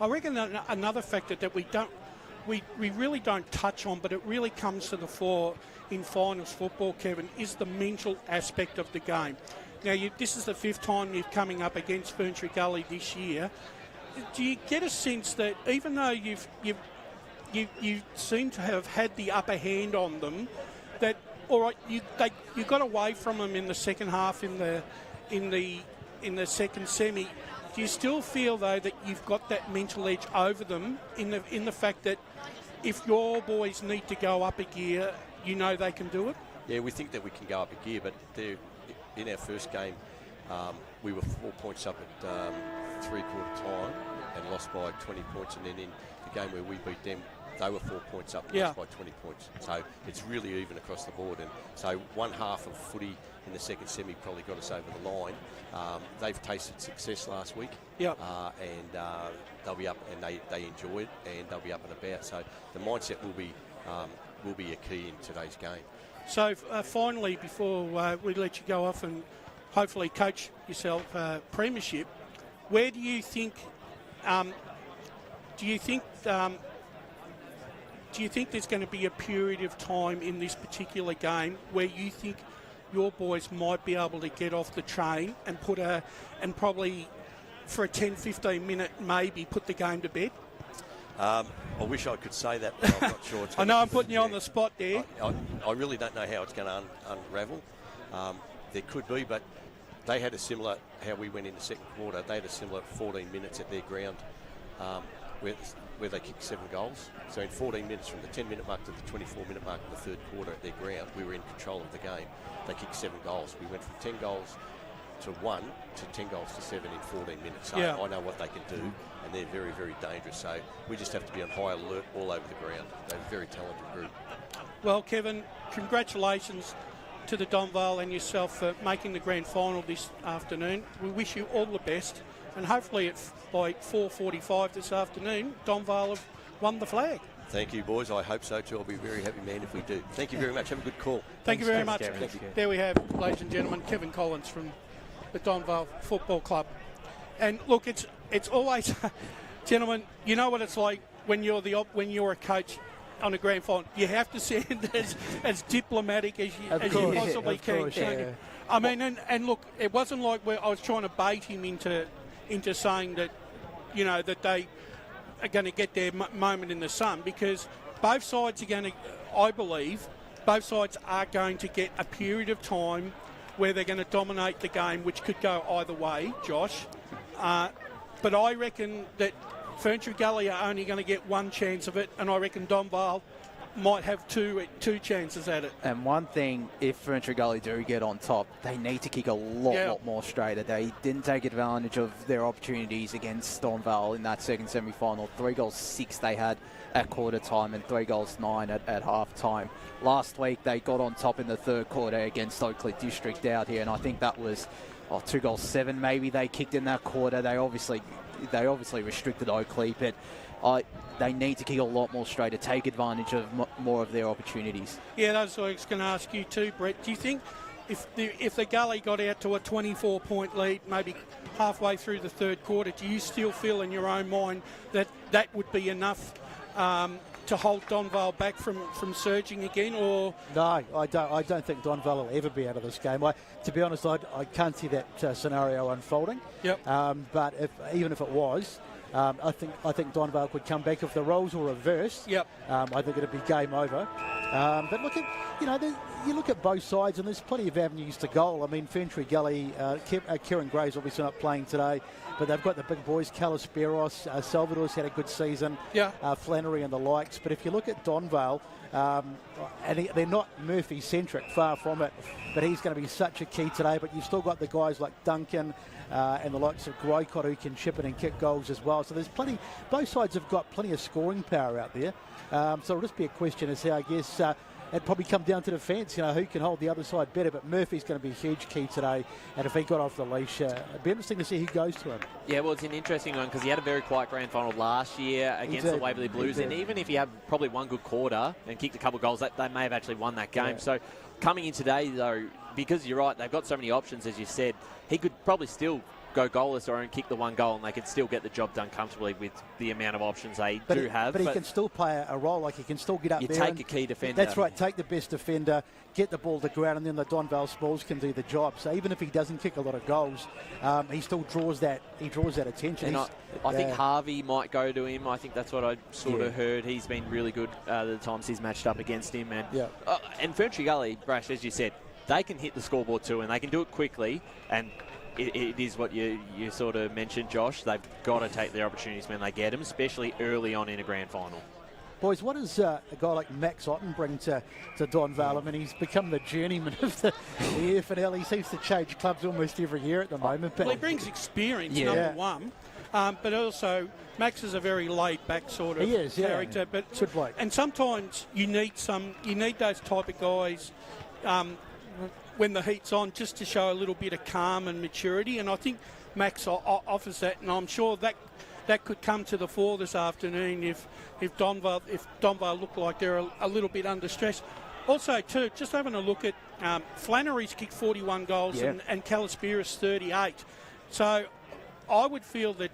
I reckon another factor that we really don't touch on, but it really comes to the fore in finals football, Kevin, is the mental aspect of the game. Now, this is the 5th time you're coming up against Ferntree Gully this year. Do you get a sense that even though you seem to have had the upper hand on them, that all right, you got away from them in the second half in the second semi? Do you still feel though that you've got that mental edge over them in the fact that if your boys need to go up a gear, you know they can do it? Yeah, we think that we can go up a gear, but in our first game, we were 4 points up at three-quarter time and lost by 20 points, and then in the game where we beat them, they were 4 points up and lost by 20 points. So it's really even across the board. And so one half of footy in the second semi probably got us over the line. They've tasted success last week, and they'll be up, and they enjoy it, and they'll be up and about. So the mindset will be a key in today's game. So finally, before we let you go off and hopefully coach yourself premiership, where do you think? Do you think there's going to be a period of time in this particular game where you think your boys might be able to get off the train and probably for a 10-15 minute maybe put the game to bed? I wish I could say that, but I'm not sure. I know I'm putting you on the spot there. I really don't know how it's going to unravel. There could be, but they had a similar, how we went in the second quarter, they had a similar 14 minutes at their ground where they kicked 7 goals. So in 14 minutes, from the 10-minute mark to the 24-minute mark in the third quarter at their ground, we were in control of the game. They kicked 7 goals. We went from 10 goals to 1 to 10 goals to 7 in 14 minutes. So I know what they can do, and they're very, very dangerous. So we just have to be on high alert all over the ground. They're a very talented group. Well, Kevin, congratulations to the Donvale and yourself for making the grand final this afternoon. We wish you all the best, and hopefully by 4:45 this afternoon, Donvale have won the flag. Thank you, boys. I hope so too. I'll be a very happy man if we do. Thank you very much. Have a good call. Thank you very much. Thank you. There we have, ladies and gentlemen, Kevin Collins from the Donvale Football Club. And look, it's always, gentlemen, you know what it's like when you're a coach on a grand final. You have to sound as diplomatic as you possibly can. I mean, and look, it wasn't like I was trying to bait him into saying that, you know, that they are going to get their moment in the sun, because both sides are going to, I believe, both sides are going to get a period of time where they're going to dominate the game, which could go either way, Josh. But I reckon that Ferntree Gully are only going to get one chance of it, and I reckon Donvale might have two chances at it. And one thing, if Ferntree Gully do get on top, they need to kick a lot more straighter. They didn't take advantage of their opportunities against Donvale in that second semi-final. 3 goals 6 they had at quarter time, and 3 goals 9 at half time. Last week they got on top in the third quarter against Oakley District out here, and I think that was 2 goals 7 maybe they kicked in that quarter. They obviously restricted Oakley, but they need to kick a lot more straight to take advantage of more of their opportunities. Yeah, that's what I was going to ask you too, Brett. Do you think if the Gully got out to a 24-point lead, maybe halfway through the third quarter, do you still feel in your own mind that that would be enough to hold Donvale back from surging again? Or no, I don't think Donvale will ever be out of this game. To be honest, I can't see that scenario unfolding. Yep. But even if it was, I think Donvale could come back if the roles were reversed. Yep. I think it'd be game over. But look at, you look at both sides, and there's plenty of avenues to goal. I mean, Ferntree Gully, Kieran Gray's obviously not playing today, but they've got the big boys, Calisperos, Salvador's had a good season, Flannery and the likes. But if you look at Donvale, and they're not Murphy-centric, far from it, but he's going to be such a key today. But you've still got the guys like Duncan and the likes of Groycott who can chip in and kick goals as well. So there's plenty, both sides have got plenty of scoring power out there. So it'll just be a question as how, I guess, it'd probably come down to defence, who can hold the other side better. But Murphy's going to be a huge key today, and if he got off the leash, it'd be interesting to see who goes to him. Yeah, well, it's an interesting one because he had a very quiet grand final last year against the Waverley Blues, and even if he had probably one good quarter and kicked a couple of goals, they may have actually won that game. Yeah. So coming in today, though, because you're right, they've got so many options, as you said, he could probably still go goalless or kick the one goal, and they can still get the job done comfortably with the amount of options they do have. But he can still play a role, like he can still get up there. You take a key defender. That's right, take the best defender, get the ball to ground, and then the Donvale Smalls can do the job. So even if he doesn't kick a lot of goals, he still draws that attention. And I think Harvey might go to him. I think that's what I sort of heard. He's been really good the times he's matched up against him. And Ferntree Gully, Brash, as you said, they can hit the scoreboard too, and they can do it quickly. And it is what you sort of mentioned, Josh. They've got to take their opportunities when they get them, especially early on in a grand final. Boys, what does a guy like Max Otten bring to Donvale? I mean, he's become the journeyman of the EFNL. He seems to change clubs almost every year at the moment. But well, he brings experience, number one. But also, Max is a very laid-back sort of character. But and sometimes you need those type of guys when the heat's on, just to show a little bit of calm and maturity. And I think Max offers that, and I'm sure that could come to the fore this afternoon if Donvale look like they're a little bit under stress. Also, too, just having a look at Flannery's kicked 41 goals and Calispiris 38. So I would feel that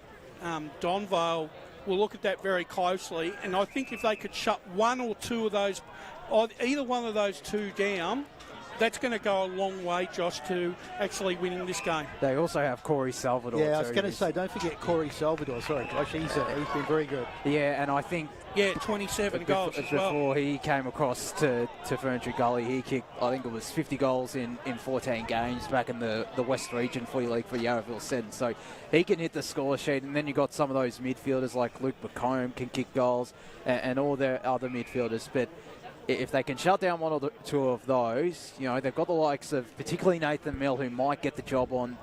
Donvale will look at that very closely, and I think if they could shut one or two of those, or either one of those two down, that's going to go a long way, Josh, to actually winning this game. They also have Corey Salvador. Yeah, I was going to say, don't forget Corey Salvador. Sorry, Josh, he's been very good. Yeah, and I think 27 goals as well. Before he came across to Ferntree Gully, he kicked, I think it was 50 goals in 14 games back in the West Region Footy League for Yarraville Sen. So he can hit the score sheet, and then you got some of those midfielders like Luke McComb can kick goals, and all their other midfielders. But if they can shut down one or two of those, you know, they've got the likes of particularly Nathan Mill, who might get the job on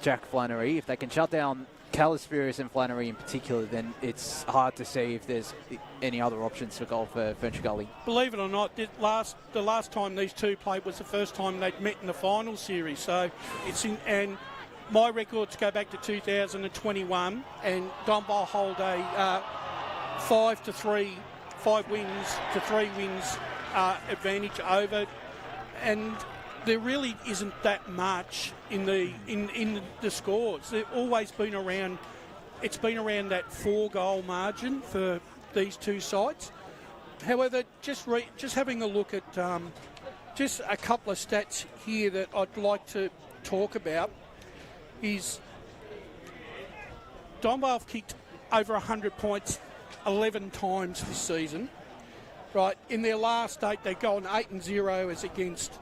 Jack Flannery. If they can shut down Calispiris and Flannery in particular, then it's hard to see if there's any other options for goal for Ferntree Gully. Believe it or not, the last time these two played was the first time they'd met in the final series. So and my records go back to 2021, and Donvale hold a 5 wins to 3 wins advantage over, and there really isn't that much in the scores. They've always been around. It's been around that 4-goal margin for these two sides. However, just having a look at just a couple of stats here that I'd like to talk about is Donvale have kicked over 100 points 11 times this season. Right, in their last 8, they've gone 8-0 as against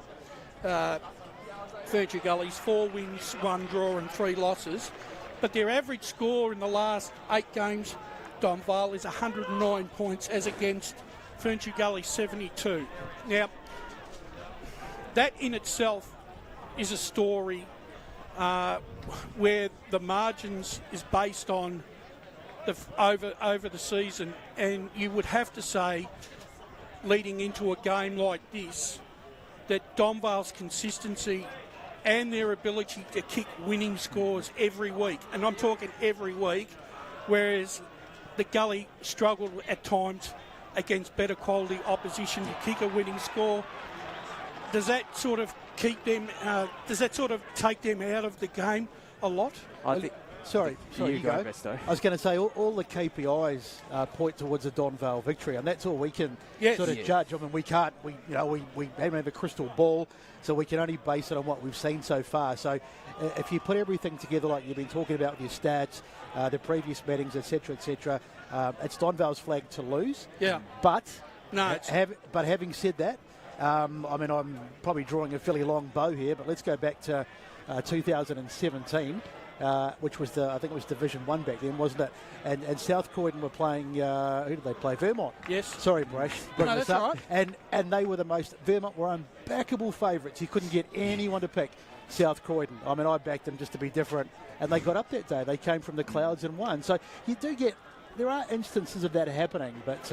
Ferntree Gully's 4 wins, 1 draw and 3 losses. But their average score in the last 8 games, Donvale, is 109 points as against Ferntree Gully 72. Now, that in itself is a story where the margins is based on over the season, and you would have to say, leading into a game like this, that Donvale's consistency and their ability to kick winning scores every week, and I'm talking every week, whereas the Gully struggled at times against better quality opposition to kick a winning score. Does that sort of keep them? Does that sort of take them out of the game a lot? I think. Sorry, you go. Besto. I was going to say all the KPIs point towards a Donvale victory, and that's all we can sort of judge. I mean, we can't. We don't have a crystal ball, so we can only base it on what we've seen so far. So, if you put everything together, like you've been talking about with your stats, the previous meetings, etc., it's Donvale's flag to lose. Yeah. But but having said that, I mean, I'm probably drawing a fairly long bow here, but let's go back to 2017. Which was I think it was Division 1 back then, wasn't it? And South Croydon were playing, who did they play? Vermont. Yes. Sorry, Brash. No, that's all right. And they were Vermont were unbackable favourites. You couldn't get anyone to pick South Croydon. I mean, I backed them just to be different. And they got up that day. They came from the clouds and won. So you do there are instances of that happening, but,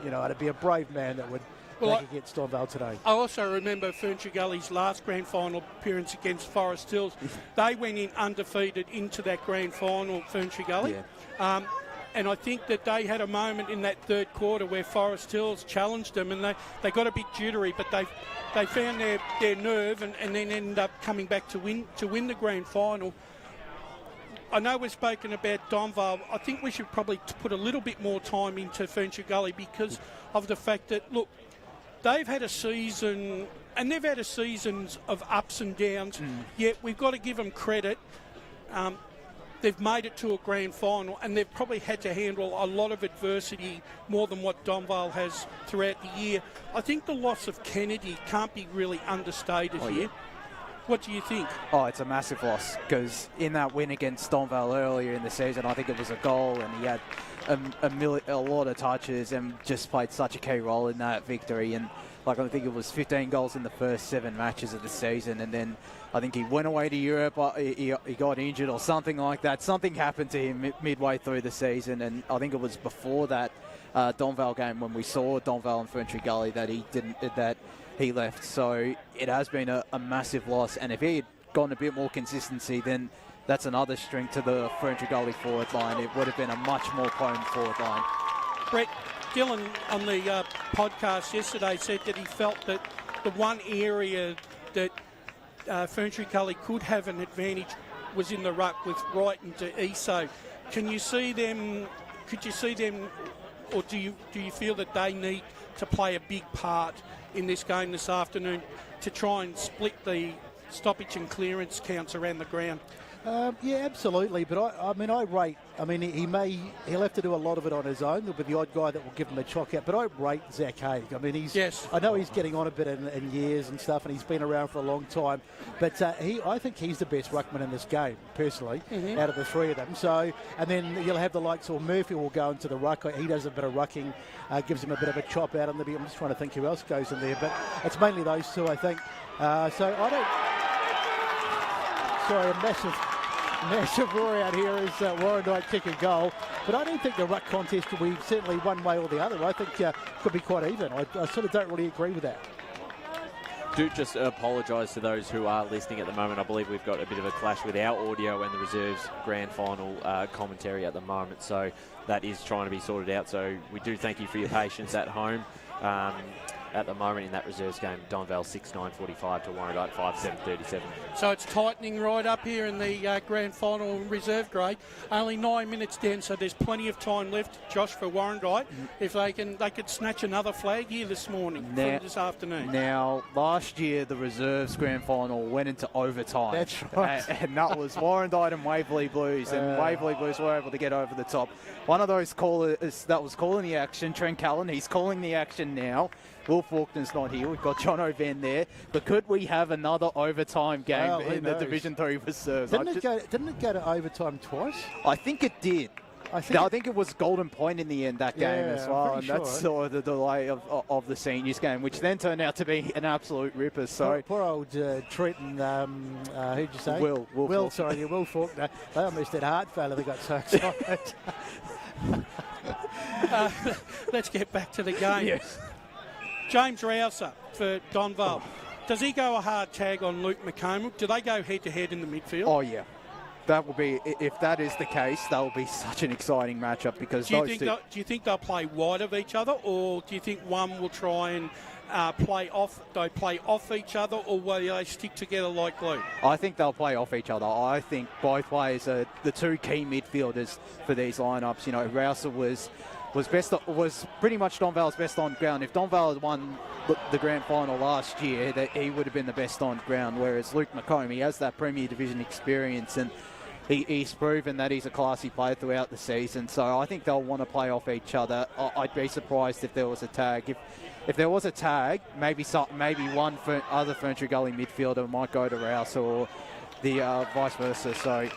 it'd be a brave man that would against Donvale today. I also remember Ferntree Gully's last grand final appearance against Forest Hills. They went in undefeated into that grand final, Ferntree Gully. Yeah. And I think that they had a moment in that third quarter where Forest Hills challenged them, and they got a bit jittery, but they found their nerve and then ended up coming back to win the grand final. I know we've spoken about Donvale. I think we should probably put a little bit more time into Ferntree Gully because of the fact that, look, they've had a season, and they've had a seasons of ups and downs, yet we've got to give them credit. They've made it to a grand final, and they've probably had to handle a lot of adversity more than what Donvale has throughout the year. I think the loss of Kennedy can't be really understated here. Yeah. What do you think? Oh, it's a massive loss because in that win against Donvale earlier in the season, I think it was a goal, and he had a lot of touches and just played such a key role in that victory. And like I think it was 15 goals in the first 7 matches of the season, and then I think he went away to Europe. He got injured or something like that. Something happened to him midway through the season, and I think it was before that Donvale game when we saw Donvale and Ferntree Gully that he left. So it has been a massive loss, and if he had gotten a bit more consistency, then that's another strength to the Ferntree Gully forward line. It would have been a much more potent forward line. Brett, Dylan on the podcast yesterday said that he felt that the one area that Ferntree Gully could have an advantage was in the ruck with Wright and Iso. Can you see them? Could you see them, or do you feel that they need to play a big part in this game this afternoon to try and split the stoppage and clearance counts around the ground? Yeah, absolutely. But I rate. I mean, he'll have to do a lot of it on his own. There'll be the odd guy that will give him a chock out. But I rate Zach Haig. I mean, I know he's getting on a bit in years and stuff, and he's been around for a long time. But I think he's the best ruckman in this game, personally, out of the 3 of them. So, and then you'll have the likes of Murphy will go into the ruck. He does a bit of rucking, gives him a bit of a chop out on the. I'm just trying to think who else goes in there, but it's mainly those 2, I think. So I don't. Sorry, a massive roar out here as Warren Knight kick a goal. But I don't think the ruck contest will be certainly one way or the other. I think could be quite even. I sort of don't really agree with that. Do just apologise to those who are listening at the moment. I believe we've got a bit of a clash with our audio and the reserves grand final commentary at the moment. So that is trying to be sorted out. So we do thank you for your patience at home. At the moment in that reserves game, Donvale 6-9-45 to Warrandyte 5-7-37. So it's tightening right up here in the grand final reserve grade. Only 9 minutes down, so there's plenty of time left, Josh, for Warrandyte. If they could snatch another flag here this afternoon. Now, last year the reserves grand final went into overtime. That's right. And that was Warrandyte and Waverley Blues, and Waverley Blues were able to get over the top. One of those callers that was calling the action, Trent Callan, he's calling the action now. Will Faulkner's not here. We've got John O'Van there. But could we have another overtime game in the Division 3 reserves? Didn't it go to overtime twice? I think it did. I think it was golden point in the end, that game as well. And that's sort of the delay of the seniors game, which then turned out to be an absolute ripper. So poor old Trent and, who'd you say? Will Faulkner. They almost had heart failure. They got so excited. Let's get back to the game. Yes. James Rouser for Donvale. Does he go a hard tag on Luke McComb? Do they go head-to-head in the midfield? Oh, yeah. That will be, if that is the case, that will be such an exciting matchup because do you think they'll play wide of each other, or do you think one will try and play off each other, or will they stick together like glue? I think they'll play off each other. I think both players are the 2 key midfielders for these lineups. You know, Rouser was pretty much Donvale's best on ground. If Donvale had won the grand final last year, that he would have been the best on ground, whereas Luke McComb, he has that Premier Division experience, and he's proven that he's a classy player throughout the season. So I think they'll want to play off each other. I'd be surprised if there was a tag. If there was a tag, maybe one other Ferntree Gully midfielder might go to Rouse or the vice versa. So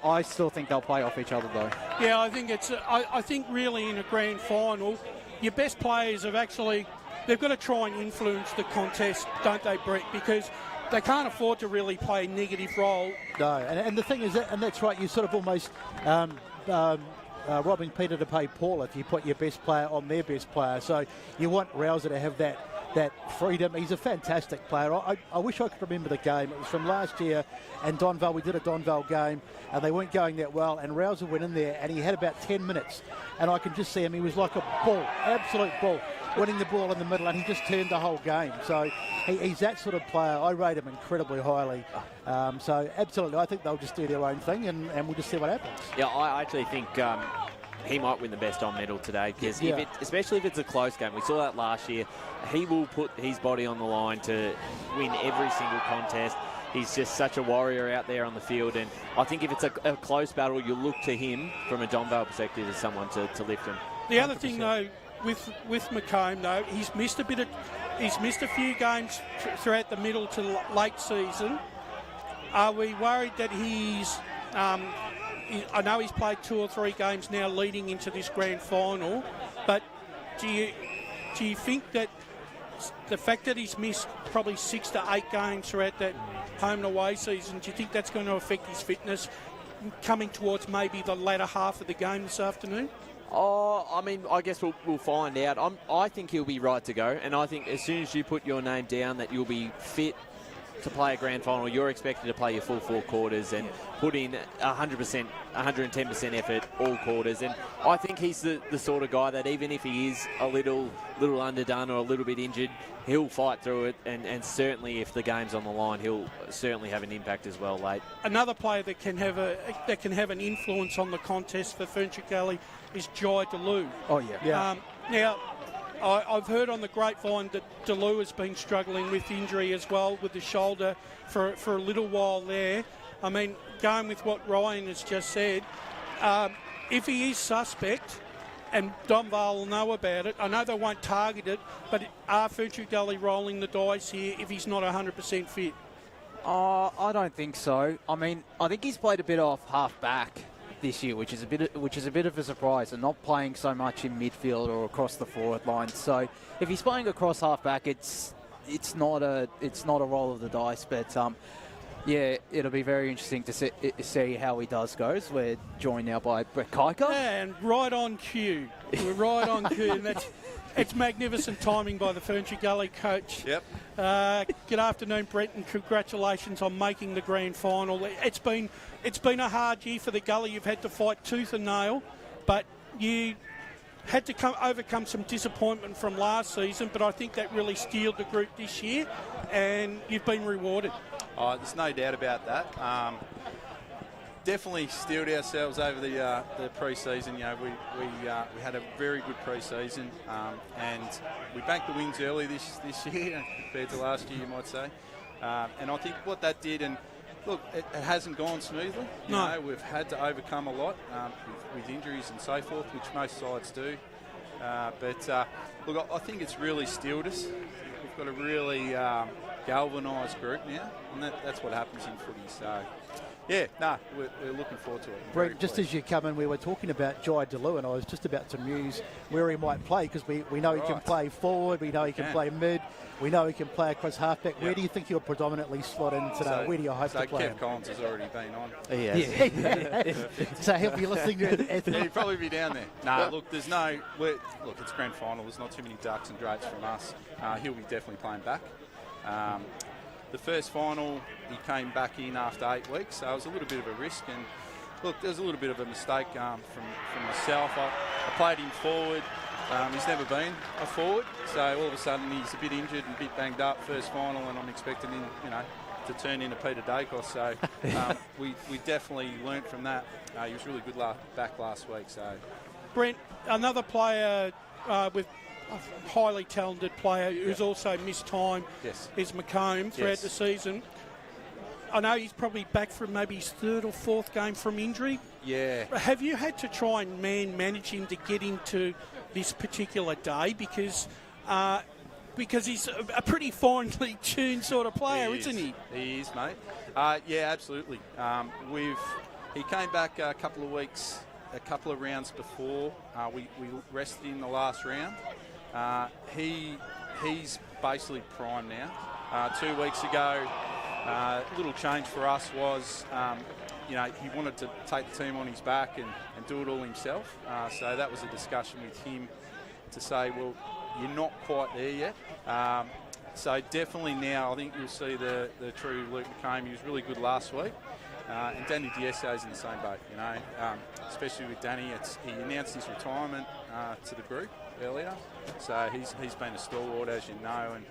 I still think they'll play off each other, though. Yeah, I think I think really in a grand final, your best players they've got to try and influence the contest, don't they, Brett? Because they can't afford to really play a negative role. No, and the thing is, and that's right, you sort of almost robbing Peter to pay Paul if you put your best player on their best player. So you want Rouser to have that that freedom. He's a fantastic player. I wish I could remember the game. It was from last year, and Donvale, we did a Donvale game, and they weren't going that well, and Rouser went in there, and he had about 10 minutes, and I can just see him. He was like a bull, absolute bull, winning the ball in the middle, and he just turned the whole game. So he's that sort of player. I rate him incredibly highly. So absolutely, I think they'll just do their own thing, and we'll just see what happens. Yeah, I actually think he might win the best on medal today, because especially if it's a close game. We saw that last year. He will put his body on the line to win every single contest. He's just such a warrior out there on the field, and I think if it's a close battle, you look to him from a Donvale perspective as someone to lift him. The other thing though, with McComb though, he's missed a few games throughout the middle to late season. Are we worried that he's? I know he's played 2 or 3 games now leading into this grand final, but do you think that the fact that he's missed probably 6 to 8 games throughout that home and away season, do you think that's going to affect his fitness coming towards maybe the latter half of the game this afternoon? Oh, I mean, I guess we'll find out. I think he'll be right to go, and I think as soon as you put your name down that you'll be fit to play a grand final, you're expected to play your full 4 quarters and put in 100%, 110% effort all quarters. And I think he's the sort of guy that even if he is a little underdone or a little bit injured, he'll fight through it. And certainly if the game's on the line, he'll certainly have an impact as well late. Another player that can have an influence on the contest for Ferntree Gully is Jai DeLu. Oh yeah. Now, I've heard on the grapevine that DeLu has been struggling with injury as well with the shoulder for a little while there. I mean, going with what Ryan has just said, if he is suspect, and Donvale will know about it, I know they won't target it, but are Ferntree Gully rolling the dice here if he's not 100% fit? I don't think so. I mean, I think he's played a bit off half back this year, which is a bit of a surprise, and not playing so much in midfield or across the forward line. So if he's playing across half back, it's not a roll of the dice. But yeah, it'll be very interesting to see how he does goes. We're joined now by Brett Kiker. And right on cue. We're right on cue. And it's magnificent timing by the Ferntree Gully coach. Yep. Good afternoon, Brett, and congratulations on making the grand final. It's been a hard year for the Gully. You've had to fight tooth and nail, but you had to overcome some disappointment from last season, but I think that really steeled the group this year, and you've been rewarded. Oh, there's no doubt about that. Definitely steeled ourselves over the pre-season. You know, we had a very good pre-season, and we banked the wins early this year compared to last year, you might say. And I think what that did, and look, it hasn't gone smoothly. You know, we've had to overcome a lot with injuries and so forth, which most sides do. But look, I think it's really steeled us. We've got a really galvanised group now, and that's what happens in footy. So. Yeah, we're looking forward to it. Brent, just as you come in, we were talking about Jai DeLu, and I was just about to muse where he might play, because we know he can play forward, we know he can play mid, we know he can play across halfback. Yep. Where do you think he'll predominantly slot in today? Where do you hope to play Kev him? Collins has already been on. Yeah. So he'll be listening to it. Yeah, he'll probably be down there. Look, it's grand final. There's not too many ducks and drakes from us. He'll be definitely playing back. The first final, he came back in after 8 weeks, so it was a little bit of a risk. And look, there was a little bit of a mistake from myself. I played him forward. He's never been a forward, so all of a sudden he's a bit injured and a bit banged up first final, and I'm expecting him, to turn into Peter Dacos. So we definitely learnt from that. He was really good back last week. So, Brent, another player with a highly talented player who's also missed time is McComb throughout the season. I know he's probably back from maybe his 3rd or 4th game from injury. Yeah. Have you had to try and manage him to get into this particular day? Because he's a pretty finely tuned sort of player, isn't he? He is, mate. Yeah, absolutely. He came back a couple of rounds before. We rested him the last round. He's basically prime now. 2 weeks ago, a little change for us was, he wanted to take the team on his back and do it all himself. So that was a discussion with him to say, well, you're not quite there yet. So definitely now I think you'll see the true Luke McComb. He was really good last week. And Danny Dieso's in the same boat, you know, especially with Danny. He announced his retirement to the group earlier. So he's been a stalwart, as you know, and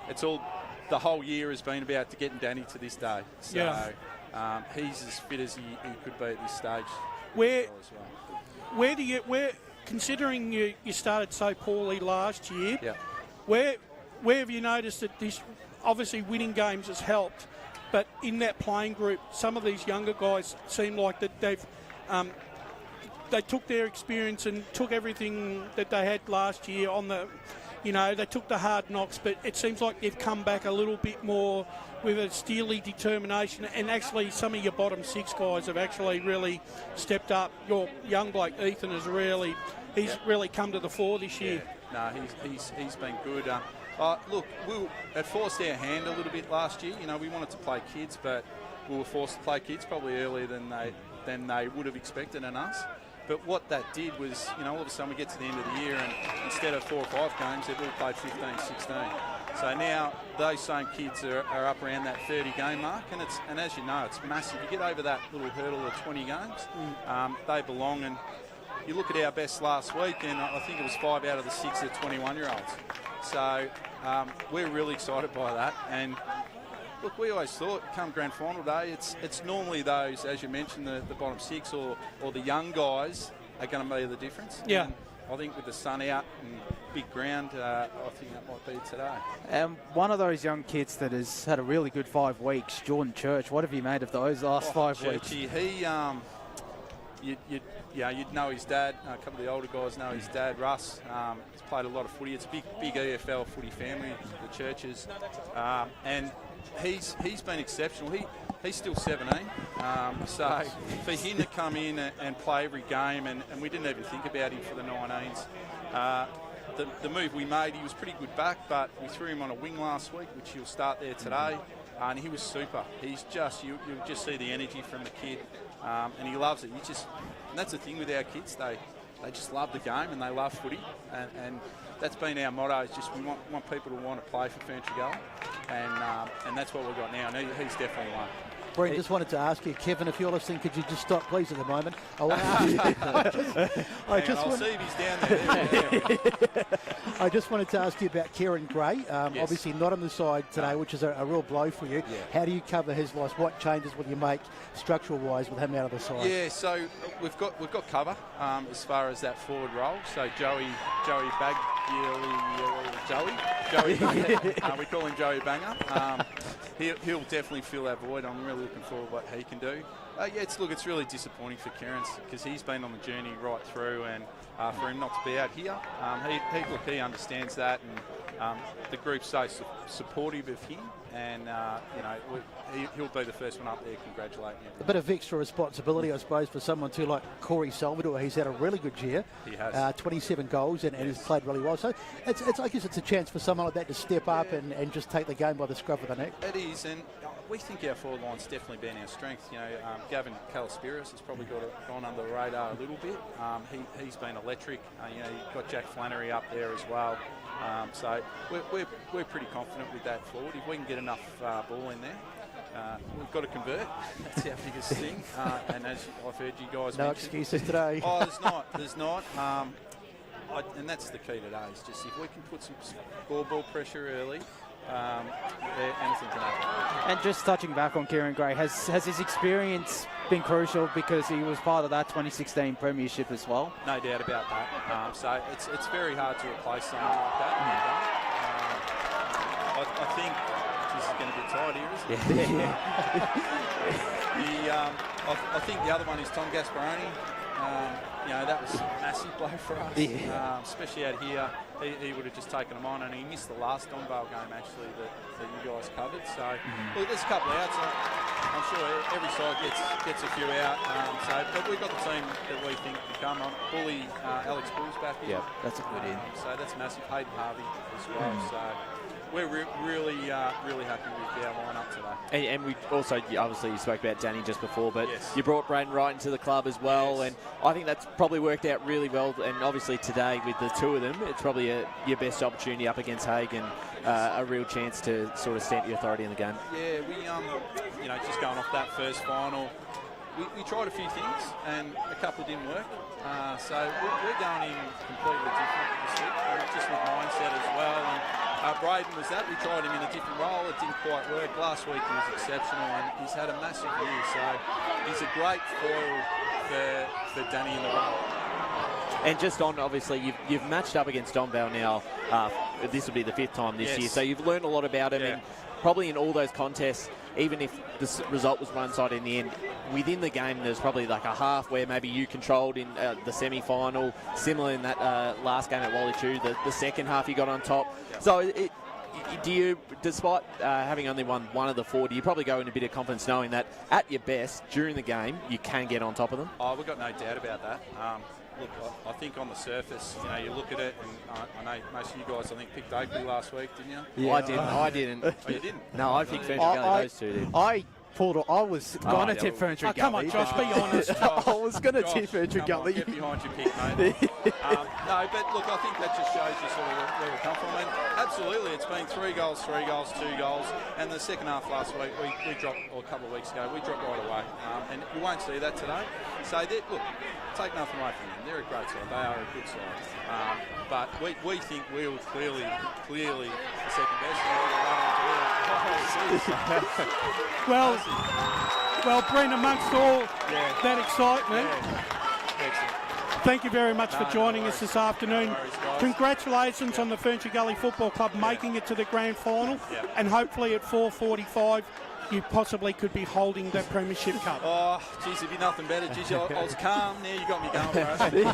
it's all, the whole year has been about getting Danny to this day. So he's as fit as he could be at this stage. Where considering you started so poorly last year, where have you noticed that this, obviously winning games has helped, but in that playing group, some of these younger guys seem like that they took their experience and took everything that they had last year on the, you know, they took the hard knocks, but it seems like they've come back a little bit more with a steely determination, and actually some of your bottom six guys have actually really stepped up. Your young bloke Ethan has really, really come to the fore this year. No, he's been good. Look, it forced our hand a little bit last year. You know, we wanted to play kids, but we were forced to play kids probably earlier than they would have expected in us. But what that did was, you know, all of a sudden we get to the end of the year and instead of 4 or 5 games, they've all played 15, 16. So now those same kids are up around that 30-game mark, and as you know, it's massive. You get over that little hurdle of 20 games, they belong. And you look at our best last week, and I think it was 5 out of the 6 are 21-year-olds. So we're really excited by that. And look, we always thought come grand final day, it's normally those, as you mentioned, the bottom 6 or the young guys are going to be the difference. Yeah. And I think with the sun out and big ground, I think that might be today. One of those young kids that has had a really good 5 weeks, Jordan Church. What have you made of those last 5 weeks? He you'd know his dad. A couple of the older guys know his dad, Russ. He's played a lot of footy. It's a big EFL footy family, the Churches, and he's been exceptional. He's still 17, so for him to come in and play every game, and we didn't even think about him for the 19s. The move we made, he was pretty good back, but we threw him on a wing last week, which he'll start there today, and he was super. He's just, you'll just see the energy from the kid, and he loves it. And that's the thing with our kids, they just love the game and they love footy, and that's been our motto, is just we want people to want to play for Ferntree Gully, and that's what we've got now, and he's definitely one. Brent, just wanted to ask you, Kevin, if you're listening, could you just stop, please, at the moment? I see if he's down there. I just wanted to ask you about Kieran Gray. Obviously not on the side today, which is a real blow for you. Yeah. How do you cover his loss? What changes will you make structural-wise with him out of the side? Yeah, so we've got cover as far as that forward role. So Joey Banger, we call him Joey Banger. He'll definitely fill that void. I'm really looking forward to what he can do. It's really disappointing for Kieran because he's been on the journey right through, and for him not to be out here, he understands that, and the group's so supportive of him, and he'll be the first one up there congratulating him. A bit of extra responsibility, I suppose, for someone too like Corey Salvador. He's had a really good year. He has 27 goals and he's played really well. So I guess it's a chance for someone like that to step up and just take the game by the scruff of the neck. It is, and we think our forward line's definitely been our strength. You know, Gavin Calaspiris has probably gone under the radar a little bit. He's been electric. You've got Jack Flannery up there as well. So we're pretty confident with that forward. If we can get enough ball in there, we've got to convert. That's our biggest thing. And as I've heard you guys mention, excuses today. Oh, there's not. And that's the key today. Is just if we can put some scoreboard pressure early, anything can happen. And just touching back on Kieran Gray, has his experience been crucial because he was part of that 2016 premiership as well? No doubt about that. So it's very hard to replace someone like that. I think this is going to get tight here, isn't it? I think the other one is Tom Gasparoni. That was a massive blow for us, especially out here. He would have just taken them on, and he missed the last Donvale game actually that you guys covered. So look, there's a couple outs. I'm sure every side gets a few out. But we've got the team that we think can come on. Bully Alex Bull's back here. Yeah, that's a good in. So that's massive. Hayden Harvey as well. So we're really happy with our lineup today. And we also, obviously, you spoke about Danny just before, but yes. you brought Braden Wright into the club as well, Yes. and I think that's probably worked out really well. And obviously today, with the two of them, it's probably your best opportunity up against Hague and a real chance to sort of stamp your authority in the game. Yeah, we just going off that first final, we tried a few things and a couple didn't work. So we're going in completely different this week, just with mindset as well. And Braden was that. We tried him in a different role. It didn't quite work. Last week he was exceptional and he's had a massive year. So he's a great foil for Danny in the role. And just on, obviously, you've matched up against Donvale now. This will be the 5th time this year. So you've learned a lot about him. Yeah. And probably in all those contests, even if the result was one-sided in the end, within the game there's probably like a half where maybe you controlled in the semi-final, similar in that last game at Wally Chew, the second half you got on top. Yeah. So do you, despite having only won one of the 4, do you probably go in a bit of confidence knowing that at your best during the game you can get on top of them? Oh, we've got no doubt about that. Look, I think on the surface, you look at it, and I know most of you guys, I think, picked Oakley last week, didn't you? Yeah, I didn't. Oh, you didn't? No, I picked Ferntree Gully, those two did. I was going to tip Ferntree Gully. Come on, Josh, be honest. I was going to tip Ferntree Gully. Get behind your pick, mate. No, but look, I think that just shows you sort of where we come from. And absolutely, it's been 3 goals, 2 goals. And the second half last week, we dropped, or a couple of weeks ago, we dropped right away. And you won't see that today. So, look, take nothing away from them. They're a great side. They are a good side. But we think we're clearly the second best. Well, Brent, amongst all that excitement, thank you very much for joining us this afternoon. Congratulations on the Ferntree Gully Football Club making it to the grand final, and hopefully at 4:45 you possibly could be holding that premiership cup. Oh, geez, it'd be nothing better. Geez, I was calm. Now you got me going, bro.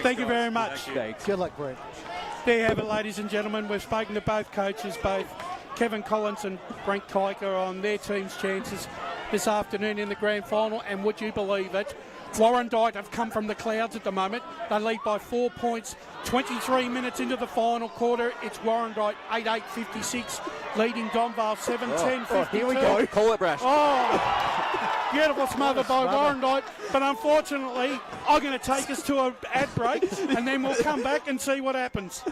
Thank you very much. Thanks. Good luck, Brent. There you have it, ladies and gentlemen. We've spoken to both coaches, both Kevin Collins and Brent Kiker, on their team's chances this afternoon in the grand final. And would you believe it, Warrandyte have come from the clouds at the moment. They lead by 4 points. 23 minutes into the final quarter, it's Warrandyte 8-8-56, leading Donvale 7-10-52. Here we go. Call it, Brash. Oh, beautiful smother by Warrandyte. But unfortunately, I'm going to take us to an ad break, and then we'll come back and see what happens.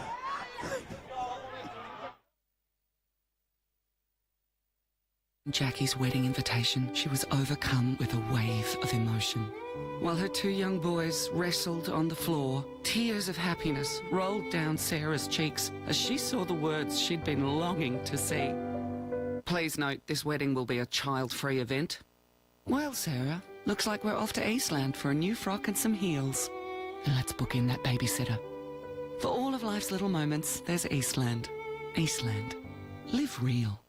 Jackie's wedding invitation, she was overcome with a wave of emotion. While her 2 young boys wrestled on the floor, tears of happiness rolled down Sarah's cheeks as she saw the words she'd been longing to see. Please note, this wedding will be a child-free event. Well, Sarah, looks like we're off to Eastland for a new frock and some heels. And let's book in that babysitter. For all of life's little moments, there's Eastland. Eastland. Live real.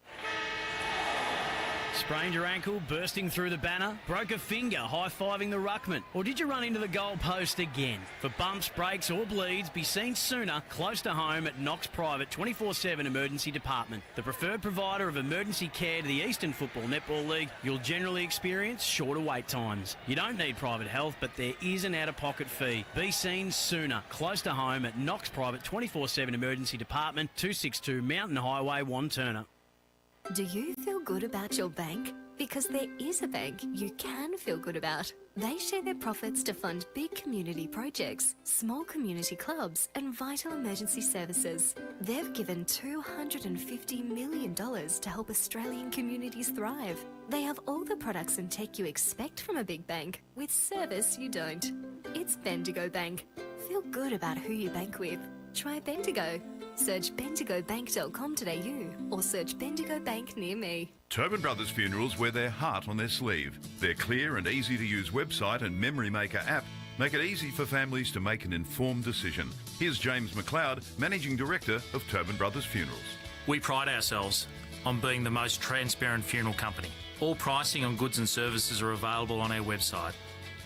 Sprained your ankle, bursting through the banner? Broke a finger, high-fiving the ruckman? Or did you run into the goal post again? For bumps, breaks or bleeds, be seen sooner, close to home at Knox Private 24/7 Emergency Department. The preferred provider of emergency care to the Eastern Football Netball League, you'll generally experience shorter wait times. You don't need private health, but there is an out-of-pocket fee. Be seen sooner, close to home at Knox Private 24/7 Emergency Department, 262 Mountain Highway, Wanturna. Do you feel good about your bank? Because there is a bank you can feel good about. They share their profits to fund big community projects, small community clubs and vital emergency services. They've given $250 million to help Australian communities thrive. They have all the products and tech you expect from a big bank, with service you don't. It's Bendigo Bank. Feel good about who you bank with. Try Bendigo. Search bendigobank.com.au or search Bendigo Bank near me. Tobin Brothers Funerals wear their heart on their sleeve. Their clear and easy-to-use website and Memory Maker app make it easy for families to make an informed decision. Here's James McLeod, Managing Director of Tobin Brothers Funerals. We pride ourselves on being the most transparent funeral company. All pricing on goods and services are available on our website.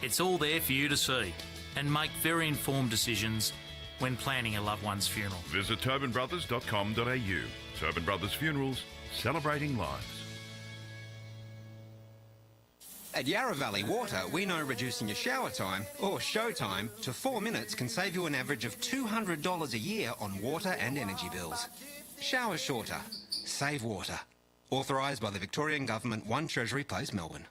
It's all there for you to see and make very informed decisions when planning a loved one's funeral. Visit tobinbrothers.com.au. Tobin Brothers Funerals, celebrating lives. At Yarra Valley Water, we know reducing your shower time, or show time, to 4 minutes can save you an average of $200 a year on water and energy bills. shower shorter, save water. Authorised by the Victorian Government, 1 Treasury Place, Melbourne.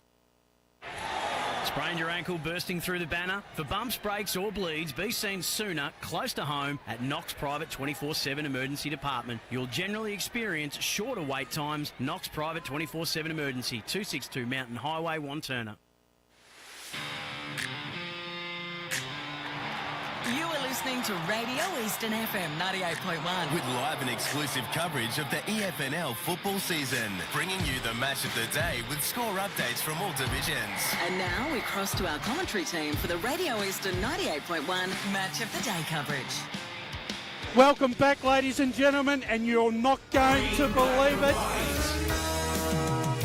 Sprained your ankle bursting through the banner? For bumps, breaks or bleeds, be seen sooner, close to home, at Knox Private 24/7 Emergency Department. You'll generally experience shorter wait times. Knox Private 24/7 Emergency, 262 Mountain Highway, Wanturna. You are listening to Radio Eastern FM 98.1. With live and exclusive coverage of the EFNL football season. Bringing you the match of the day with score updates from all divisions. And now we cross to our commentary team for the Radio Eastern 98.1 Match of the Day coverage. Welcome back, ladies and gentlemen, and you're not going to believe it.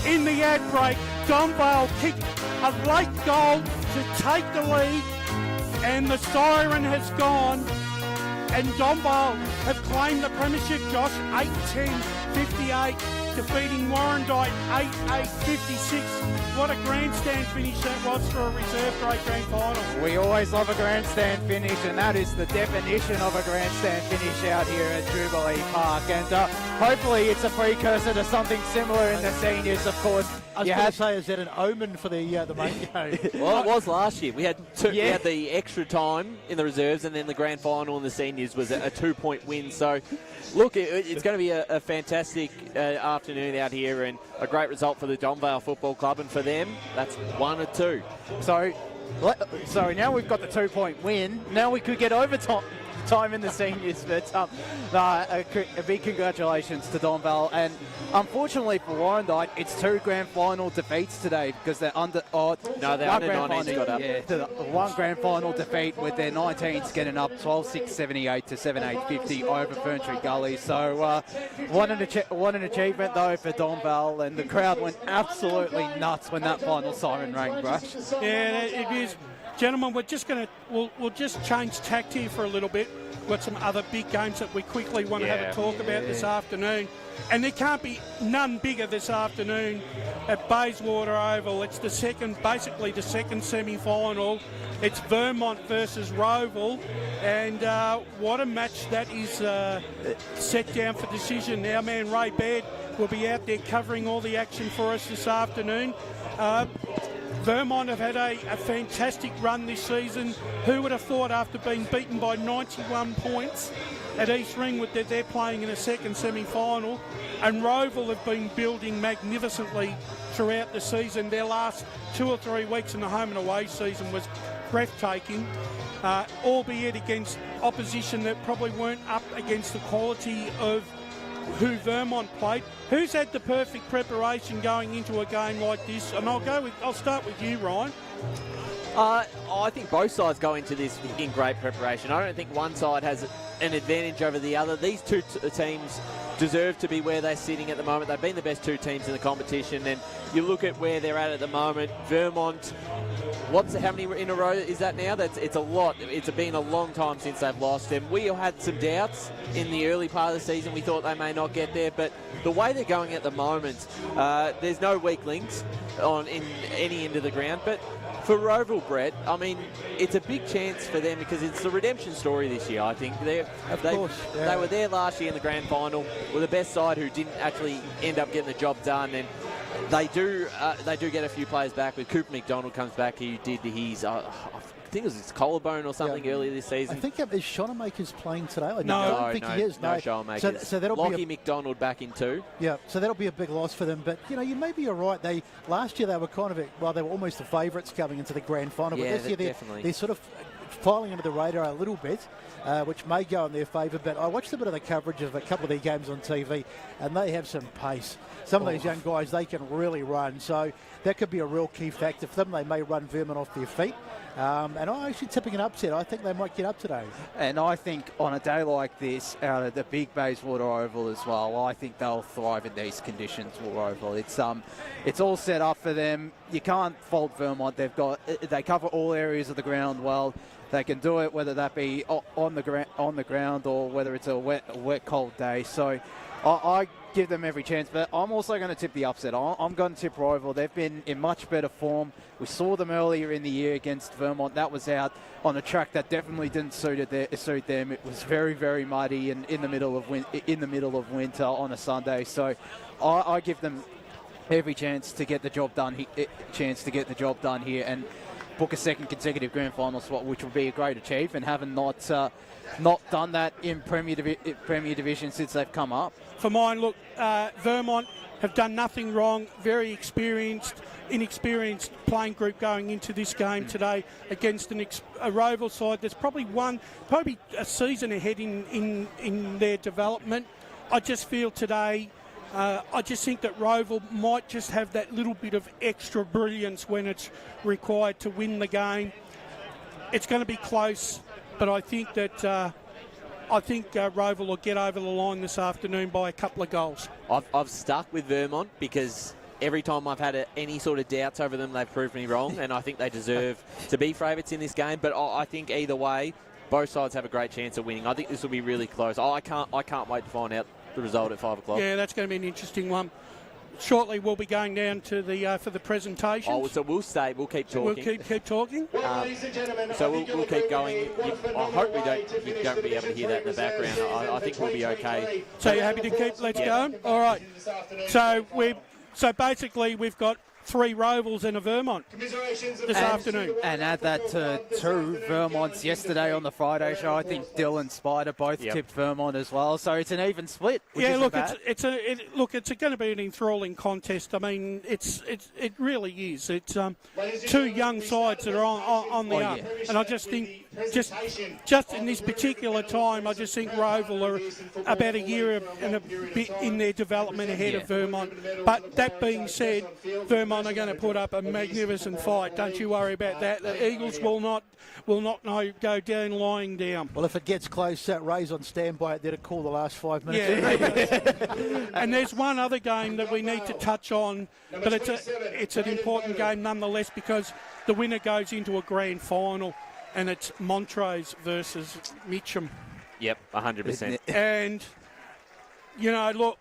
In the ad break, Donvale kicked a late goal to take the lead, and the siren has gone, and Donvale have claimed the premiership, Josh, 8-10-58, defeating Warrandyte 8-8-56. What a grandstand finish that was for a reserve grade grand final. We always love a grandstand finish, and that is the definition of a grandstand finish out here at Jubilee Park. And hopefully it's a precursor to something similar in the seniors, of course. I was going to say, is that an omen for the main game? Well, it was last year. We had we had the extra time in the reserves, and then the grand final in the seniors was a 2-point win. So, look, it's going to be a fantastic afternoon out here, and a great result for the Donvale Football Club, and for them, that's 1 or 2. So now we've got the 2-point win. Now we could get overtime in the seniors, but a big congratulations to Donvale. And unfortunately for Warrandyte, it's 2 grand final defeats today because they're under. No, they're under 19s got up. Yeah, one grand final defeat with their 19s getting up 12-6-78 to 7-8-50 over Ferntree Gully. So what an achievement though for Donvale, and the crowd went absolutely nuts when that final siren rang, Brush. Yeah, it is. Gentlemen, we'll just change tact here for a little bit. We've got some other big games that we quickly want to have a talk about this afternoon. And there can't be none bigger this afternoon at Bayswater Oval. It's basically the second semi-final. It's Vermont versus Roval. And what a match that is set down for decision. Our man Ray Baird will be out there covering all the action for us this afternoon. Vermont have had a fantastic run this season. Who would have thought, after being beaten by 91 points at East Ringwood, that they're playing in a second semi-final? And Roval have been building magnificently throughout the season. Their last 2 or 3 weeks in the home and away season was breathtaking, albeit against opposition that probably weren't up against the quality of who Vermont played. Who's had the perfect preparation going into a game like this? And I'll start with you, Ryan. I think both sides go into this in great preparation. I don't think one side has an advantage over the other. These two teams deserve to be where they're sitting at the moment. They've been the best 2 teams in the competition, and you look at where they're at the moment. Vermont, how many in a row is that now? It's a lot. It's been a long time since they've lost, and we had some doubts in the early part of the season. We thought they may not get there, but the way they're going at the moment, there's no weak links in any end of the ground. But for Roval, Brett, I mean, it's a big chance for them because it's the redemption story this year, I think. They were there last year in the grand final, were the best side who didn't actually end up getting the job done, and they do get a few players back. With Cooper McDonald comes back, he did his, I think it was his collarbone or something earlier this season. I think is Shonemaker's playing today? No, I don't think he is. No Shonemaker. So that'll Lockie McDonald back in 2. Yeah, so that'll be a big loss for them. But, maybe you're right. Last year they were they were almost the favourites coming into the grand final. Yeah, but this year definitely. they're sort of filing under the radar a little bit, which may go in their favour. But I watched a bit of the coverage of a couple of their games on TV, and they have some pace. Some of these young guys, they can really run. So that could be a real key factor for them. They may run Vermont off their feet. And I'm actually tipping an upset. I think they might get up today. And I think on a day like this, out of the big Bayswater Oval as well, I think they'll thrive in these conditions. Oval, it's all set up for them. You can't fault Vermont. They cover all areas of the ground well. They can do it, whether that be on the ground or whether it's a wet, cold day. So I give them every chance, but I'm also going to tip the upset. I'm going to tip Rival. They've been in much better form. We saw them earlier in the year against Vermont. That was out on a track that definitely didn't suit them. It was very, very muddy and in the middle of winter on a Sunday. So I give them every chance to get the job done. Here and book a second consecutive grand final spot, which would be a great achievement. Having not done that in Premier Division since they've come up. For mine, look, Vermont have done nothing wrong. Very inexperienced playing group going into this game today against a Roval side that's probably a season ahead in their development. I just feel today, I just think that Roval might just have that little bit of extra brilliance when it's required to win the game. It's going to be close, but I think that Roval will get over the line this afternoon by a couple of goals. I've stuck with Vermont because every time I've had any sort of doubts over them, they've proved me wrong, and I think they deserve to be favourites in this game. But I think either way, both sides have a great chance of winning. I think this will be really close. I can't wait to find out the result at 5 o'clock. Yeah, that's going to be an interesting one. Shortly, we'll be going down to the for the presentation. Oh, so we'll stay. We'll keep talking. We'll keep talking. So we'll keep going. I hope you don't be able to hear that in the background. I think we'll be okay. So you're happy to keep? Let's go. All right. So basically, we've got 3 Rovals and a Vermont this afternoon. And add that to 2 Vermonts yesterday on the Friday show. I think Dill and Spider both tipped Vermont as well. So it's an even split. Yeah, look, it's going to be an enthralling contest. I mean, it really is. It's 2 young sides that are on the up, and I just think just in this particular time, I just think Roval are about a year and a bit in their development ahead of Vermont. But that being said, Vermont are going to put up a magnificent fight. Don't you worry about that. The Eagles will not go down lying down. Well, if it gets close, Ray's on standby out there to call the last 5 minutes. Yeah. And there's one other game that we need to touch on, but it's an important game nonetheless because the winner goes into a grand final, and it's Montrose versus Mitcham. Yep, 100%. And, look,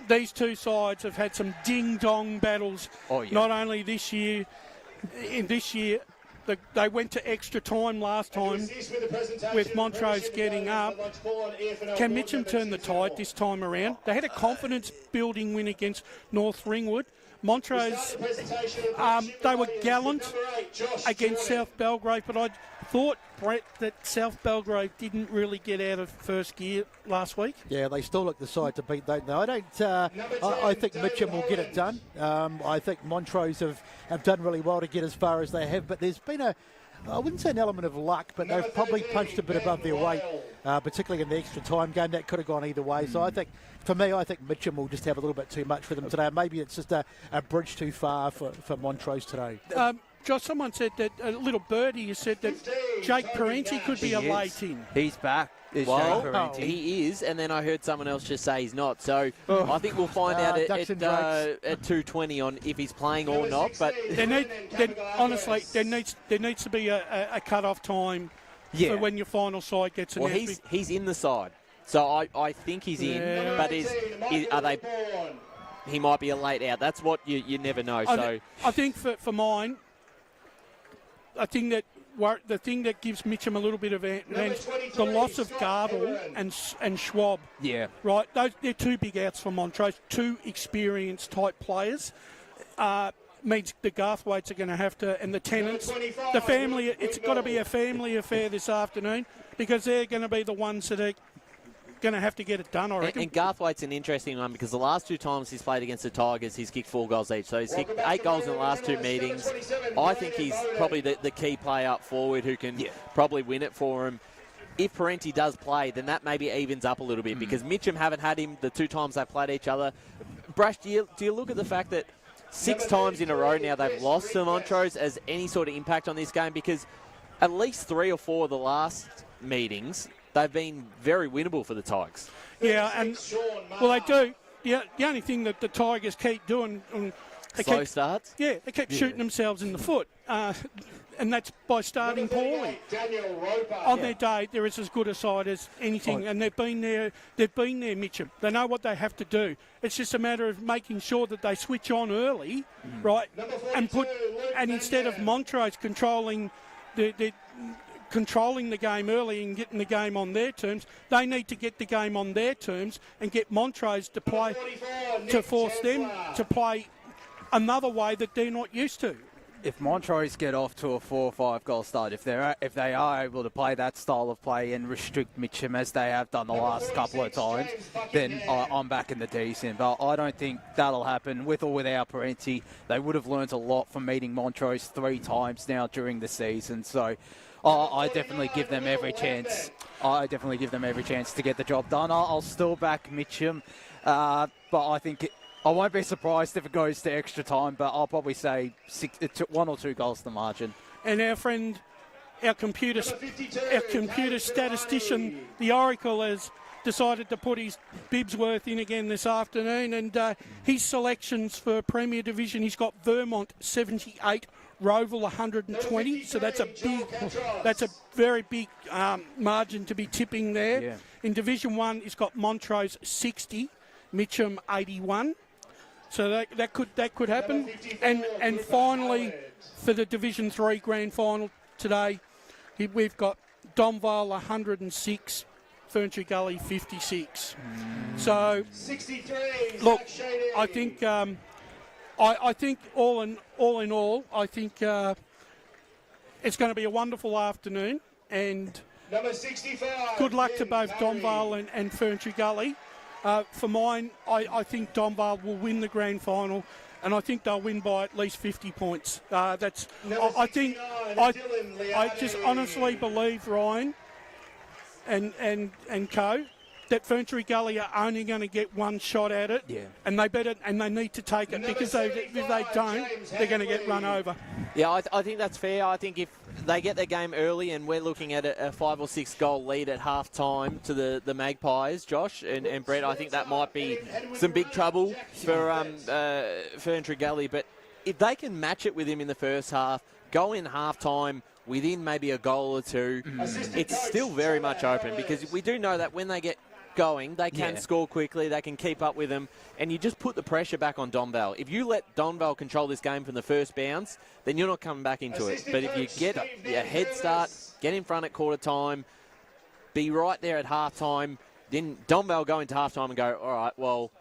these 2 sides have had some ding-dong battles, not only this year. They went to extra time last time with Montrose getting up. Can Mitcham turn the tide this time around? They had a confidence-building win against North Ringwood. Montrose, they were gallant against South Belgrave, but I thought, Brett, that South Belgrave didn't really get out of first gear last week. Yeah, they still look the side to beat, don't they? I think Mitcham will get it done. I think Montrose have done really well to get as far as they have, but there's been I wouldn't say an element of luck, but they've probably punched a bit above their weight, particularly in the extra time game. That could have gone either way. So I think Mitcham will just have a little bit too much for them today. Maybe it's just a bridge too far for Montrose today. Josh, someone said that, a little birdie has said that Jake Parenti could be a late in. He's back. He is, and then I heard someone else just say he's not. So I think we'll find out at 2:20 on if he's playing or not. But honestly, there needs to be a cut-off time for when your final side gets announced. Well, he's in the side, so I think he's in. But are they? He might be a late out. That's what you never know. I think for mine, I think that. The thing that gives Mitcham a little bit of advantage, the loss of Gardel and Schwab. Yeah. Right, they're 2 big outs for Montrose, 2 experienced type players. Means the Garthwaites are going to have to, and the Tennants, the family, it's got to be a family affair this afternoon because they're going to be the ones that are going to have to get it done, I reckon. And Garthwaite's an interesting one because the last 2 times he's played against the Tigers, he's kicked 4 goals each. So he's kicked 8 goals in the last 2 meetings. I think he's probably the key player up forward who can probably win it for him. If Parenti does play, then that maybe evens up a little bit because Mitcham haven't had him the 2 times they've played each other. Brash, do you look at the fact that 6 times in a row now they've lost to Montrose as any sort of impact on this game? Because at least 3 or 4 of the last meetings, they've been very winnable for the Tigers. Yeah, and they do. Yeah, the only thing that the Tigers keep doing, slow starts. Yeah, they keep shooting themselves in the foot. that's by starting poorly. On their day, they're as good a side as anything, and they've been there, Mitchum. They know what they have to do. It's just a matter of making sure that they switch on early, right, and instead of Montrose controlling the game early and getting the game on their terms, they need to get the game on their terms and get Montrose to play, to force them to play another way that they're not used to. If Montrose get off to a 4 or 5 goal start, if they are able to play that style of play and restrict Mitchum as they have done the last couple of times, then I'm back in the decent. But I don't think that'll happen with or without Parenti. They would have learnt a lot from meeting Montrose 3 times now during the season. So I definitely give them every chance. I definitely give them every chance to get the job done. I'll still back Mitchum, but I think I won't be surprised if it goes to extra time, but I'll probably say 1 or 2 goals to margin. And our friend, our computer statistician, the Oracle, has decided to put his Bibsworth in again this afternoon, and his selections for Premier Division, he's got Vermont 78, Roval 120, so that's a very big margin to be tipping there. Yeah. In Division 1, he's got Montrose 60, Mitchum 81. So that could happen. And finally, for the Division 3 grand final today, we've got Donvale 106, Ferntree Gully 56. So, look, I think I think all in all, I think it's going to be a wonderful afternoon, and good luck to both Donvale and Ferntree Gully. For mine, I think Donvale will win the grand final, and I think they'll win by at least 50 points. I just honestly believe, Ryan and co, that Ferntree Gully are only going to get one shot at it, and they need to take it, because if they don't, they're going to get run over. Yeah, I think that's fair. I think if they get their game early, and we're looking at a 5 or 6 goal lead at half time to the Magpies, Josh and Brett, I think that might be some big trouble for Ferntree Gully. But if they can match it with him in the first half, go in half time within maybe a goal or 2, it's still very much open, because we do know that when they get going, they can score quickly, they can keep up with them, and you just put the pressure back on Donvale. If you let Donvale control this game from the first bounce, then you're not coming back into it. But if you get a head start, get in front at quarter time, be right there at half time, then Donvale go into half time and go, all right, well,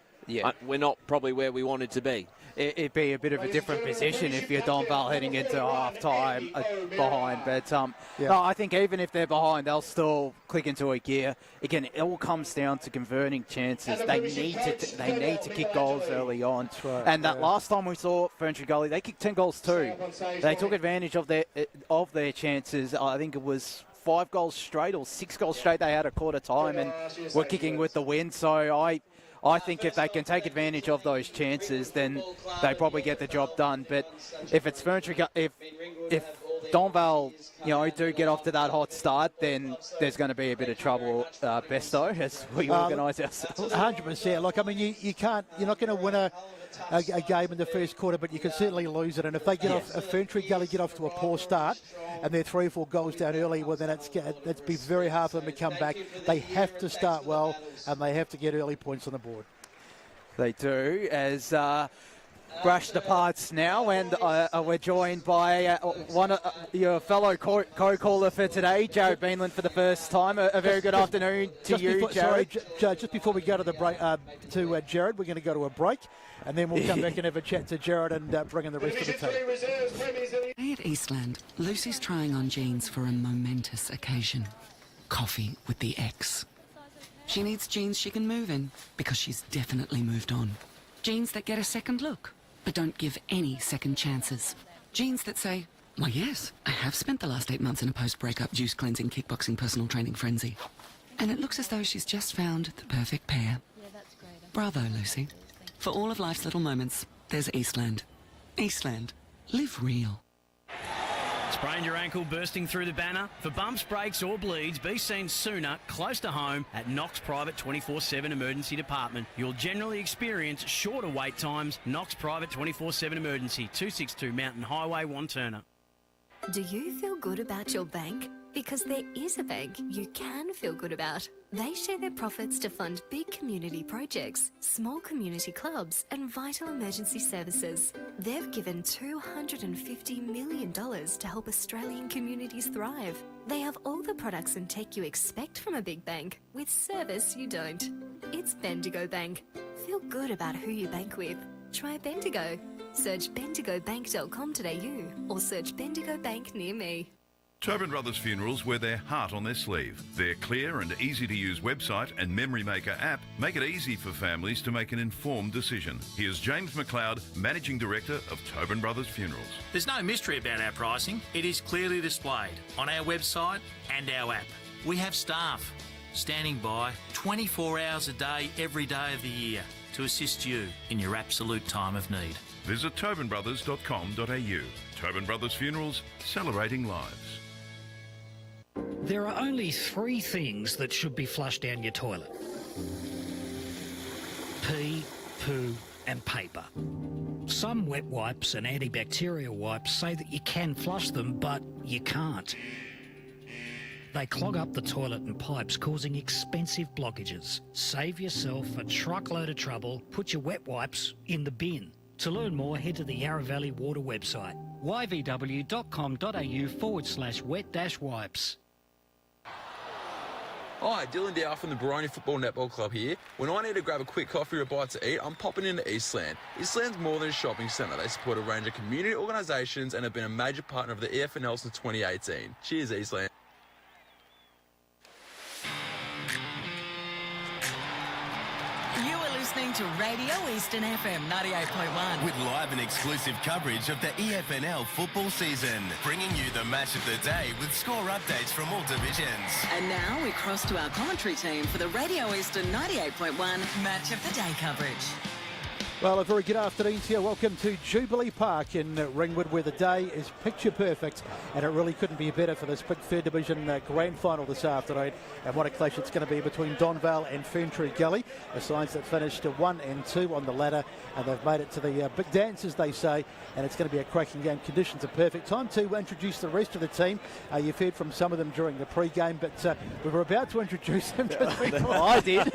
we're not probably where we wanted to be. It'd be a bit of a different position if you're Donvale heading into half-time behind. But no, I think even if they're behind, they'll still click into a gear. Again, it all comes down to converting chances. They need to kick goals early on. Right, and that last time we saw Ferntree Gully, they kicked 10 goals too. They took advantage of their chances. I think it was 5 goals straight or 6 goals straight they had at quarter time, and were kicking with the wind. So I think if they can take advantage of those chances, then they probably get the job done. But if it's Ferntree, if Donvale, do get off to that hot start, then there's going to be a bit of trouble, Besto, as we organise ourselves. 100%. Look, I mean, you're not going to win a game in the first quarter, but you can certainly lose it. And if they get off, if Ferntree Gully get off to a poor start, and they're 3 or 4 goals down early, well, then that's be very hard for them to come back. They have to start well, and they have to get early points on the board. They do, as Brash departs now, and we're joined by your fellow co-caller for today, Jared Beanland, for the first time. A very good afternoon to you, Jared. Sorry, just before we go to the break, to Jared, we're going to go to a break, and then we'll come back and have a chat to Jared and bring in the rest of the team. Today at Eastland, Lucy's trying on jeans for a momentous occasion. Coffee with the ex. She needs jeans she can move in, because she's definitely moved on. Jeans that get a second look, but don't give any second chances. Jeans that say, well, yes, I have spent the last 8 months in a post-breakup juice cleansing, kickboxing, personal training frenzy. And it looks as though she's just found the perfect pair. Yeah, that's great. Bravo, Lucy. For all of life's little moments, there's Eastland. Eastland. Live real. Sprained your ankle bursting through the banner? For bumps, breaks or bleeds, be seen sooner, close to home, at Knox Private 24/7 Emergency Department. You'll generally experience shorter wait times. Knox Private 24/7 Emergency, 262 Mountain Highway, Wanturna. Do you feel good about your bank? Because there is a bank you can feel good about. They share their profits to fund big community projects, small community clubs, and vital emergency services. They've given $250 million to help Australian communities thrive. They have all the products and tech you expect from a big bank, with service you don't. It's Bendigo Bank. Feel good about who you bank with. Try Bendigo. Search bendigobank.com.au or search Bendigo Bank near me. Tobin Brothers Funerals wear their heart on their sleeve. Their clear and easy-to-use website and Memory Maker app make it easy for families to make an informed decision. Here's James McLeod, Managing Director of Tobin Brothers Funerals. There's no mystery about our pricing. It is clearly displayed on our website and our app. We have staff standing by 24 hours a day, every day of the year to assist you in your absolute time of need. Visit tobinbrothers.com.au. Tobin Brothers Funerals, celebrating lives. There are only 3 things that should be flushed down your toilet: pee, poo and paper. Some wet wipes and antibacterial wipes say that you can flush them, but you can't. They clog up the toilet and pipes, causing expensive blockages. Save yourself a truckload of trouble. Put your wet wipes in the bin. To learn more, head to the Yarra Valley Water website, yvw.com.au/wet-wipes. Hi, Dylan Dow from the Baroni Football Netball Club here. When I need to grab a quick coffee or a bite to eat, I'm popping into Eastland. Eastland's more than a shopping centre. They support a range of community organisations and have been a major partner of the EFNL since 2018. Cheers, Eastland. You are listening to Radio Eastern FM 98.1. With live and exclusive coverage of the EFNL football season. Bringing you the match of the day with score updates from all divisions. And now we cross to our commentary team for the Radio Eastern 98.1 Match of the Day coverage. Well, a very good afternoon to you. Welcome to Jubilee Park in Ringwood, where the day is picture perfect, and it really couldn't be better for this big third division grand final this afternoon. And what a clash it's going to be between Donvale and Ferntree Gully, the sides that finished 1 and 2 on the ladder, and they've made it to the big dance, as they say, and it's going to be a cracking game. Conditions are perfect. Time to introduce the rest of the team. You've heard from some of them during the pre-game, but we were about to introduce them. I did.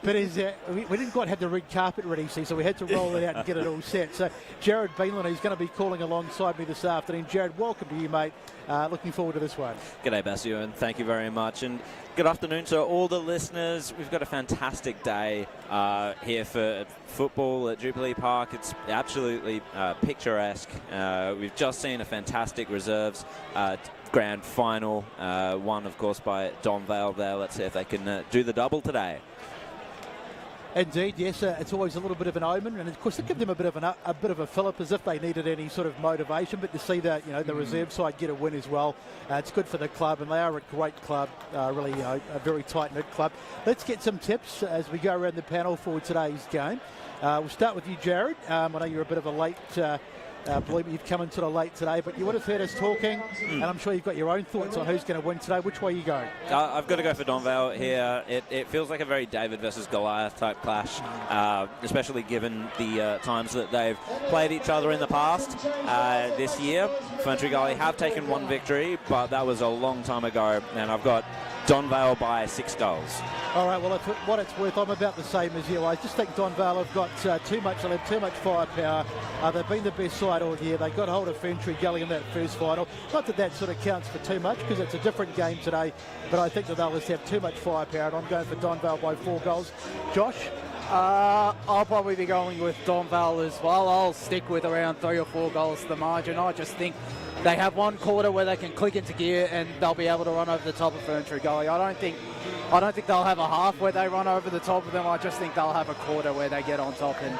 But we didn't quite have the red carpet ready, so we had to roll it out and get it all set. So Jared Beanland, who's going to be calling alongside me this afternoon. Jared, welcome to you, mate. Looking forward to this one. G'day, Bassio, and thank you very much. And good afternoon to all the listeners. We've got a fantastic day here for football at Jubilee Park. It's absolutely picturesque. We've just seen a fantastic reserves grand final, won, of course, by Donvale there. Let's see if they can do the double today. Indeed, yes. It's always a little bit of an omen, and of course, they give them a bit of a fillip, as if they needed any sort of motivation. But to see that, the reserve side get a win as well, it's good for the club, and they are a great club, really a very tight-knit club. Let's get some tips as we go around the panel for today's game. We'll start with you, Jared. I know you're a bit of a late. Believe me, you've come in sort of late today, but you would have heard us talking, and I'm sure you've got your own thoughts on who's going to win today. Which way are you going? I've got to go for Donvale here. It feels like a very David versus Goliath type clash, especially given the times that they've played each other in the past. This year, Ferntree Gully have taken one victory, but that was a long time ago, and I've got Donvale by 6 goals. All right, well, what it's worth, I'm about the same as you. I just think Donvale have got too much firepower. They've been the best side all year. They got hold of Ferntree Gully in that first final. Not that sort of counts for too much, because it's a different game today, but I think that they'll just have too much firepower, and I'm going for Donvale by 4 goals. Josh? I'll probably be going with Donvale as well. I'll stick with around 3 or 4 goals to the margin. I just think they have one quarter where they can click into gear and they'll be able to run over the top of Ferntree Gully. I don't think they'll have a half where they run over the top of them. I just think they'll have a quarter where they get on top, and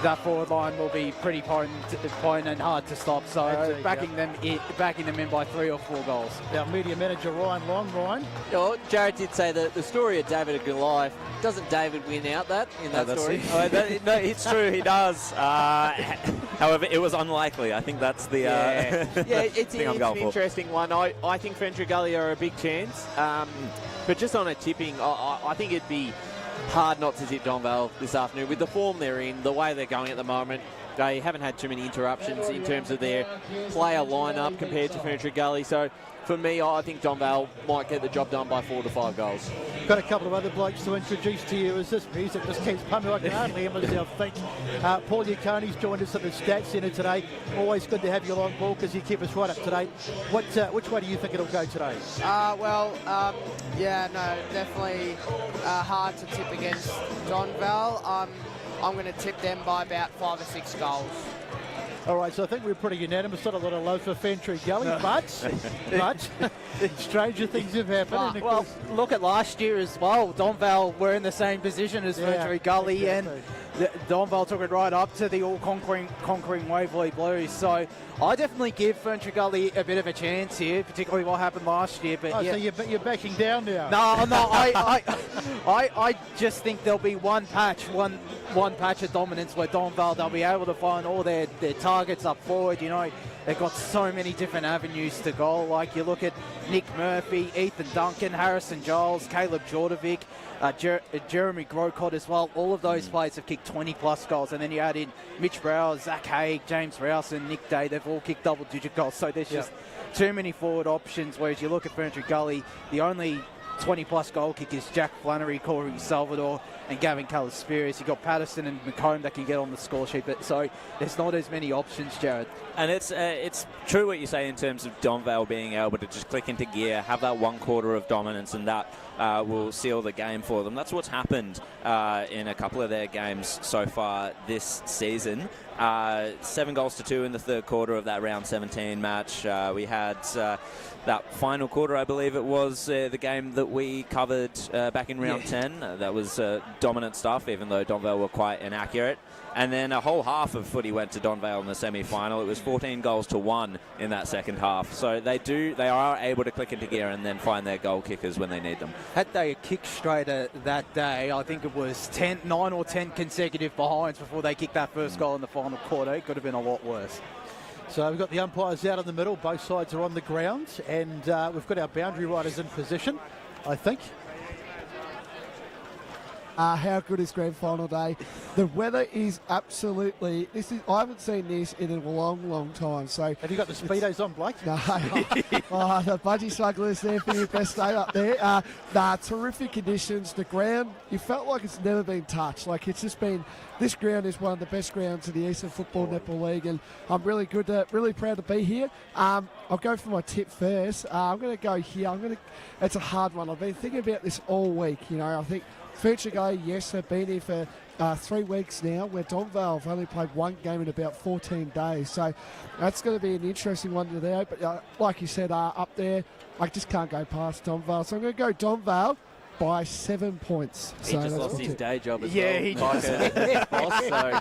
that forward line will be pretty potent and hard to stop. So backing them in by 3 or 4 goals. Our media manager Ryan Long. Ryan? Oh, Jared did say that the story of David and Goliath, doesn't David win out in that story? No, it's true, he does. However, it was unlikely. I think that's the it's an interesting one. I think Ferntree Gully are a big chance. But just on a tipping, I think it'd be hard not to tip Donvale this afternoon. With the form they're in, the way they're going at the moment, they haven't had too many interruptions in terms of their player lineup compared to Ferntree Gully. So for me, I think Donvale might get the job done by 4 to 5 goals. Got a couple of other blokes to introduce to you as this music just keeps pumping. I can hardly hear myself think. Paul Yacone's joined us at the Stats Centre today. Always good to have you along, Paul, because you keep us right up to date. Which way do you think it'll go today? Definitely hard to tip against Donvale. I'm going to tip them by about 5 or 6 goals. All right, so I think we're pretty unanimous. Not a lot of love for Ferntree Gully, but stranger things have happened. Well, look at last year as well. Donvale were in the same position as Ferntree Gully, exactly. And Donvale took it right up to the all-conquering Waverley Blues. So I definitely give Ferntree Gully a bit of a chance here, particularly what happened last year. But so you're backing down now? No, I just think there'll be one patch of dominance where Donvale, they'll be able to find all their targets up forward. You know, they've got so many different avenues to goal. Like you look at Nick Murphy, Ethan Duncan, Harrison Giles, Caleb Jordovic, Jeremy Grocott as well. All of those players have kicked 20-plus goals. And then you add in Mitch Brower, Zach Haig, James Rouse and Nick Day. They've all kicked double-digit goals. So there's just too many forward options, whereas you look at Ferntree Gully, the only 20-plus goal kickers, Jack Flannery, Corey Salvador and Gavin Calaspiris. You've got Patterson and McComb that can get on the score sheet, but so there's not as many options, Jared. And it's true what you say in terms of Donvale being able to just click into gear, have that 1 quarter of dominance, and that will seal the game for them. That's what's happened in a couple of their games so far this season. 7 goals to 2 in the third quarter of that round 17 match. We had that final quarter, I believe it was, the game that we covered back in round 10. That was dominant stuff, even though Donvale were quite inaccurate. And then a whole half of footy went to Donvale in the semi-final. It was 14 goals to 1 in that second half. So they are able to click into gear and then find their goal kickers when they need them. Had they kicked straighter that day, I think it was 9 or 10 consecutive behinds before they kicked that first goal in the final quarter. It could have been a lot worse. So we've got the umpires out in the middle. Both sides are on the ground. And we've got our boundary riders in position, I think. How good is grand final day? The weather is absolutely. I haven't seen this in a long time. So have you got the speedos on, Blake? No. The budgie smugglers there for your best day up there. Terrific conditions. The ground, you felt like it's never been touched. Like it's just been. This ground is one of the best grounds in the Eastern Football Netball League, and I'm really proud to be here. I'll go for my tip first. I'm going to go here. It's a hard one. I've been thinking about this all week. You know, I think. Ferntree Gully, yes, they've been here for 3 weeks now, where Donvale have only played 1 game in about 14 days. So that's going to be an interesting one today. But like you said, up there, I just can't go past Donvale. So I'm going to go Donvale by 7 points. He just lost his day job as well. Yeah, he just boss, so.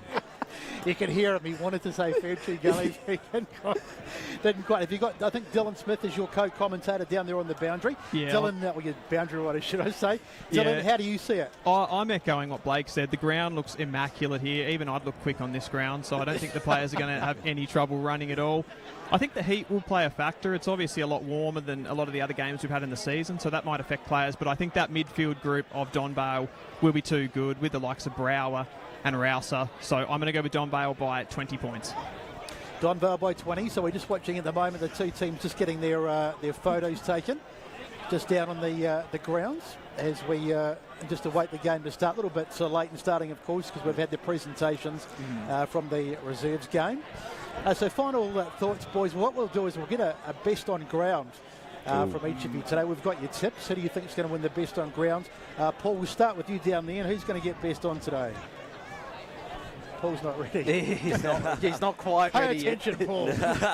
You can hear him. He wanted to say Ferntree Gully. Didn't quite. Have you got? I think Dylan Smith is your co-commentator down there on the boundary. Yeah. Dylan, your boundary rider, should I say? Dylan, how do you see it? I'm echoing what Blake said. The ground looks immaculate here. Even I'd look quick on this ground, so I don't think the players are going to have any trouble running at all. I think the heat will play a factor. It's obviously a lot warmer than a lot of the other games we've had in the season, so that might affect players. But I think that midfield group of Donvale will be too good with the likes of Brower and Rouser. So I'm going to go with Donvale by 20 points. Donvale by 20. So we're just watching at the moment the two teams just getting their photos taken just down on the grounds as we just await the game to start. A little bit late in starting, of course, because we've had the presentations from the reserves game. So final thoughts, boys. What we'll do is we'll get a best on ground from each of you today. We've got your tips. Who do you think is going to win the best on ground? Paul, we'll start with you down there. And who's going to get best on today? Paul's not ready. He's not quite ready yet. Pay attention, Paul.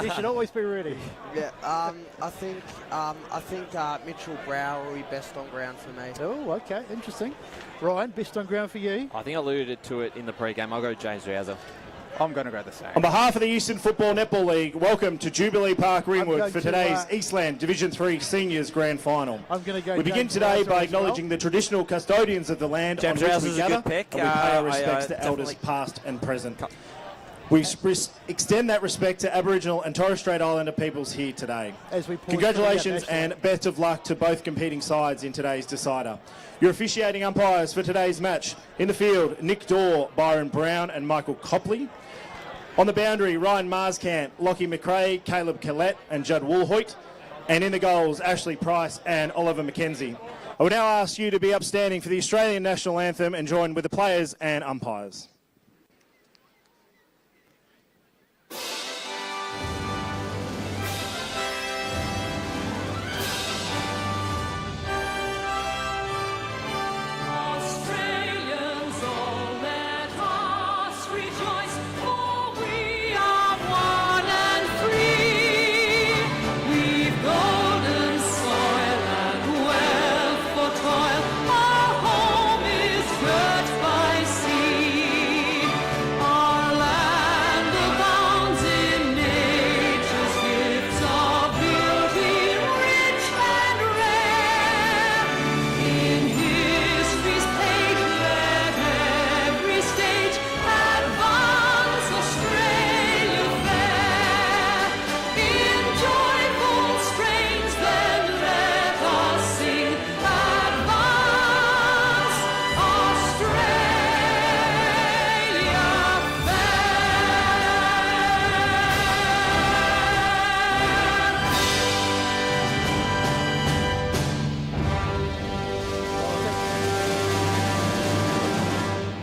He should always be ready. Yeah, I think Mitchell Brower will be best on ground for me. Oh, okay, interesting. Ryan, best on ground for you? I think I alluded to it in the pre-game. I'll go James Rouser. I'm going to go the same. On behalf of the Eastern Football Netball League, welcome to Jubilee Park Ringwood for today's Eastland Division 3 Seniors Grand Final. I'm going to go. We begin today by acknowledging the traditional custodians of the land James on which Rouser's we gather, a good pick. and we pay our respects to elders past and present. We extend that respect to Aboriginal and Torres Strait Islander peoples here today. As we Congratulations and best of luck to both competing sides in today's decider. Your officiating umpires for today's match: in the field, Nick Dorr, Byron Brown and Michael Copley. On the boundary, Ryan Marskamp, Lockie McRae, Caleb Collette and Judd Woolhoyt. And in the goals, Ashley Price and Oliver McKenzie. I will now ask you to be upstanding for the Australian National Anthem and join with the players and umpires.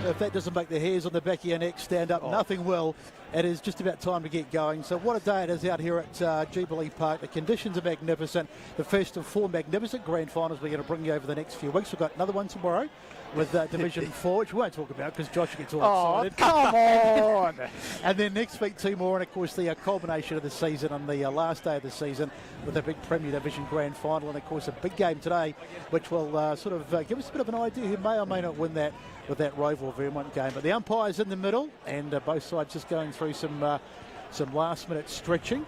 If that doesn't make the hairs on the back of your neck stand up, nothing will. It is just about time to get going. So what a day it is out here at Jubilee Park. The conditions are magnificent. The first of 4 magnificent grand finals we're going to bring you over the next few weeks. We've got another one tomorrow with Division 4, which we won't talk about because Josh gets all excited. Come on! And then next week 2 more, and of course the culmination of the season on the last day of the season with a big Premier Division grand final, and of course a big game today, which will sort of give us a bit of an idea who may or may not win that with that Roval Vermont game. But the umpire's in the middle, and both sides just going through some last-minute stretching.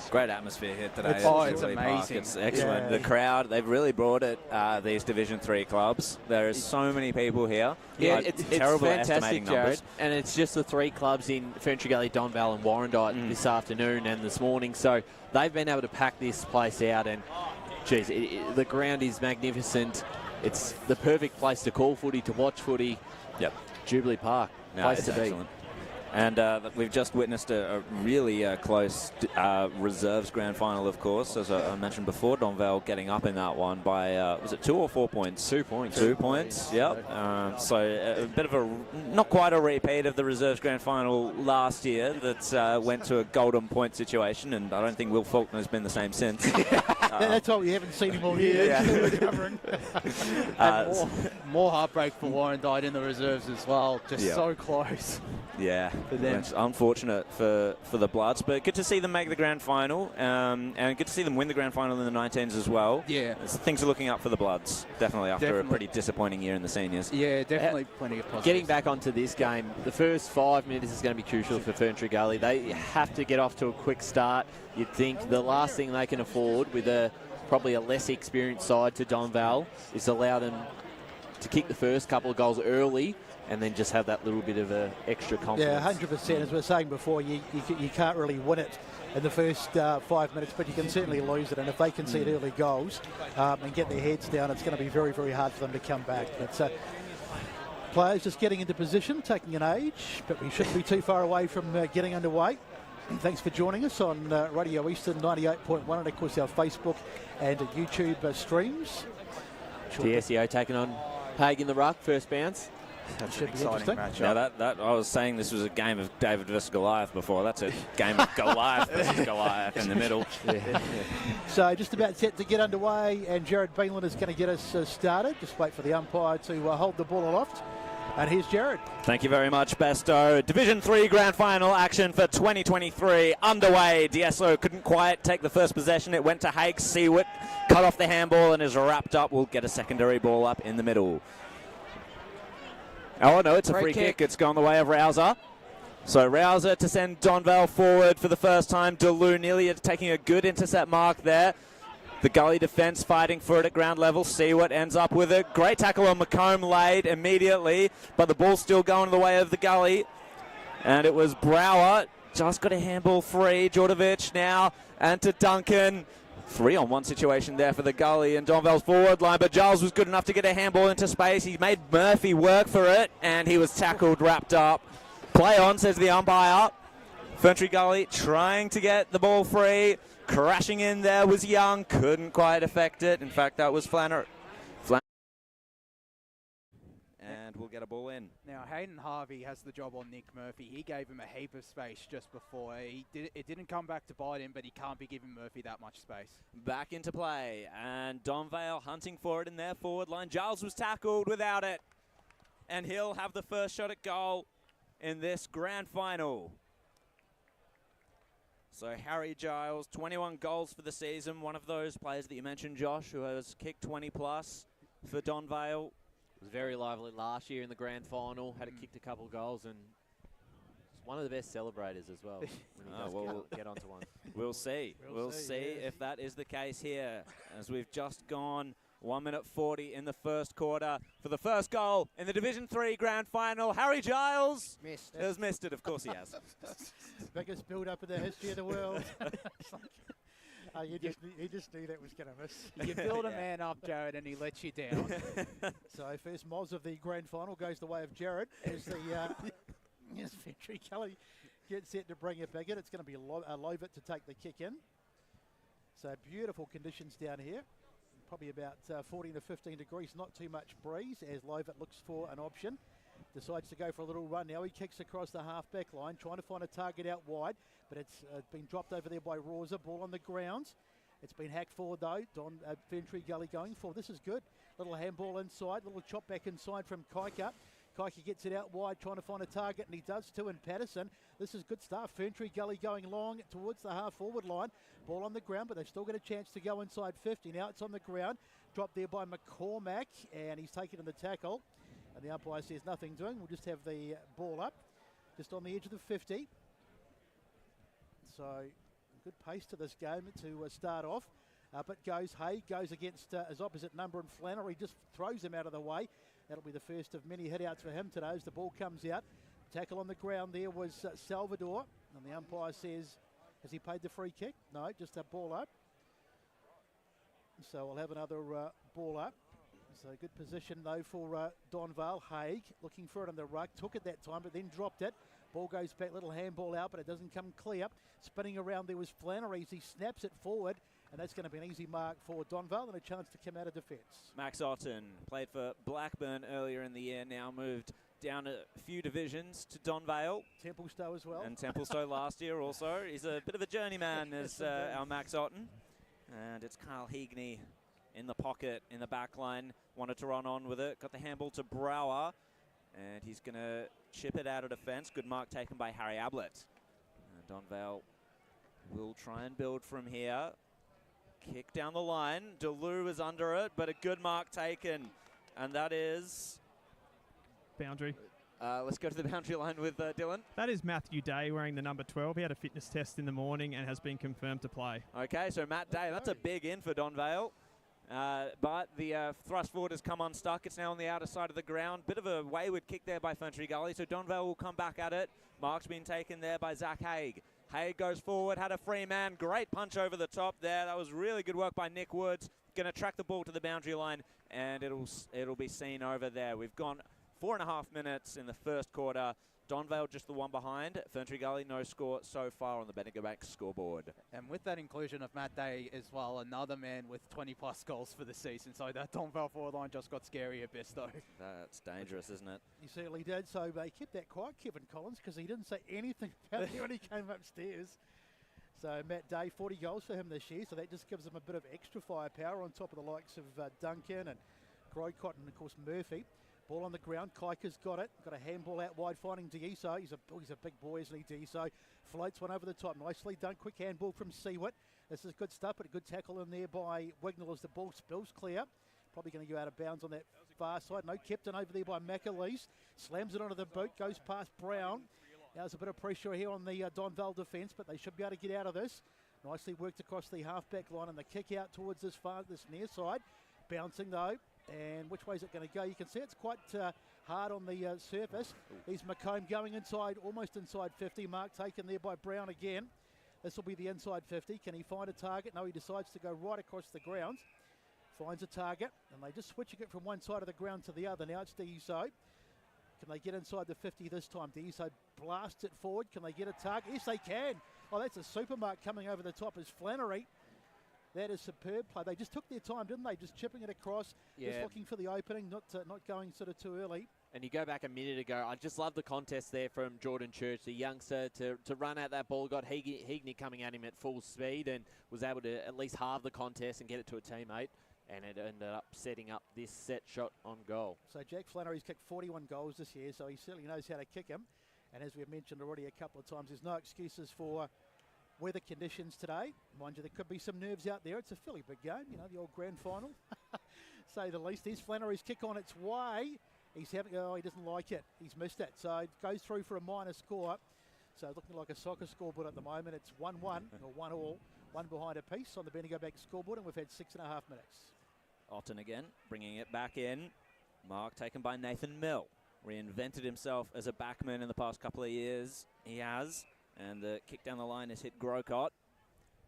Great atmosphere here today. It's amazing. It's excellent. Yeah. The crowd, they've really brought it, these Division 3 clubs. There is so many people here. Yeah, it's terrible at fantastic, estimating Jared. numbers. And it's just the 3 clubs in Ferntree Gully, Donvale and Warrandyte this afternoon and this morning. So they've been able to pack this place out. And, geez, the ground is magnificent. It's the perfect place to call footy, to watch footy. Yep. Jubilee Park, place to be. Excellent. And we've just witnessed a really close reserves grand final, of course. As I mentioned before, Donvale getting up in that one by, was it 2 or 4 points? 2 points. 2 points, yep. So a bit of a, not quite a repeat of the reserves grand final last year that went to a golden point situation, and I don't think Will Faulkner's been the same since. That's all, you haven't seen him all year. More heartbreak for Warrandyte in the reserves as well. Just so close. Yeah, it's unfortunate for the Bloods, but good to see them make the grand final, and good to see them win the grand final in the 19s as well. Yeah. Things are looking up for the Bloods, definitely, after a pretty disappointing year in the seniors. Yeah, definitely plenty of positives. Getting back onto this game, the first 5 minutes is going to be crucial for Ferntree Gully. They have to get off to a quick start. You'd think the last thing they can afford with probably a less experienced side to Donvale is allow them to kick the first couple of goals early and then just have that little bit of extra confidence. Yeah, 100%. As we were saying before, you can't really win it in the first 5 minutes, but you can certainly lose it. And if they concede early goals and get their heads down, it's going to be very, very hard for them to come back. But players just getting into position, taking an age, but we shouldn't be too far away from getting underway. Thanks for joining us on Radio Eastern 98.1 and, of course, our Facebook and YouTube streams. TSEO taking on Haig in the ruck, first bounce. That should be interesting. Now that I was saying this was a game of David versus Goliath before. That's a game of Goliath versus Goliath in the middle. So just about set to get underway, and Jared Beanland is going to get us started. Just wait for the umpire to hold the ball aloft. And here's Jared. Thank you very much, Besto. Division 3 grand final action for 2023 underway. D'Esso couldn't quite take the first possession. It went to Haig. Seawitt cut off the handball and is wrapped up. We'll get a secondary ball up in the middle. Oh, no, it's a free kick. It's gone the way of Rouser. So Rouser to send Donvale forward for the first time. Delou nearly taking a good intercept mark there. The Gully defence fighting for it at ground level. Seawitt ends up with a great tackle on McComb, laid immediately, but the ball's still going the way of the Gully. And it was Brower. Just got a handball free. Djordjevic now. And to Duncan. 3-on-1 situation there for the Gully and Donvale's forward line, but Giles was good enough to get a handball into space. He made Murphy work for it, and he was tackled, wrapped up. Play on, says the umpire. Ferntree Gully trying to get the ball free. Crashing in there was Young. Couldn't quite affect it. In fact, that was Flannery. And we'll get a ball in. Now, Hayden Harvey has the job on Nick Murphy. He gave him a heap of space just before. It didn't come back to bite him, but he can't be giving Murphy that much space. Back into play, and Donvale hunting for it in their forward line. Giles was tackled without it, and he'll have the first shot at goal in this grand final. So Harry Giles, 21 goals for the season. One of those players that you mentioned, Josh, who has kicked 20 plus for Donvale. Was very lively last year in the grand final. Had kicked a couple of goals and one of the best celebrators as well. When he does get onto one. We'll see. We'll see if that is the case here, as we've just gone 1 minute 40 in the first quarter for the first goal in the Division 3 grand final. Harry Giles has missed it. Of course he has. Biggest build-up in the history of the world. He just knew that was going to miss. You build a man up, Jared, and he lets you down. So first Moz of the grand final goes the way of Jared as the Ferntree Gully gets set to bring it back in. It's going to be Lovett to take the kick in. So beautiful conditions down here. Probably about 14 to 15 degrees, not too much breeze as Lovett looks for an option. Decides to go for a little run now. He kicks across the half-back line, trying to find a target out wide, but it's been dropped over there by Rosa. Ball on the ground. It's been hacked forward though. Ferntree Gully going for. This is good. Little handball inside, little chop back inside from Kaika. Kaika gets it out wide, trying to find a target, and he does too in Patterson. This is good stuff. Ferntree Gully going long towards the half-forward line. Ball on the ground, but they've still got a chance to go inside 50. Now it's on the ground. Dropped there by McCormack, and he's taken in the tackle. And the umpire says nothing doing. We'll just have the ball up, just on the edge of the 50. So good pace to this game to start off. But Haig goes against his opposite number, and Flannery just throws him out of the way. That'll be the first of many hitouts for him today as the ball comes out. Tackle on the ground there was Salvador, and the umpire says, has he paid the free kick? No, just a ball up. So we'll have another ball up. So good position though for Donvale. Haig looking for it on the ruck, took it that time but then dropped it. Ball goes back, little handball out, but it doesn't come clear. Spinning around there was Flannery. He snaps it forward, and that's going to be an easy mark for Donvale and a chance to come out of defence. Max Otten played for Blackburn earlier in the year, now moved down a few divisions to Donvale. Templestowe as well. And Templestowe last year also. He's a bit of a journeyman as our Max Otten. And it's Carl Heagney in the pocket, in the back line. Wanted to run on with it. Got the handball to Brower. And he's going to chip it out of defence. Good mark taken by Harry Ablett. Donvale will try and build from here. Kick down the line. Deleu is under it, but a good mark taken. And that is... boundary. Let's go to the boundary line with Dylan. That is Matthew Day wearing the number 12. He had a fitness test in the morning and has been confirmed to play. Okay, so Matt Day, that's a big in for Donvale. But the thrust forward has come unstuck. It's now on the outer side of the ground. Bit of a wayward kick there by Ferntree Gully, so Donvale will come back at it. Mark's been taken there by Zach Haig. Haig goes forward, had a free man. Great punch over the top there. That was really good work by Nick Woods. Going to track the ball to the boundary line, and it'll be seen over there. We've gone 4.5 minutes in the first quarter. Donvale just the one behind. Ferntree Gully no score so far on the Bendigo Bank scoreboard. And with that inclusion of Matt Day as well, another man with 20 plus goals for the season. So that Donvale forward line just got scary at best though. That's dangerous, isn't it? He certainly did. So they kept that quiet, Kevin Collins, because he didn't say anything about it when he came upstairs. So Matt Day, 40 goals for him this year. So that just gives him a bit of extra firepower on top of the likes of Duncan and Grocott and of course Murphy. Ball on the ground, Kaika's got it. Got a handball out wide, finding Deiso. He's a big boy, isn't he, Deiso? Floats one over the top. Nicely done. Quick handball from Seawitt. This is good stuff, but a good tackle in there by Wignall as the ball spills clear. Probably going to go out of bounds on that far side. No, kept in over there by McAleese. Slams it onto the boot, goes past Brown. Now there's a bit of pressure here on the Donvale defence, but they should be able to get out of this. Nicely worked across the half-back line and the kick out towards this near side. Bouncing though. And which way is it going to go? You can see it's quite hard on the surface. Here's McComb going inside, almost inside 50. Mark taken there by Brown again. This will be the inside 50. Can he find a target? No, he decides to go right across the ground. Finds a target, and they just switching it from one side of the ground to the other. Now it's Deiso. Can they get inside the 50 this time? Deiso blasts it forward. Can they get a target? Yes, they can. Oh, that's a super mark coming over the top is Flannery. That is superb play. They just took their time, didn't they? Just chipping it across, just looking for the opening, not going sort of too early. And you go back a minute ago, I just love the contest there from Jordan Church, the youngster, to run out that ball. Got Heagney coming at him at full speed and was able to at least halve the contest and get it to a teammate. And it ended up setting up this set shot on goal. So Jack Flannery's kicked 41 goals this year, so he certainly knows how to kick him. And as we've mentioned already a couple of times, there's no excuses for weather conditions today. Mind you, there could be some nerves out there. It's a fairly big game, you know, the old grand final, say the least. Here's Flannery's kick on its way. He's having, he doesn't like it. He's missed it. So it goes through for a minor score. So looking like a soccer scoreboard at the moment. It's 1-1 or 1-1, one behind a piece on the Bendigo Bank scoreboard, and we've had 6.5 minutes. Otten again, bringing it back in. Mark taken by Nathan Mill. Reinvented himself as a backman in the past couple of years. He has. And the kick down the line has hit Grocott.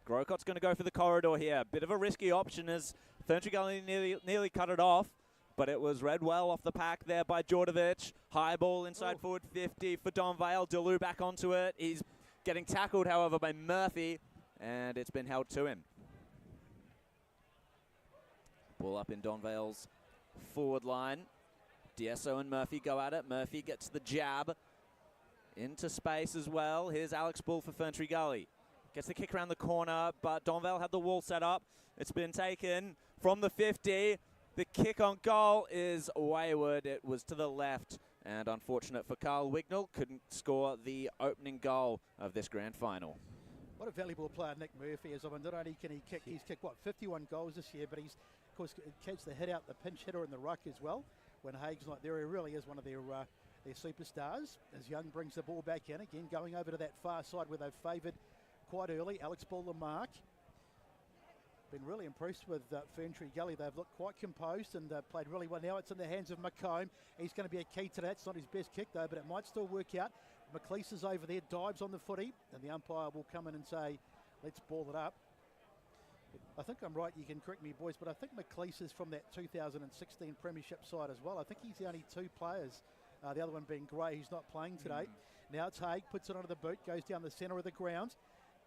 Grocot's going to go for the corridor here. Bit of a risky option as Ferntree Gully nearly cut it off. But it was read well off the pack there by Djordjevic. High ball inside forward 50 for Donvale. Delou back onto it. He's getting tackled, however, by Murphy. And it's been held to him. Ball up in Donvale's forward line. Diesso and Murphy go at it. Murphy gets the jab. Into space as well. Here's Alex Bull for Ferntree Gully. Gets the kick around the corner, but Donvale had the wall set up. It's been taken from the 50. The kick on goal is wayward. It was to the left, and unfortunate for Carl Wignall, couldn't score the opening goal of this grand final. What a valuable player Nick Murphy is. I mean, not only can he kick, he's kicked, 51 goals this year, but he's, of course, catches the hit out, the pinch hitter in the ruck as well. When Haig's not there, he really is one of their superstars. As Young brings the ball back in, again going over to that far side where they've favoured quite early. Alex Bull the mark. Been really impressed with Ferntree Gully. They've looked quite composed and played really well. Now it's in the hands of McComb. He's going to be a key to that. It's not his best kick though, but it might still work out. McLeese is over there, dives on the footy, and the umpire will come in and say, let's ball it up. I think I'm right, you can correct me boys, but I think McLeese is from that 2016 premiership side as well. I think he's the only two players, the other one being Gray, who's not playing today. Now it's Haig, puts it onto the boot, goes down the centre of the ground,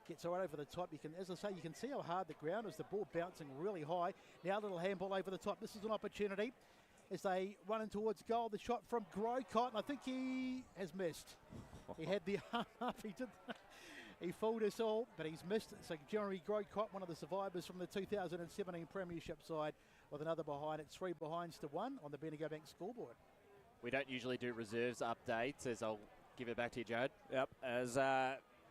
gets right over the top. You can, as I say, you can see how hard the ground is. The ball bouncing really high. Now a little handball over the top. This is an opportunity as they run in towards goal. The shot from Grocott, and I think he has missed. He had the arm up. He did. He fooled us all, but he's missed it. So Jeremy Grocott, one of the survivors from the 2017 premiership side, with another behind. It's 3 behinds to 1 on the Bendigo Bank scoreboard. We don't usually do reserves updates, as I'll give it back to you, Jared. Yep, as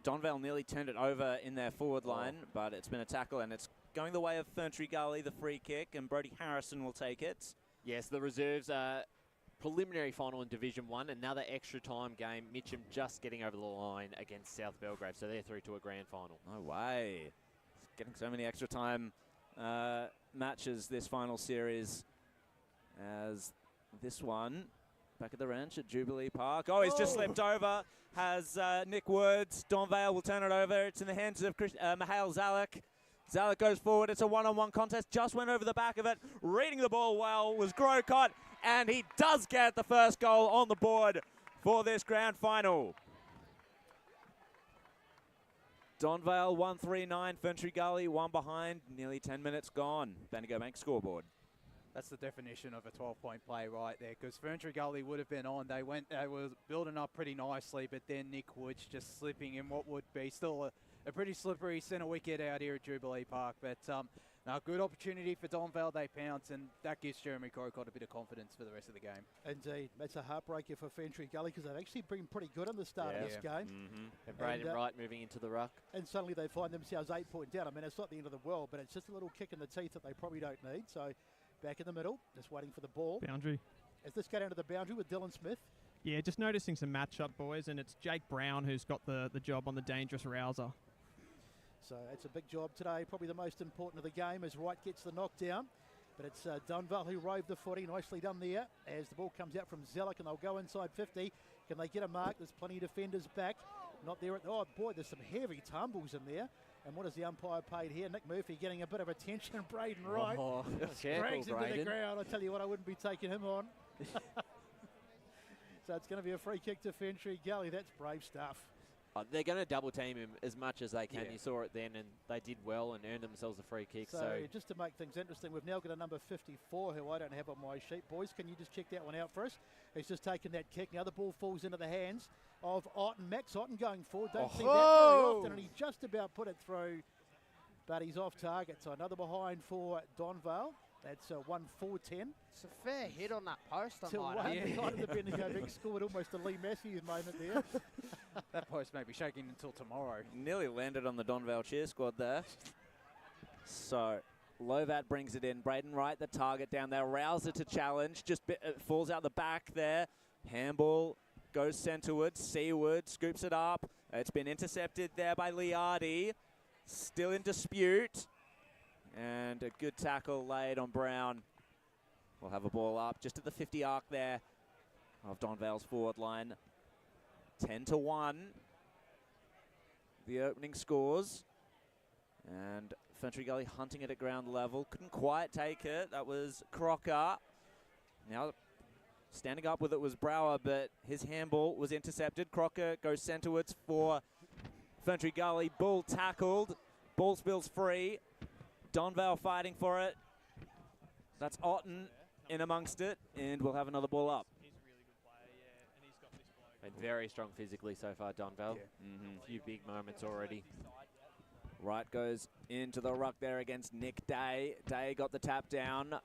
Donvale nearly turned it over in their forward line, but it's been a tackle, and it's going the way of Ferntree Gully, the free kick, and Brody Harrison will take it. Yes, the reserves are preliminary final in Division 1, another extra time game. Mitcham just getting over the line against South Belgrave, so they're through to a grand final. No way. It's getting so many extra time matches this final series, as this one back at the ranch at Jubilee Park. Oh, he's just slipped over. Has Nick Woods. Donvale will turn it over. It's in the hands of Mihail Zalek. Zalek goes forward. It's a one-on-one contest. Just went over the back of it. Reading the ball well was Grocott, and he does get the first goal on the board for this grand final. Donvale 1-3-9, Ferntree Gully 1 behind, nearly 10 minutes gone. Bendigo Bank scoreboard. That's the definition of a 12-point play right there, because Ferntree Gully would have been on. They were building up pretty nicely, but then Nick Woods just slipping in what would be still a pretty slippery centre wicket out here at Jubilee Park. But now good opportunity for Donvale. They pounce, and that gives Jeremy Grocott a bit of confidence for the rest of the game. Indeed. That's a heartbreaker for Ferntree Gully, because they've actually been pretty good in the start of this game. And Braden Wright moving into the ruck. And suddenly they find themselves 8 point down. I mean, it's not the end of the world, but it's just a little kick in the teeth that they probably don't need. So back in the middle, just waiting for the ball. Boundary. As this go down to the boundary with Dylan Smith. Yeah, just noticing some matchup, boys, and it's Jake Brown who's got the job on the dangerous rouser. So it's a big job today, probably the most important of the game, as Wright gets the knockdown. But it's Donvale who rove the footy. Nicely done there as the ball comes out from Zellick, and they'll go inside 50. Can they get a mark? There's plenty of defenders back. Not there. Oh, boy, there's some heavy tumbles in there. And what has the umpire paid here? Nick Murphy getting a bit of attention. Braden Wright drags him to the ground. I tell you what, I wouldn't be taking him on. So it's going to be a free kick to Ferntree Gully. That's brave stuff. They're going to double team him as much as they can. You saw it then, and they did well and earned themselves a free kick. So just to make things interesting, we've now got a number 54 who I don't have on my sheet. Boys, can you just check that one out for us? He's just taken that kick. Now the ball falls into the hands of Otten. Max Otten going forward. Don't see that very often, and he just about put it through, but he's off target. So another behind for Donvale. That's 1-4-10. It's a fair hit on that post, I might add. The guy to the Bendigo Vic scored almost a Lee Matthews moment there. That post may be shaking until tomorrow. Nearly landed on the Donvale cheer squad there. So Lovat brings it in. Braden Wright, the target down there. Rouser to challenge. Just falls out the back there. Handball goes centrewards. Seaward scoops it up. It's been intercepted there by Liardi. Still in dispute. And a good tackle laid on Brown. We'll have a ball up just at the 50 arc there of Donvale's forward line. 10-1. The opening scores. And Ferntree Gully hunting it at ground level. Couldn't quite take it. That was Crocker. Now standing up with it was Brower, but his handball was intercepted. Crocker goes centrewards for Ferntree Gully. Bull tackled. Ball spills free. Donvale fighting for it. That's Otten in amongst it, and we'll have another ball up. He's a really good player, and he's got this bloke. Been very strong physically so far, Donvale. A few big moments already. Wright goes into the ruck there against Nick Day. Day got the tap down.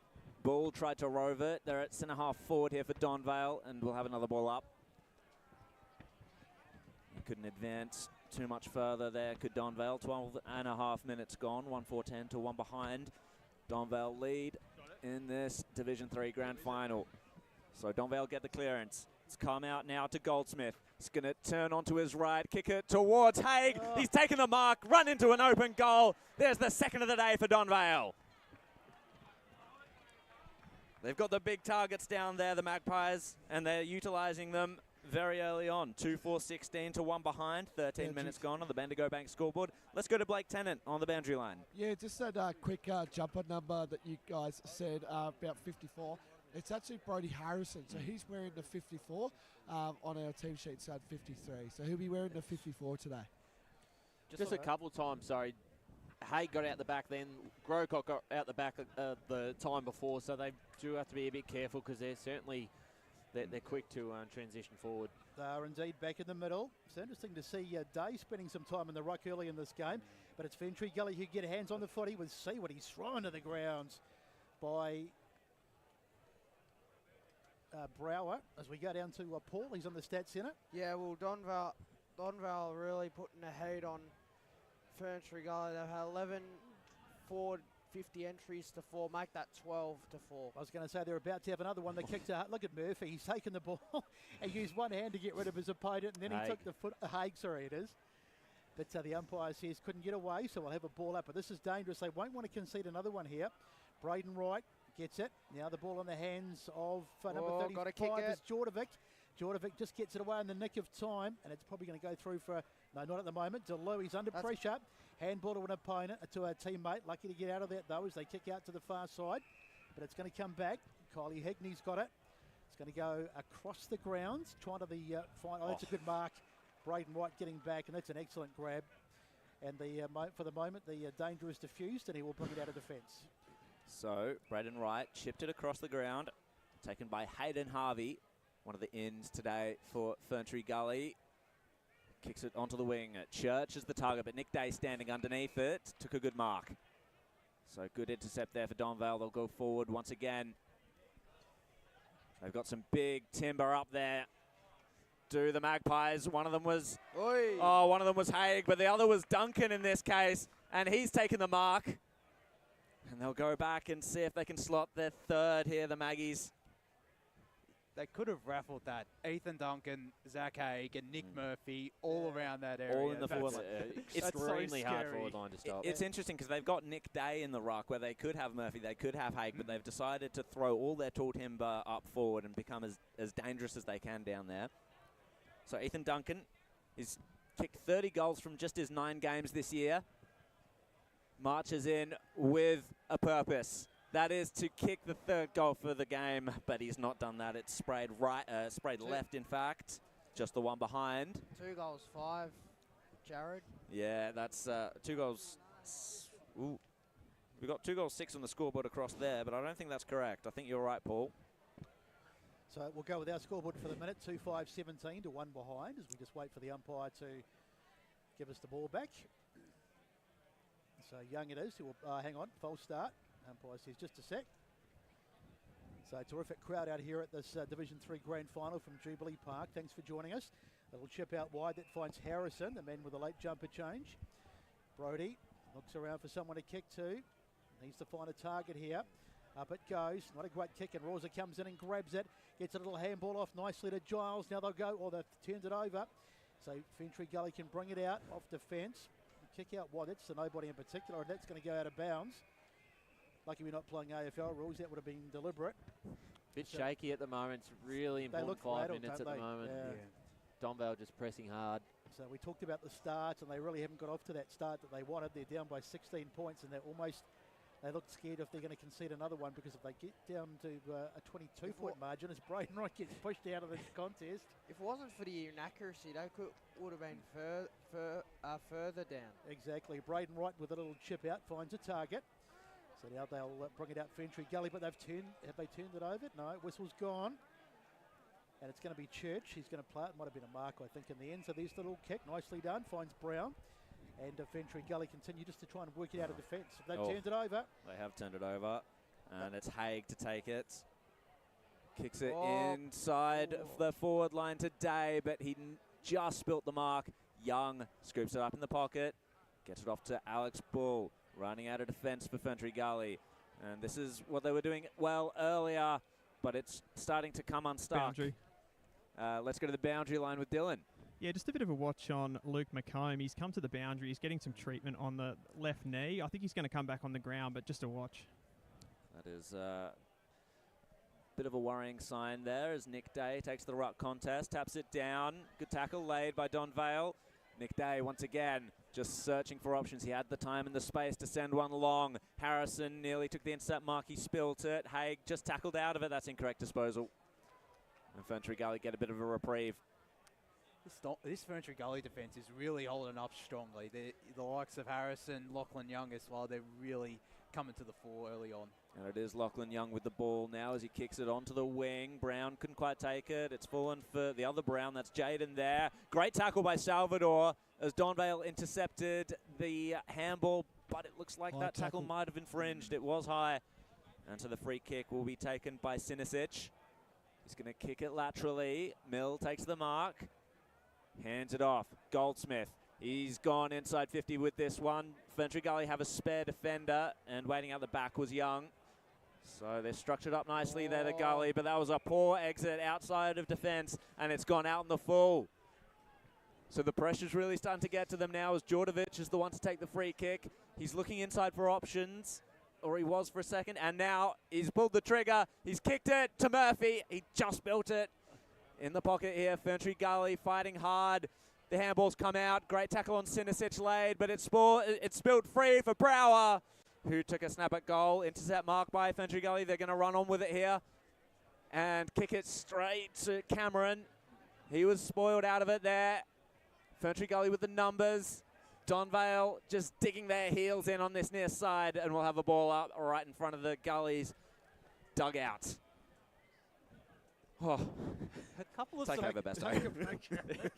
Bull tried to rove it. They're at centre half forward here for Donvale, and we'll have another ball up. He couldn't advance too much further there, could Donvale. 12.5 minutes gone, 1-4-10 to one behind. Donvale lead in this Division 3 Grand Final. So Donvale get the clearance. It's come out now to Goldsmith. He's going to turn onto his right, kick it towards Haig. He's taken the mark, run into an open goal. There's the second of the day for Donvale. They've got the big targets down there, the Magpies, and they're utilising them very early on. 2-4-16 to one behind. 13 minutes gone on the Bendigo Bank scoreboard. Let's go to Blake Tennant on the boundary line. Yeah, just that quick jumper number that you guys said about 54. It's actually Brodie Harrison, so he's wearing the 54 on our team sheet, so 53. So he'll be wearing the 54 today. Just a couple of times, sorry. Haig got out the back then. Grocock got out the back the time before, so they do have to be a bit careful because they're certainly they're quick to transition forward. They are indeed back in the middle. It's interesting to see Day spending some time in the ruck early in this game, but it's Ferntree Gully who get hands on the footy with Seaward. He's thrown to the ground by Brower. As we go down to Paul, he's on the stats centre. Yeah, well, Donvale really putting a heat on Ferntree Gully. They've had 11 forward 50 entries to 4, make that 12 to 4. I was going to say they're about to have another one. They kicked out. Look at Murphy. He's taken the ball and used one hand to get rid of his opponent, and then he took the foot. Haig, sorry, it is. But the umpire says couldn't get away, so we'll have a ball up. But this is dangerous. They won't want to concede another one here. Braden Wright gets it. Now the ball in the hands of number 35 is Jordovic. Jordovic just gets it away in the nick of time, and it's probably going to go through for, no, not at the moment. DeLue, he's under pressure. Handball to an opponent, to a teammate. Lucky to get out of that, though, as they kick out to the far side. But it's going to come back. Kylie Higney's got it. It's going to go across the grounds, trying to find. Oh, that's a good mark. Braden Wright getting back, and that's an excellent grab. And for the moment, the danger is diffused, and he will bring it out of defence. So Braden Wright chipped it across the ground, taken by Hayden Harvey. One of the ins today for Ferntree Gully. Kicks it onto the wing. Church is the target, but Nick Day standing underneath it. Took a good mark. So good intercept there for Donvale. They'll go forward once again. They've got some big timber up there. Do the Magpies. One of them was one of them was Haig, but the other was Duncan in this case, and he's taken the mark. And they'll go back and see if they can slot their third here, the Maggies. they could have raffled that. Ethan Duncan, Zach Haig, and Nick Murphy all around that area. All in the forward line. Extremely hard forward line to stop. It's interesting because they've got Nick Day in the ruck where they could have Murphy, they could have Haig, but they've decided to throw all their tall timber up forward and become as dangerous as they can down there. So Ethan Duncan, he's kicked 30 goals from just his 9 games this year. Marches in with a purpose. That is to kick the 3rd goal for the game, but he's not done that. It's sprayed sprayed left, in fact. Just the one behind. 2 goals, 5. Jared. Yeah, that's 2 goals. Ooh. We've got 2 goals, 6 on the scoreboard across there, but I don't think that's correct. I think you're right, Paul. So we'll go with our scoreboard for the minute, 2-5-17 to 1 behind, as we just wait for the umpire to give us the ball back. So Young it is, who will, hang on, false start. Umpire says just a sec. So terrific crowd out here at this Division 3 Grand Final from Jubilee Park. Thanks for joining us. A little chip out wide that finds Harrison, the man with a late jumper change. Brody looks around for someone to kick to. Needs to find a target here. Up it goes. Not a great kick, and Rosa comes in and grabs it. Gets a little handball off nicely to Giles. Now they'll go, or they've turned it over. So Ferntree Gully can bring it out off defence. Kick out wide. That's to nobody in particular, and that's going to go out of bounds. Lucky we're not playing AFL rules. That would have been deliberate. Bit shaky at the moment. It's really important 5 minutes at the moment. Yeah. Donvale just pressing hard. So we talked about the start, and they really haven't got off to that start that they wanted. They're down by 16 points, and they look scared if they're going to concede another one, because if they get down to a 22-point margin, as Braden Wright gets pushed out of this contest. If it wasn't for the inaccuracy, they would have been further down. Exactly. Braden Wright with a little chip out finds a target. So now they'll bring it out Ferntree Gully, but have they turned it over? No, whistle's gone. And it's going to be Church. He's going to play it. Might have been a mark, I think, in the end. So there's the little kick. Nicely done. Finds Brown. And Ferntree Gully continue just to try and work it out of defence. They've turned it over. They have turned it over. And it's Haig to take it. Kicks it inside of the forward line to Day, but he just spilt the mark. Young scoops it up in the pocket. Gets it off to Alex Bull. Running out of defence for Ferntree Gully. And this is what they were doing well earlier, but it's starting to come unstuck. Let's go to the boundary line with Dylan. Yeah, just a bit of a watch on Luke McComb. He's come to the boundary. He's getting some treatment on the left knee. I think he's going to come back on the ground, but just a watch. That is a bit of a worrying sign there as Nick Day takes the ruck contest, taps it down. Good tackle laid by Donvale. Nick Day once again just searching for options. He had the time and the space to send one long. Harrison nearly took the intercept mark. He spilt it. Haig just tackled out of it. That's incorrect disposal. And Ferntree Gully get a bit of a reprieve. This Ferntree Gully defence is really holding up strongly. The likes of Harrison, Lachlan Young as well, they're really coming to the fore early on. And it is Lachlan Young with the ball now as he kicks it onto the wing. Brown couldn't quite take it. It's fallen for the other Brown. That's Jaden there. Great tackle by Salvador as Donvale intercepted the handball, but it looks like that tackle might have infringed. It was high. And so the free kick will be taken by Sinisic. He's going to kick it laterally. Mill takes the mark. Hands it off. Goldsmith. He's gone inside 50 with this one. Ferntree Gully have a spare defender, and waiting out the back was Young. So they're structured up nicely there, the Gully, but that was a poor exit outside of defence, and it's gone out in the full. So the pressure's really starting to get to them now as Djordjevic is the one to take the free kick. He's looking inside for options, or he was for a second, and now he's pulled the trigger. He's kicked it to Murphy. He just built it in the pocket here. Ferntree Gully fighting hard. The handball's come out. Great tackle on Sinisic laid, but it's spilled free for Brower, who took a snap at goal. Intercept mark by Ferntree Gully. They're going to run on with it here and kick it straight to Cameron. He was spoiled out of it there. Ferntree Gully with the numbers. Donvale just digging their heels in on this near side, and we'll have a ball up right in front of the Gully's dugout. Oh, a couple of take over, Basto.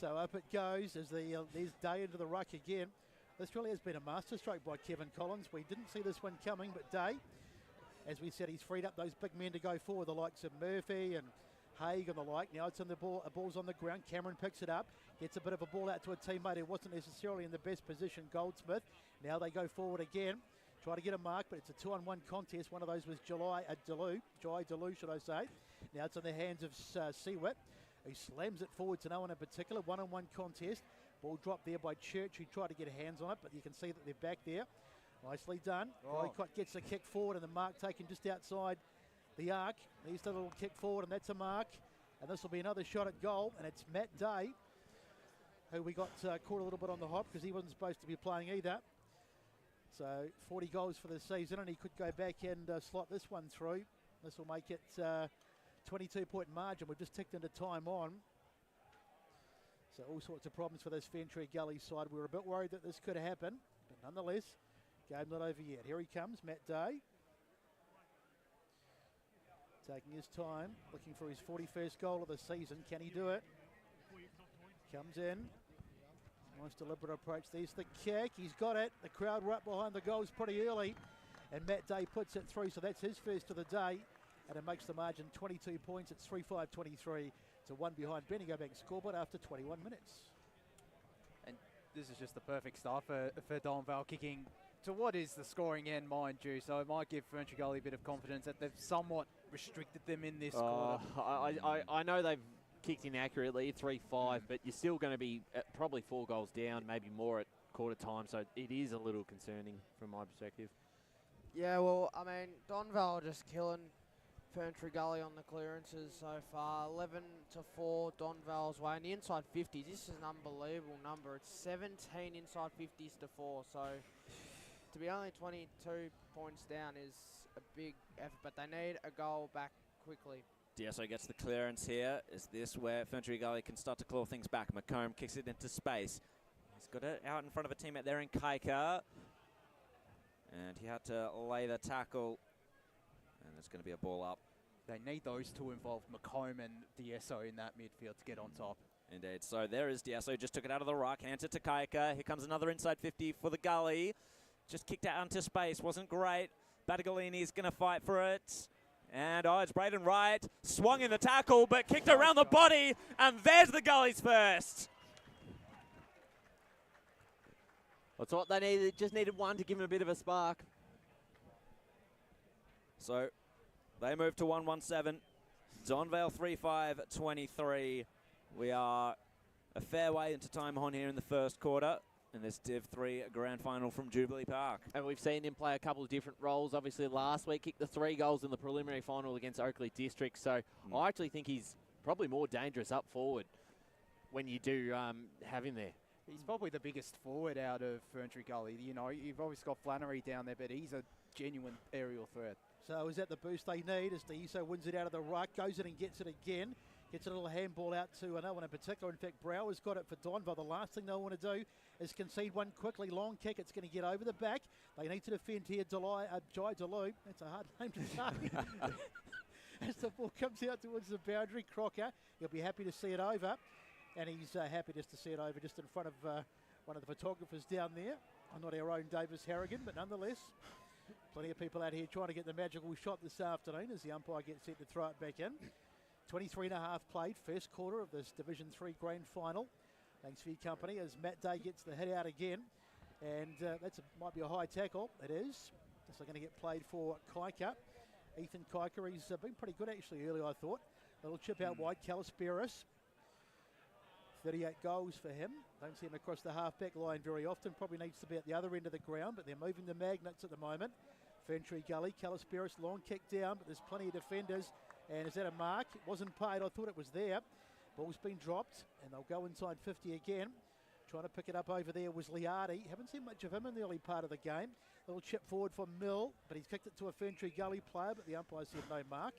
So up it goes as there's Day into the ruck again. This really has been a masterstroke by Kevin Collins. We didn't see this one coming, but Day, as we said, he's freed up those big men to go forward, the likes of Murphy and Haig and the like. Now it's on the ball. A ball's on the ground. Cameron picks it up, gets a bit of a ball out to a teammate who wasn't necessarily in the best position, Goldsmith. Now they go forward again. Try to get a mark, but it's a 2-on-1 contest. One of those was Jai Delu, should I say. Now it's in the hands of Seawit, who slams it forward to no one in particular. 1-on-1 contest. Ball dropped there by Church, who tried to get hands on it, but you can see that they're back there. Nicely done. Boycott gets a kick forward, and the mark taken just outside the arc. He's done a little kick forward, and that's a mark. And this will be another shot at goal, and it's Matt Day, who we got caught a little bit on the hop because he wasn't supposed to be playing either. So 40 goals for the season, and he could go back and slot this one through. This will make it 22-point margin. We've just ticked into time on. So all sorts of problems for this Ferntree Gully side. We were a bit worried that this could happen, but nonetheless, game not over yet. Here he comes, Matt Day. Taking his time, looking for his 41st goal of the season. Can he do it? Comes in. Nice deliberate approach. There's the kick. He's got it. The crowd were up behind the goals pretty early. And Matt Day puts it through. So that's his first of the day. And it makes the margin 22 points. It's 3-5-23 to 1 behind Bendigo Bank scoreboard after 21 minutes. And this is just the perfect start for Donvale, kicking to what is the scoring end, mind you. So it might give Ferntree Gully a bit of confidence that they've somewhat restricted them in this quarter. I know they've kicked inaccurately, 3-5, but you're still going to be probably 4 goals down, maybe more at quarter time, so it is a little concerning from my perspective. Yeah, well, I mean, Donvale just killing Ferntree Gully on the clearances so far. 11-4 Donvale's way. And the inside 50s, this is an unbelievable number. It's 17 inside 50s to 4, so to be only 22 points down is a big effort, but they need a goal back quickly. DSO gets the clearance here. Is this where Ferntree Gully can start to claw things back? McComb kicks it into space. He's got it out in front of a teammate there in Kaika. And he had to lay the tackle. And there's going to be a ball up. They need those two involved, McComb and DSO, in that midfield to get on top. Indeed. So there is DSO. Just took it out of the ruck. Hands it to Kaika. Here comes another inside 50 for the Gully. Just kicked out into space. Wasn't great. Battagalini's going to fight for it. And it's Braden Wright, swung in the tackle, but kicked around the body, and there's the Gully's first. That's what they needed. Just needed one to give him a bit of a spark. So they move to 1-1-7. Donvale 3-5-23. We are a fair way into time on here in the first quarter in this Div 3 Grand Final from Jubilee Park. And we've seen him play a couple of different roles. Obviously, last week kicked the 3 goals in the preliminary final against Oakley District. So I actually think he's probably more dangerous up forward when you do have him there. He's probably the biggest forward out of Ferntree Gully. You know, you've obviously got Flannery down there, but he's a genuine aerial threat. So is that the boost they need as Deiso wins it out of the ruck, goes in and gets it again. Gets a little handball out to no one in particular. In fact, Brower's got it for Donvale. The last thing they'll want to do is concede one quickly. Long kick. It's going to get over the back. They need to defend here. Jai Delu. That's a hard name to say. As the ball comes out towards the boundary, Crocker, he'll be happy to see it over. And he's happy just to see it over just in front of one of the photographers down there. Not our own Davis Harrigan, but nonetheless, plenty of people out here trying to get the magical shot this afternoon as the umpire gets set to throw it back in. 23.5 played, first quarter of this Division 3 Grand Final. Thanks for your company as Matt Day gets the hit out again. And might be a high tackle. It is. This is going to get played for Kaika. Ethan Kaika, he's been pretty good actually early, I thought. Little chip out wide, Calisperis. 38 goals for him. Don't see him across the half-back line very often. Probably needs to be at the other end of the ground, but they're moving the magnets at the moment. Ferntree Gully, Calisperis, long kick down, but there's plenty of defenders. And is that a mark? It wasn't paid. I thought it was there. Ball's been dropped, and they'll go inside 50 again. Trying to pick it up over there was Liardi. Haven't seen much of him in the early part of the game. Little chip forward for Mill, but he's kicked it to a Ferntree Gully player, but the umpire said no mark.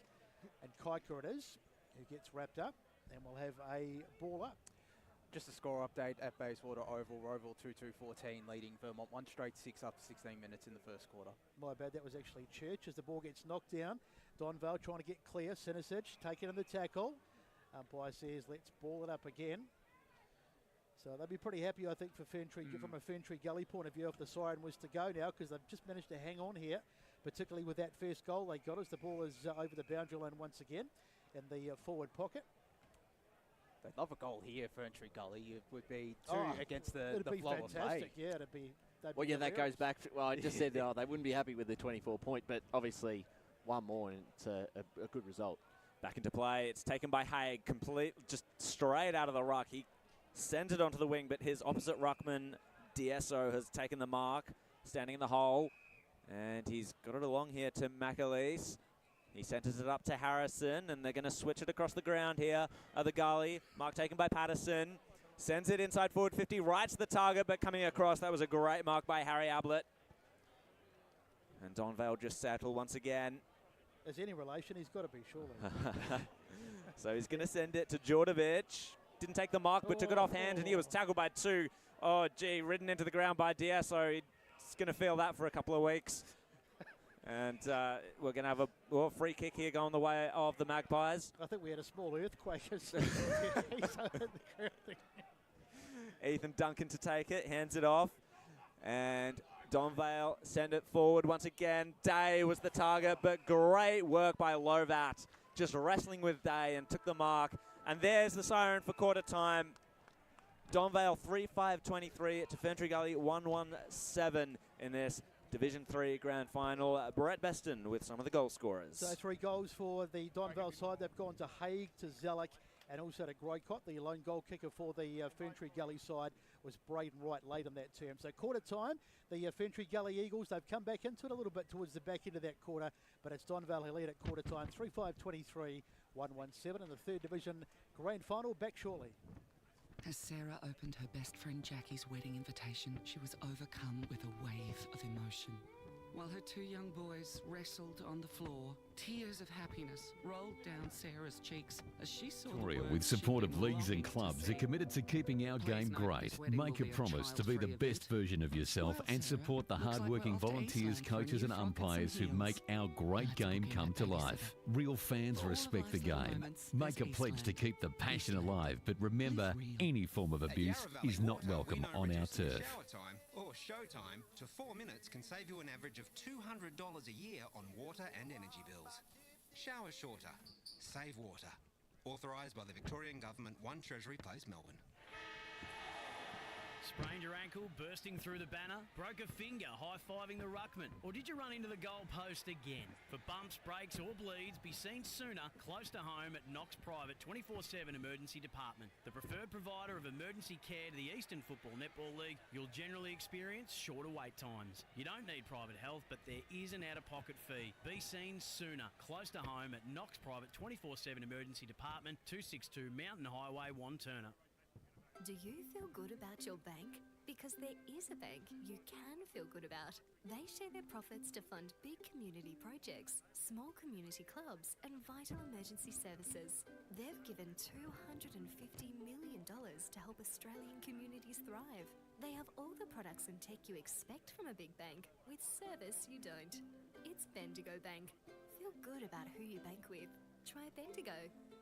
And Kaika it is, who gets wrapped up, and we'll have a ball up. Just a score update at Bayswater Oval. Roval 2-2-14 leading Vermont 1 straight 6 after 16 minutes in the first quarter. My bad, that was actually Church as the ball gets knocked down. Donvale trying to get clear. Sinisic taking in the tackle. Umpire says let's ball it up again. So they'll be pretty happy, I think, for Ferntree, from a Ferntree Gully point of view, if the siren was to go now, because they've just managed to hang on here, particularly with that first goal they got as the ball is over the boundary line once again in the forward pocket. They'd love a goal here, Ferntree Gully. It would be two against the it'd be flow fantastic. of play. Yeah, it'd be Well, yeah, that goes back to, well, I just said they wouldn't be happy with the 24-point, but obviously one more, and it's a good result. Back into play. It's taken by Haig, just straight out of the ruck. He sends it onto the wing, but his opposite ruckman, Diesso, has taken the mark, standing in the hole, and he's got it along here to McAleese. He centres it up to Harrison, and they're going to switch it across the ground here at the gully. Mark taken by Patterson. Sends it inside forward 50, right to the target, but coming across. That was a great mark by Harry Ablett. And Donvale just settled once again. Is any relation? He's got to be, surely. So he's going to send it to Djordjevic. Didn't take the mark, but took it off hand, and he was tackled by two. Oh, gee, ridden into the ground by Diesso. He's going to feel that for a couple of weeks. And we're going to have a free kick here going the way of the Magpies. I think we had a small earthquake. Ethan Duncan to take it, hands it off. And Donvale send it forward once again. Day was the target, but great work by Lovat. Just wrestling with Day and took the mark. And there's the siren for quarter time. Donvale 3-5-23 to Ferntree Gully 1-1-7 in this Division 3 Grand Final. Brett Beston with some of the goal scorers. So 3 goals for the Donvale side. They've gone to Haig, to Zellick, and also to Greycott. The lone goal kicker for the Ferntree Gully side was Braden Wright late on that term. So quarter time, the Ferntree Gully Eagles, they've come back into it a little bit towards the back end of that quarter, but it's Donvale who lead at quarter time, 3-5-23, 1-1-7 in the 3rd Division Grand Final. Back shortly. As Sarah opened her best friend Jackie's wedding invitation, she was overcome with a wave of emotion. While her 2 young boys wrestled on the floor, tears of happiness rolled down Sarah's cheeks as she saw Victoria, the words with support she'd of been leagues and longing to clubs, say. are committed to keeping our game great. Make a promise to be the best version of yourself and support the hard-working volunteers, coaches and umpires who make our great game come to life. Real fans respect the game. Make a pledge to keep the passion alive, but remember, any form of abuse is not welcome on our turf. Shower time or showtime to 4 minutes can save you an average of $200 a year on water and energy bills. Shower shorter. Save water. Authorised by the Victorian Government, 1 Treasury Place, Melbourne. Sprained your ankle, bursting through the banner? Broke a finger, high-fiving the ruckman? Or did you run into the goal post again? For bumps, breaks or bleeds, be seen sooner, close to home at Knox Private 24/7 Emergency Department. The preferred provider of emergency care to the Eastern Football Netball League, you'll generally experience shorter wait times. You don't need private health, but there is an out-of-pocket fee. Be seen sooner, close to home at Knox Private 24/7 Emergency Department, 262 Mountain Highway, Wantirna. Do you feel good about your bank? Because there is a bank you can feel good about. They share their profits to fund big community projects, small community clubs and vital emergency services. They've given $250 million to help Australian communities thrive. They have all the products and tech you expect from a big bank, with service you don't. It's Bendigo Bank. Feel good about who you bank with. Try Bendigo.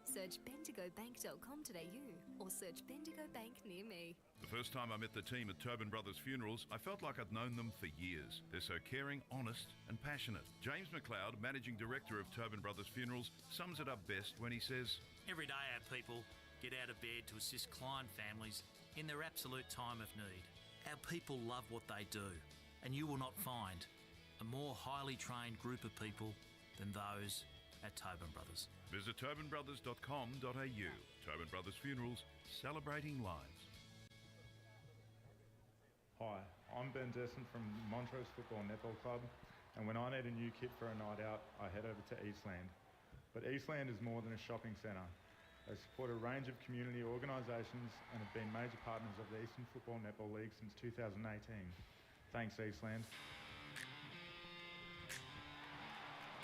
Search bendigobank.com.au or search Bendigo Bank near me. The first time I met the team at Tobin Brothers Funerals, I felt like I'd known them for years. They're so caring, honest and passionate. James McLeod, Managing Director of Tobin Brothers Funerals, sums it up best when he says, Every day our people get out of bed to assist client families in their absolute time of need. Our people love what they do, and you will not find a more highly trained group of people than those at Tobin Brothers. Visit tobinbrothers.com.au. Tobin Brothers Funerals, celebrating lives. Hi, I'm Ben Desson from Montrose Football Netball Club, and when I need a new kit for a night out, I head over to Eastland. But Eastland is more than a shopping centre. They support a range of community organisations and have been major partners of the Eastern Football Netball League since 2018. Thanks, Eastland.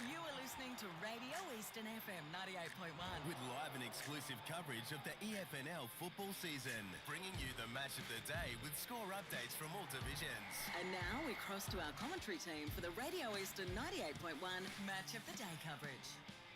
You are listening to Radio Eastern FM 98.1. With live and exclusive coverage of the EFNL football season, bringing you the match of the day with score updates from all divisions. And now we cross to our commentary team for the Radio Eastern 98.1 Match of the Day coverage.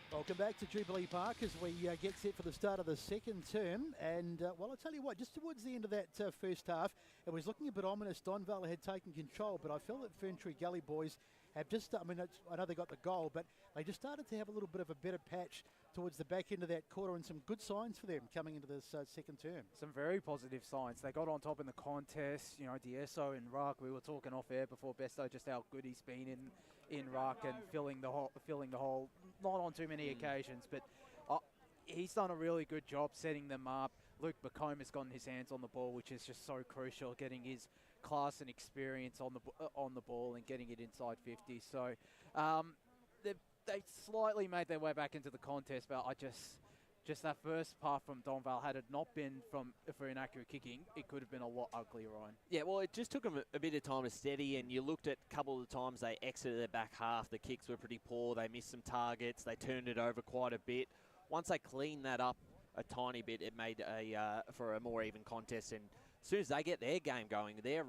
Welcome back to Jubilee Park as we get set for the start of the second term. And, well, I'll tell you what, just towards the end of that first half, it was looking a bit ominous. Donvale had taken control, but I felt that Ferntree Gully boys have just, I mean, I know they got the goal, but they just started to have a little bit of a better patch towards the back end of that quarter, and some good signs for them coming into this second term. Some very positive signs. They got on top in the contest. You know, D'Esso and Ruck, we were talking off air before Besto just how good he's been in Ruck and filling the hole, not on too many occasions, but he's done a really good job setting them up. Luke McComb has gotten his hands on the ball, which is just so crucial, getting his class and experience on the ball and getting it inside 50. So they slightly made their way back into the contest, but I just that first part from Donvale, had it not been for inaccurate kicking, it could have been a lot uglier, Ryan. Yeah, well, it just took them a bit of time to steady, and you looked at a couple of the times they exited their back half. The kicks were pretty poor. They missed some targets. They turned it over quite a bit. Once they cleaned that up a tiny bit, it made for a more even contest. And as soon as they get their game going, their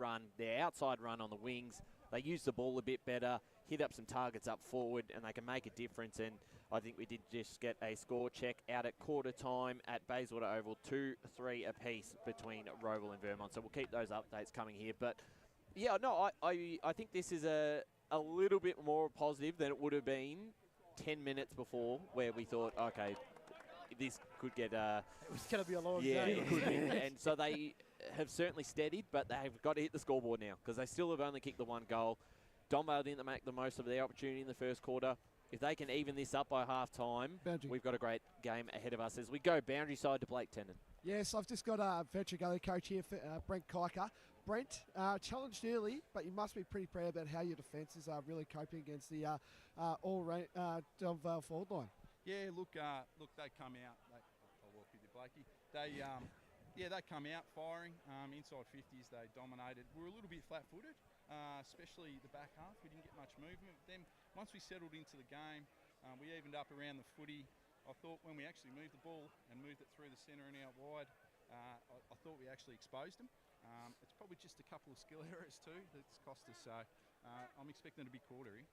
outside run on the wings, they use the ball a bit better, hit up some targets up forward, and they can make a difference. And I think we did just get a score check out at quarter time at Bayswater Oval, 2-3 apiece between Roval and Vermont. So we'll keep those updates coming here. But yeah, no, I think this is a little bit more positive than it would have been 10 minutes before, where we thought, okay, this could get it was going to be a long yeah, game. it could be. And so they have certainly steadied, but they've got to hit the scoreboard now, because they still have only kicked the one goal. Donvale didn't make the most of their opportunity in the first quarter. If they can even this up by half-time, we've got a great game ahead of us as we go boundary side to Blake Tennant. Yes, I've just got a Ferntree Gully coach here, Brent Kiker. Brent, challenged early, but you must be pretty proud about how your defences are really coping against the Donvale forward line. Yeah, look, they come out. I'll walk with you, Blakey. They come out firing inside 50s. They dominated. We were a little bit flat-footed, especially the back half. We didn't get much movement. Then once we settled into the game, we evened up around the footy. I thought when we actually moved the ball and moved it through the centre and out wide, I thought we actually exposed them. It's probably just a couple of skill errors too that's cost us. So I'm expecting it to be quarter here.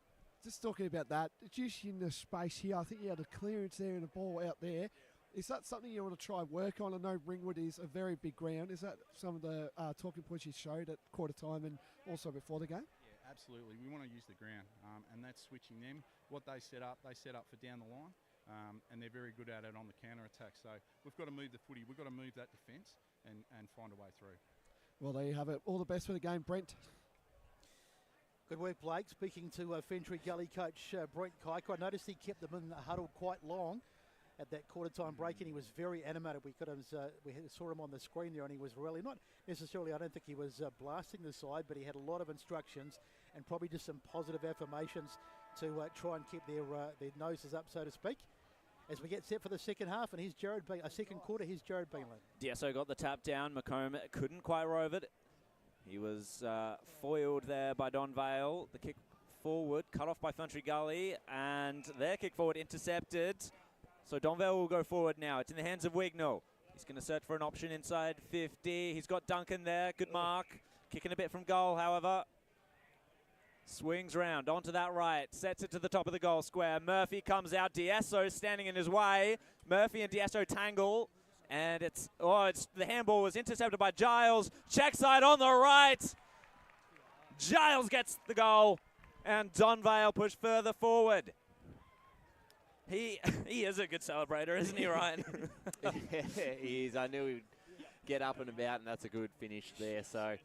Just talking about that, just in the space here, I think you had a clearance there and a ball out there. Is that something you want to try and work on? I know Ringwood is a very big ground. Is that some of the talking points you showed at quarter time and also before the game? Yeah, absolutely. We want to use the ground, and that's switching them. What they set up for down the line, and they're very good at it on the counter-attack. So we've got to move the footy. We've got to move that defence and find a way through. Well, there you have it. All the best for the game, Brent. Good work, Blake. Speaking to Ferntree Gully coach Brent Kiker, I noticed he kept them in the huddle quite long at that quarter-time break, and he was very animated. We saw him on the screen there, and he was really not necessarily, I don't think he was blasting the side, but he had a lot of instructions and probably just some positive affirmations to try and keep their noses up, so to speak. As we get set for the second half, and here's second quarter, here's Jared Beanland. D'Esso got the tap down. McComb couldn't quite rove it. He was foiled there by Donvale. The kick forward, cut off by Ferntree Gully, and their kick forward intercepted. So Donvale will go forward now. It's in the hands of Wignall. He's going to search for an option inside 50. He's got Duncan there. Good mark. Kicking a bit from goal, however. Swings round onto that right. Sets it to the top of the goal square. Murphy comes out. D'Esso standing in his way. Murphy and D'Esso tangle. And the handball was intercepted by Giles. Check side on the right. Giles gets the goal. And Donvale push further forward. He is a good celebrator, isn't he, Ryan? Yeah, he is. I knew he'd get up and about, and that's a good finish there. So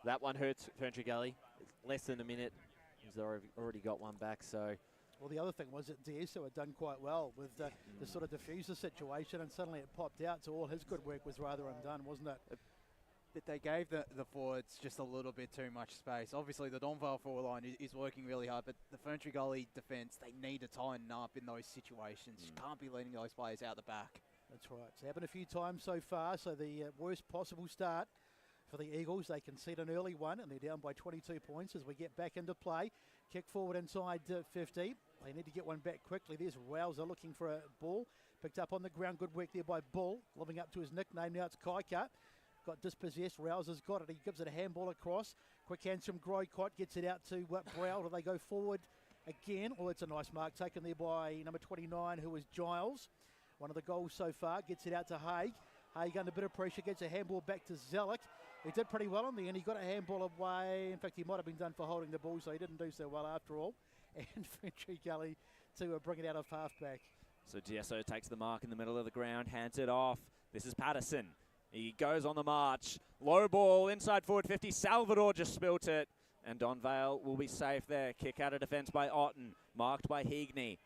that one hurts Ferntree Gully. It's less than a minute. He's already got one back. So. Well, the other thing was that D'Esso had done quite well with the sort of diffuse the situation, and suddenly it popped out. So all his good work was rather undone, wasn't it? But they gave the forwards just a little bit too much space. Obviously, the Donvale forward line is working really hard, but the Ferntree Gully defence, they need to tighten up in those situations. You can't be letting those players out the back. That's right. It's happened a few times so far, so the worst possible start for the Eagles. They concede an early one, and they're down by 22 points as we get back into play. Kick forward inside 50. They need to get one back quickly. There's Rouser looking for a ball. Picked up on the ground. Good work there by Bull, living up to his nickname. Now it's Kiker. Got dispossessed. Rouser's got it. He gives it a handball across. Quick hands from Groycott. Gets it out to Brow. Do they go forward again? Oh, it's a nice mark taken there by number 29, who is Giles. One of the goals so far. Gets it out to Haig. Haig under a bit of pressure. Gets a handball back to Zellick. he did pretty well in the end. He got a handball away. In fact, he might have been done for holding the ball, so he didn't do so well after all. And Ferntree Gully to bring it out of halfback. So DSO takes the mark in the middle of the ground, hands it off. This is Patterson. He goes on the march. Low ball, inside forward 50. Salvador just spilt it. And Donvale will be safe there. Kick out of defence by Otten, marked by Heagney.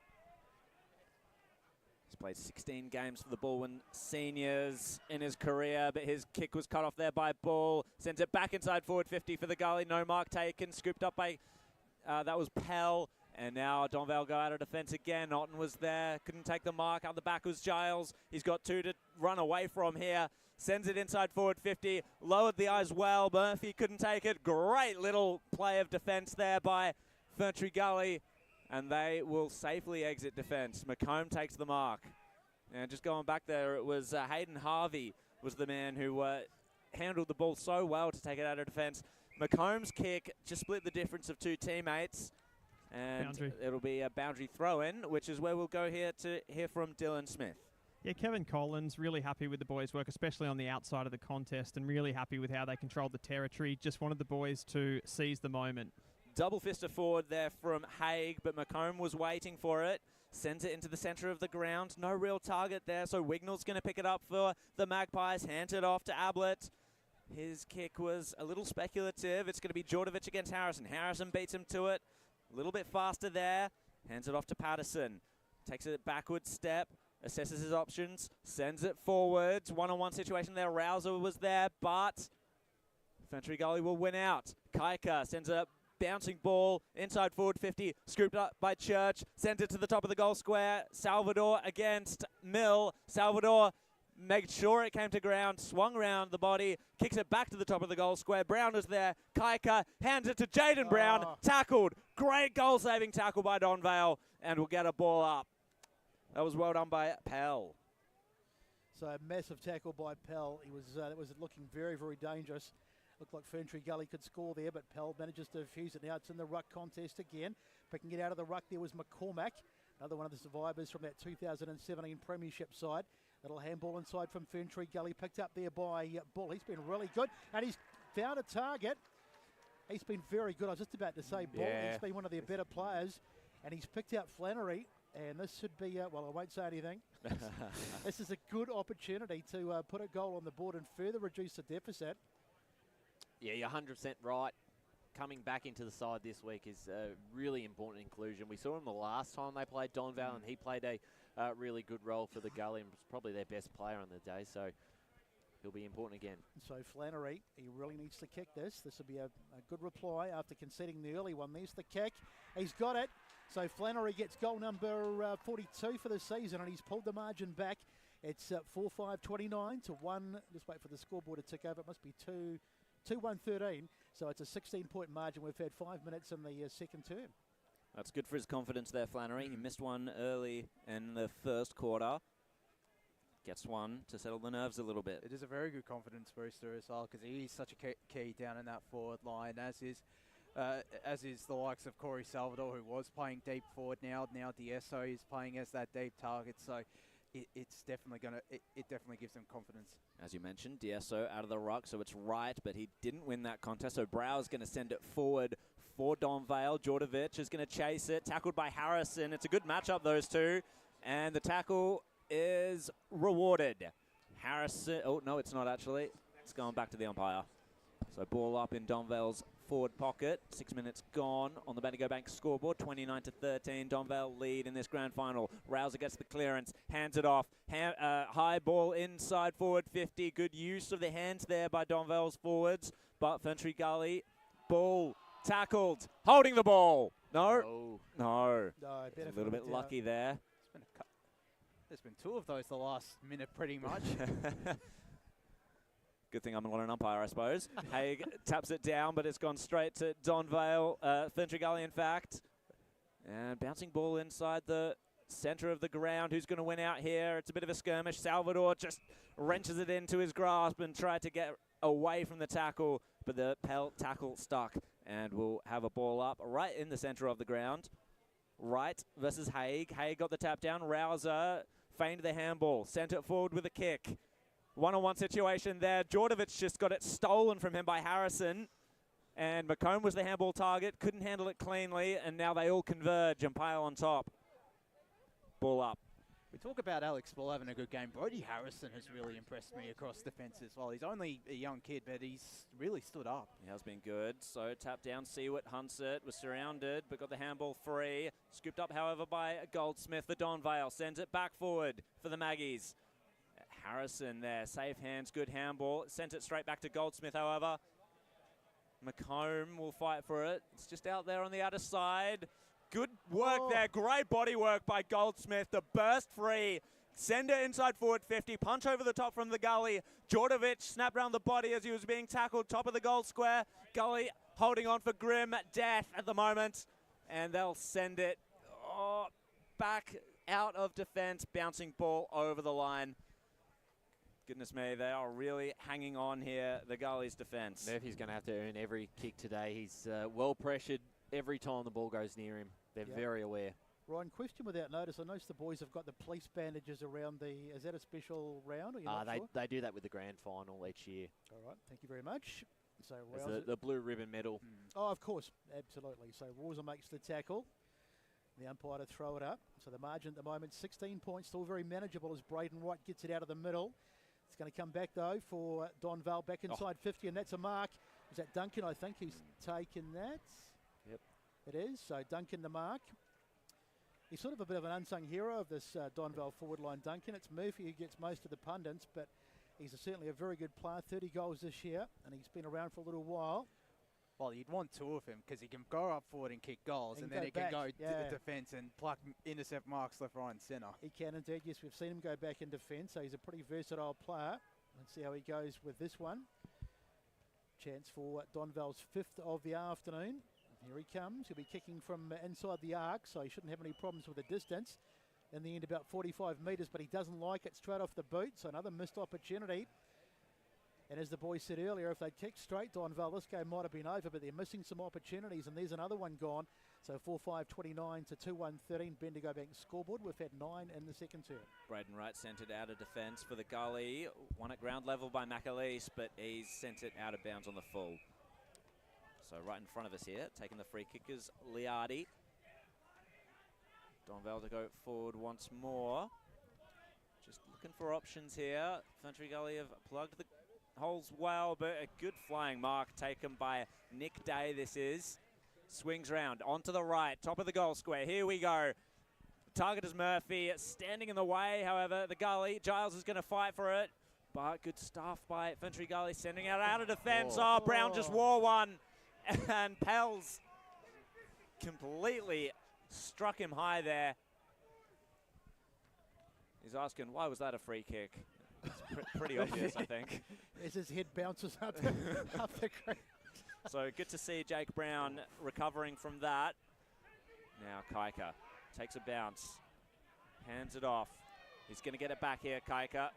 He's played 16 games for the Bullwyn Seniors in his career, but his kick was cut off there by Bull. Sends it back inside forward 50 for the Gully. No mark taken. Scooped up by, that was Pell. And now Donvale go out of defence again. Otten was there. Couldn't take the mark. Out the back was Giles. He's got 2 to run away from here. Sends it inside forward 50. Lowered the eyes well. Murphy couldn't take it. Great little play of defence there by Ferntree Gully. And they will safely exit defence. McComb takes the mark. And just going back there, it was Hayden Harvey was the man who handled the ball so well to take it out of defence. McComb's kick just split the difference of 2 teammates. And boundary. It'll be a boundary throw-in, which is where we'll go here to hear from Dylan Smith. Yeah, Kevin Collins really happy with the boys' work, especially on the outside of the contest, and really happy with how they controlled the territory. Just wanted the boys to seize the moment. Double fister forward there from Haig, but McComb was waiting for it. Sends it into the centre of the ground. No real target there, so Wignall's going to pick it up for the Magpies. Hand it off to Ablett. His kick was a little speculative. It's going to be Djordjevic against Harrison. Harrison beats him to it. A little bit faster there. Hands it off to Patterson. Takes a backward step. Assesses his options. Sends it forwards. One-on-one situation there. Rouser was there, but Ferntree Gully will win out. Kaika sends a bouncing ball inside forward 50. Scooped up by Church. Sends it to the top of the goal square. Salvador against Mill. Salvador made sure it came to ground. Swung round the body. Kicks it back to the top of the goal square. Brown is there. Kaika hands it to Jaden Brown. Tackled. Great goal-saving tackle by Donvale. And will get a ball up. That was well done by Pell. So a massive tackle by Pell. That was looking very, very dangerous. Looked like Ferntree Gully could score there, but Pell manages to defuse it. Now it's in the ruck contest again. Picking it out of the ruck there was McCormack, another one of the survivors from that 2017 premiership side. Little handball inside from Ferntree Gully, picked up there by Bull. He's been really good, and he's found a target. He's been very good. I was just about to say Bull. Yeah. He's been one of their better players, and he's picked out Flannery. And this should be, well, I won't say anything. This is a good opportunity to put a goal on the board and further reduce the deficit. Yeah, you're 100% right. Coming back into the side this week is a really important inclusion. We saw him the last time they played Donvale, and he played a really good role for the Gully and was probably their best player on the day. So he'll be important again. So Flannery, he really needs to kick this. This will be a good reply after conceding the early one. There's the kick. He's got it. So Flannery gets goal number 42 for the season, and he's pulled the margin back. It's 4-5-29 to 1. Just wait for the scoreboard to tick over. It must be 2-1-13. So it's a 16-point margin. We've had 5 minutes in the second term. That's good for his confidence there, Flannery. He missed one early in the first quarter. Gets one to settle the nerves a little bit. It is a very good confidence booster as well, because he is such a key down in that forward line, as is the likes of Corey Salvador, who was playing deep forward. Now DSO is playing as that deep target, so it's definitely it definitely gives them confidence. As you mentioned, DSO out of the ruck, so it's right, but he didn't win that contest, so Brow's going to send it forward for Donvale. Djordjevic is going to chase it, tackled by Harrison. It's a good matchup, those two, and the tackle is rewarded. Harrison, oh no, it's not actually. It's going back to the umpire. So ball up in Donvale's forward pocket. 6 minutes gone on the Bendigo Bank scoreboard. 29-13. Donvale lead in this grand final. Rouser gets the clearance, hands it off. High ball inside forward 50. Good use of the hands there by Donvale's forwards. But Ferntree Gully, ball tackled, holding the ball. No. A little bit lucky there. There's been 2 of those the last minute, pretty much. Good thing I'm not an umpire, I suppose. Haig taps it down, but it's gone straight to Donvale. Ferntree Gully, in fact. And bouncing ball inside the centre of the ground. Who's going to win out here? It's a bit of a skirmish. Salvador just wrenches it into his grasp and tried to get away from the tackle, but the tackle stuck. And we'll have a ball up right in the centre of the ground. Wright versus Haig. Haig got the tap down. Rouser feigned the handball. Sent it forward with a kick. One-on-one situation there. Djordjevic just got it stolen from him by Harrison. And McComb was the handball target. Couldn't handle it cleanly. And now they all converge and pile on top. Ball up. We talk about Alex Ball having a good game. Brody Harrison has really impressed me across the fence as well. He's only a young kid, but he's really stood up. He has been good. So tap down, Seward hunts it, was surrounded, but got the handball free. Scooped up, however, by Goldsmith for Donvale. Sends it back forward for the Maggies. Harrison there, safe hands, good handball. Sent it straight back to Goldsmith, however. McComb will fight for it. It's just out there on the outer side. Good work there. Great body work by Goldsmith. The burst free. Send it inside forward 50. Punch over the top from the Gully. Djordjevic snapped around the body as he was being tackled. Top of the goal square. Gully holding on for grim death at the moment. And they'll send it back out of defense. Bouncing ball over the line. Goodness me, they are really hanging on here, the Gully's defense. Murphy's going to have to earn every kick today. He's well pressured every time the ball goes near him. They're very aware. Ryan, question without notice. I noticed the boys have got the police bandages around the... Is that a special round? Or you're not sure? They do that with the grand final each year. All right, thank you very much. So the blue ribbon medal. Oh, of course, absolutely. So Rawser makes the tackle. The umpire to throw it up. So the margin at the moment, 16 points, still very manageable as Braden Wright gets it out of the middle. It's going to come back, though, for Donvale back inside 50, and that's a mark. Is that Duncan? I think he's taken that. Yep. It is. So Duncan the mark. He's sort of a bit of an unsung hero of this Donvale forward line, Duncan. It's Murphy who gets most of the pundits, but he's certainly a very good player. 30 goals this year, and he's been around for a little while. Well, you'd want two of him because he can go up forward and kick goals, and then he can go to the defence and intercept marks left, right and centre. He can indeed, yes. We've seen him go back in defence, so he's a pretty versatile player. Let's see how he goes with this one. Chance for Donvale's 5th of the afternoon. Here he comes. He'll be kicking from inside the arc, so he shouldn't have any problems with the distance. In the end, about 45 metres, but he doesn't like it straight off the boot, so another missed opportunity. And as the boys said earlier, if they'd kicked straight Donvale, this game might have been over, but they're missing some opportunities, and there's another one gone. So 4-5-29 to 2-1-13. Bendigo Bank scoreboard. We've had 9 in the second term. Braden Wright sent it out of defence for the Gully. Won at ground level by McAleese, but he's sent it out of bounds on the full. So right in front of us here, taking the free kickers, Liardi. Donvale to go forward once more. Just looking for options here. Ferntree Gully have plugged the holes well, but a good flying mark taken by Nick Day, this is. Swings round, onto the right, top of the goal square. Here we go. Target is Murphy, standing in the way, however, the Gully. Giles is going to fight for it, but good stuff by Ferntree Gully, sending it out of defence. Oh, Brown just wore one, and Pels completely struck him high there. He's asking, why was that a free kick? It's pretty obvious, I think. As his head bounces up the ground. So good to see Jake Brown recovering from that. Now Kaika takes a bounce, hands it off. He's going to get it back here, Kaika.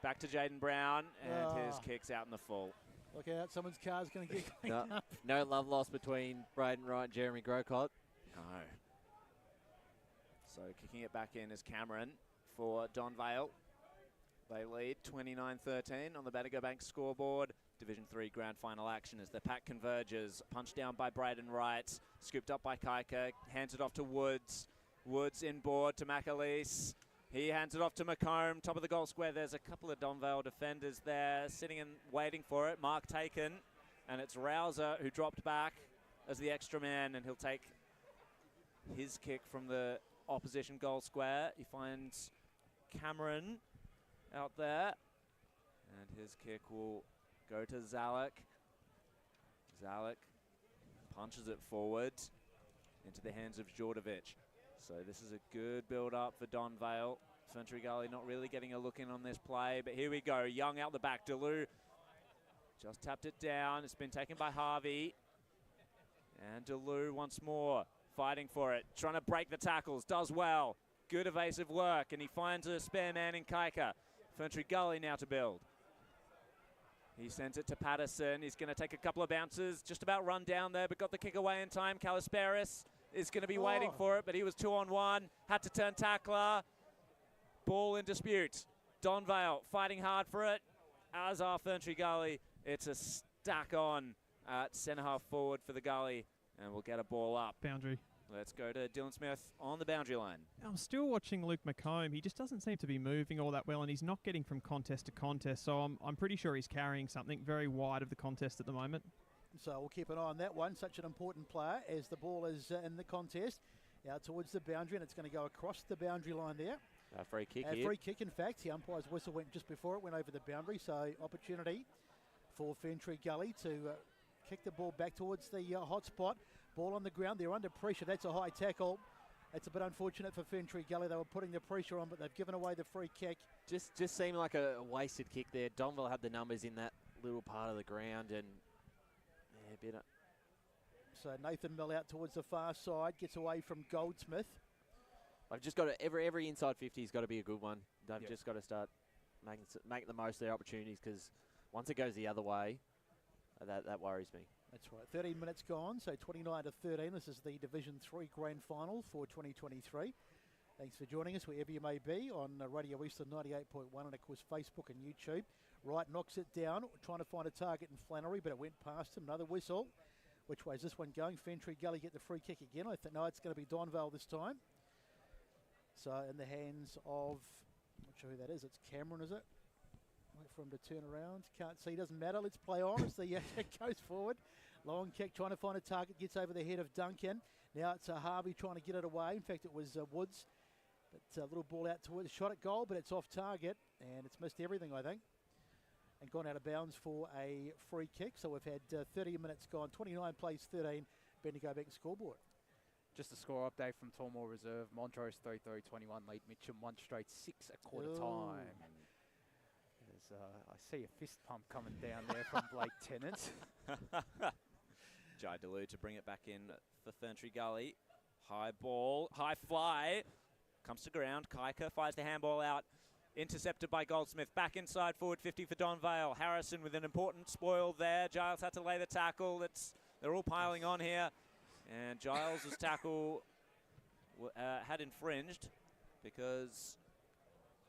Back to Jaden Brown, and his kick's out in the full. Look out, someone's car's going to get cleaned up. No love lost between Braden Wright and Jeremy Grocott. No. So kicking it back in is Cameron for Donvale. They lead 29-13 on the Bendigo Bank scoreboard. Division 3 grand final action as the pack converges. Punched down by Braden Wright. Scooped up by Kaika. Hands it off to Woods. Woods inboard to McAleese. He hands it off to McComb. Top of the goal square. There's a couple of Donvale defenders there sitting and waiting for it. Mark taken. And it's Rawser who dropped back as the extra man. And he'll take his kick from the opposition goal square. He finds Cameron out there, and his kick will go to Zalek. Zalek punches it forward into the hands of Djordjevic. So this is a good build-up for Donvale. Ferntree Gully not really getting a look in on this play, but here we go. Young out the back. Deleu just tapped it down. It's been taken by Harvey. And Deleu once more fighting for it, trying to break the tackles. Does well. Good evasive work, and he finds a spare man in Kaika. Ferntree Gully now to build. He sends it to Patterson. He's going to take a couple of bounces, just about run down there, but got the kick away in time. Kalisperis is going to be waiting for it, but he was 2-on-1. Had to turn tackler. Ball in dispute. Donvale fighting hard for it, as are Ferntree Gully. It's a stack on at centre half forward for the Gully, and we'll get a ball up. Boundary. Let's go to Dylan Smith on the boundary line. I'm still watching Luke McComb. He just doesn't seem to be moving all that well, and he's not getting from contest to contest, so I'm pretty sure he's carrying something very wide of the contest at the moment. So we'll keep an eye on that one. Such an important player as the ball is in the contest. Out towards the boundary, and it's going to go across the boundary line there. Free kick here. Free kick, in fact. The umpire's whistle went just before it went over the boundary, so opportunity for Ferntree Gully to kick the ball back towards the hot spot. Ball on the ground. They're under pressure. That's a high tackle. It's a bit unfortunate for Ferntree Gully. They were putting the pressure on, but they've given away the free kick. Just seemed like a wasted kick there. Donvale had the numbers in that little part of the ground, and a bit. So Nathan Mill out towards the far side, gets away from Goldsmith. I've just got to, every inside 50's got to be a good one. They've just got to start making the most of their opportunities, because once it goes the other way, that worries me. That's right. 13 minutes gone, so 29-13. This is the Division 3 Grand Final for 2023. Thanks for joining us wherever you may be on Radio Eastern 98.1 and, of course, Facebook and YouTube. Wright knocks it down, trying to find a target in Flannery, but it went past him. Another whistle. Which way is this one going? Ferntree Gully get the free kick again. I think, no, it's going to be Donvale this time. So in the hands of, I'm not sure who that is. It's Cameron, is it? Wait for him to turn around. Can't see, doesn't matter. Let's play on as the it goes forward. Long kick, trying to find a target, gets over the head of Duncan. Now it's Harvey trying to get it away. In fact, it was Woods. But a little ball out towards, shot at goal, but it's off target. And it's missed everything, I think. And gone out of bounds for a free kick. So we've had 30 minutes gone. 29 plays 13. Bendigo back to scoreboard. Just a score update from Tormore Reserve. Montrose 3-3, 21 lead. Mitcham 1 straight 6 at quarter time. I see a fist pump coming down there from Blake Tennant. Jai Delu to bring it back in for Ferntree Gully. High ball, high fly. Comes to ground. Kaika fires the handball out. Intercepted by Goldsmith. Back inside forward 50 for Donvale. Harrison with an important spoil there. Giles had to lay the tackle. They're all piling on here. And Giles' tackle had infringed because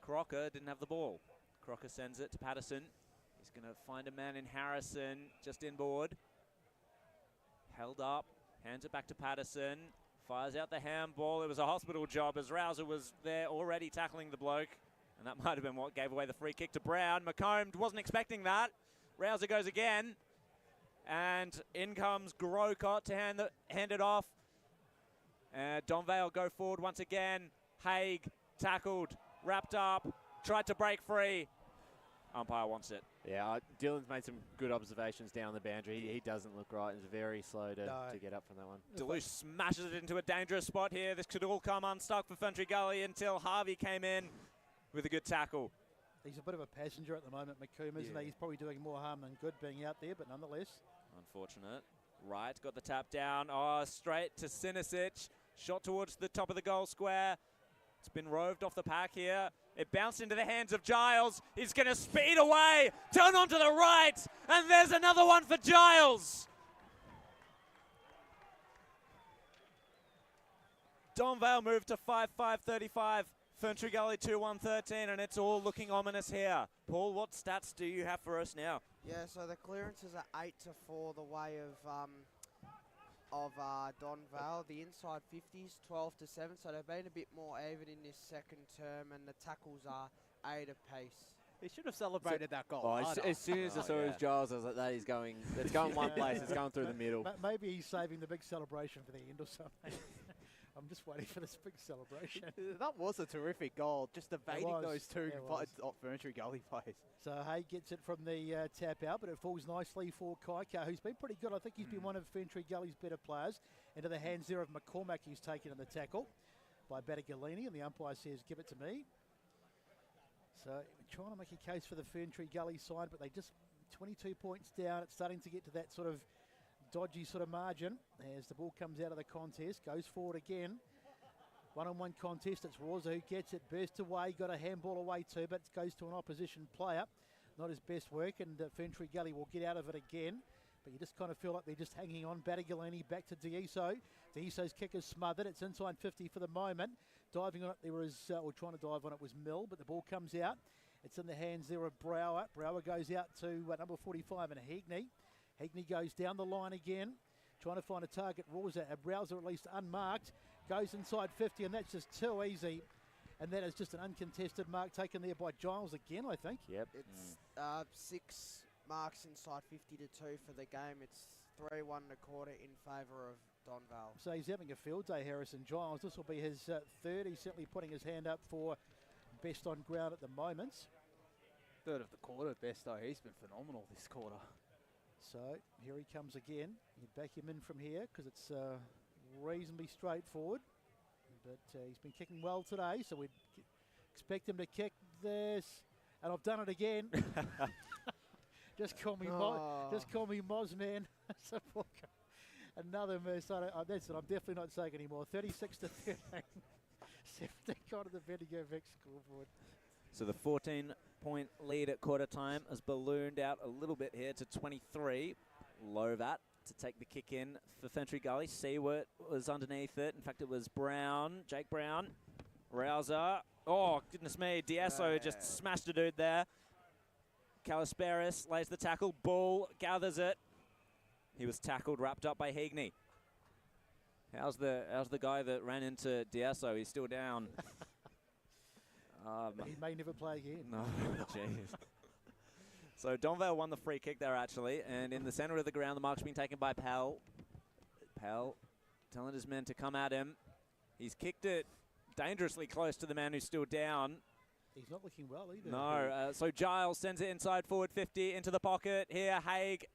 Crocker didn't have the ball. Crocker sends it to Patterson. He's going to find a man in Harrison, just inboard. Held up, hands it back to Patterson. Fires out the handball. It was a hospital job as Rouser was there already tackling the bloke. And that might have been what gave away the free kick to Brown. McComb wasn't expecting that. Rouser goes again. And in comes Grocott to hand it off. Donvale go forward once again. Haig tackled, wrapped up, tried to break free. Umpire wants it. Yeah, Dylan's made some good observations down the boundary. He doesn't look right. He's very slow to get up from that one. Deluge smashes it into a dangerous spot here. This could all come unstuck for Ferntree Gully until Harvey came in with a good tackle. He's a bit of a passenger at the moment, McComb, isn't he? He's probably doing more harm than good being out there, but nonetheless. Unfortunate. Wright got the tap down. Oh, straight to Sinisic. Shot towards the top of the goal square. It's been roved off the pack here. It bounced into the hands of Giles. He's going to speed away, turn onto the right, and there's another one for Giles. Donvale moved to 5-5-35. Ferntree Gully 2-1-13, and it's all looking ominous here. Paul, what stats do you have for us now? Yeah, so the clearances are 8-4 the way of Donvale. The inside 50s 12-7, so they've been a bit more even in this second term, and the tackles are 8 apiece. He should have celebrated that goal. Oh, as soon as I saw it was Giles, I was like, it's going one place, it's going through the middle. Maybe he's saving the big celebration for the end or something. I'm just waiting for this big celebration. That was a terrific goal, just evading those two Ferntree Gully players. So Hay gets it from the tap out, but it falls nicely for Kaika, who's been pretty good. I think he's been one of Ferntree Gully's better players. Into the hands there of McCormack, who's taken in the tackle by Battagalini, and the umpire says, give it to me. So trying to make a case for the Ferntree Gully side, but they just 22 points down. It's starting to get to that sort of dodgy sort of margin as the ball comes out of the contest, goes forward again. One-on-one contest, it's Rosa who gets it, bursts away, got a handball away too, but it goes to an opposition player. Not his best work, and Ferntree Gully will get out of it again. But you just kind of feel like they're just hanging on. Battagalini back to Deiso. Deiso's kick is smothered. It's inside 50 for the moment. Diving on it, there was, or trying to dive on it was Mill, but the ball comes out. It's in the hands there of Brower. Brower goes out to number 45 and Heagney. Heagney goes down the line again, trying to find a target. Browser at least unmarked. Goes inside 50, and that's just too easy. And that is just an uncontested mark taken there by Giles again, I think. Yep. It's 6 marks inside 50 to 2 for the game. It's 3-1 and a quarter in favour of Donvale. So he's having a field day, Harrison Giles. This will be his third. He's certainly putting his hand up for best on ground at the moment. Third of the quarter, best though. He's been phenomenal this quarter. So here he comes again. You back him in from here because it's reasonably straightforward. But he's been kicking well today, so we'd expect him to kick this. And I've done it again. Just call me Moz, man. Another miss. That's it. I'm definitely not saying anymore. 36 to 13. 17 on the Bendigo Vic scoreboard. So the 14-point lead at quarter time has ballooned out a little bit here to 23. Lovat to take the kick in for Ferntree Gully. Seward was underneath it. In fact, it was Brown, Jake Brown. Rouser. Oh, goodness me. D'Esso just smashed a dude there. Calisperis lays the tackle. Bull gathers it. He was tackled, wrapped up by Heagney. How's the guy that ran into D'Esso? He's still down. He may never play again. No, jeez. So Donvale won the free kick there, actually. And in the centre of the ground, the mark's been taken by Pell. Pell telling his men to come at him. He's kicked it dangerously close to the man who's still down. He's not looking well either. No, so Giles sends it inside forward 50 into the pocket. Here, Haig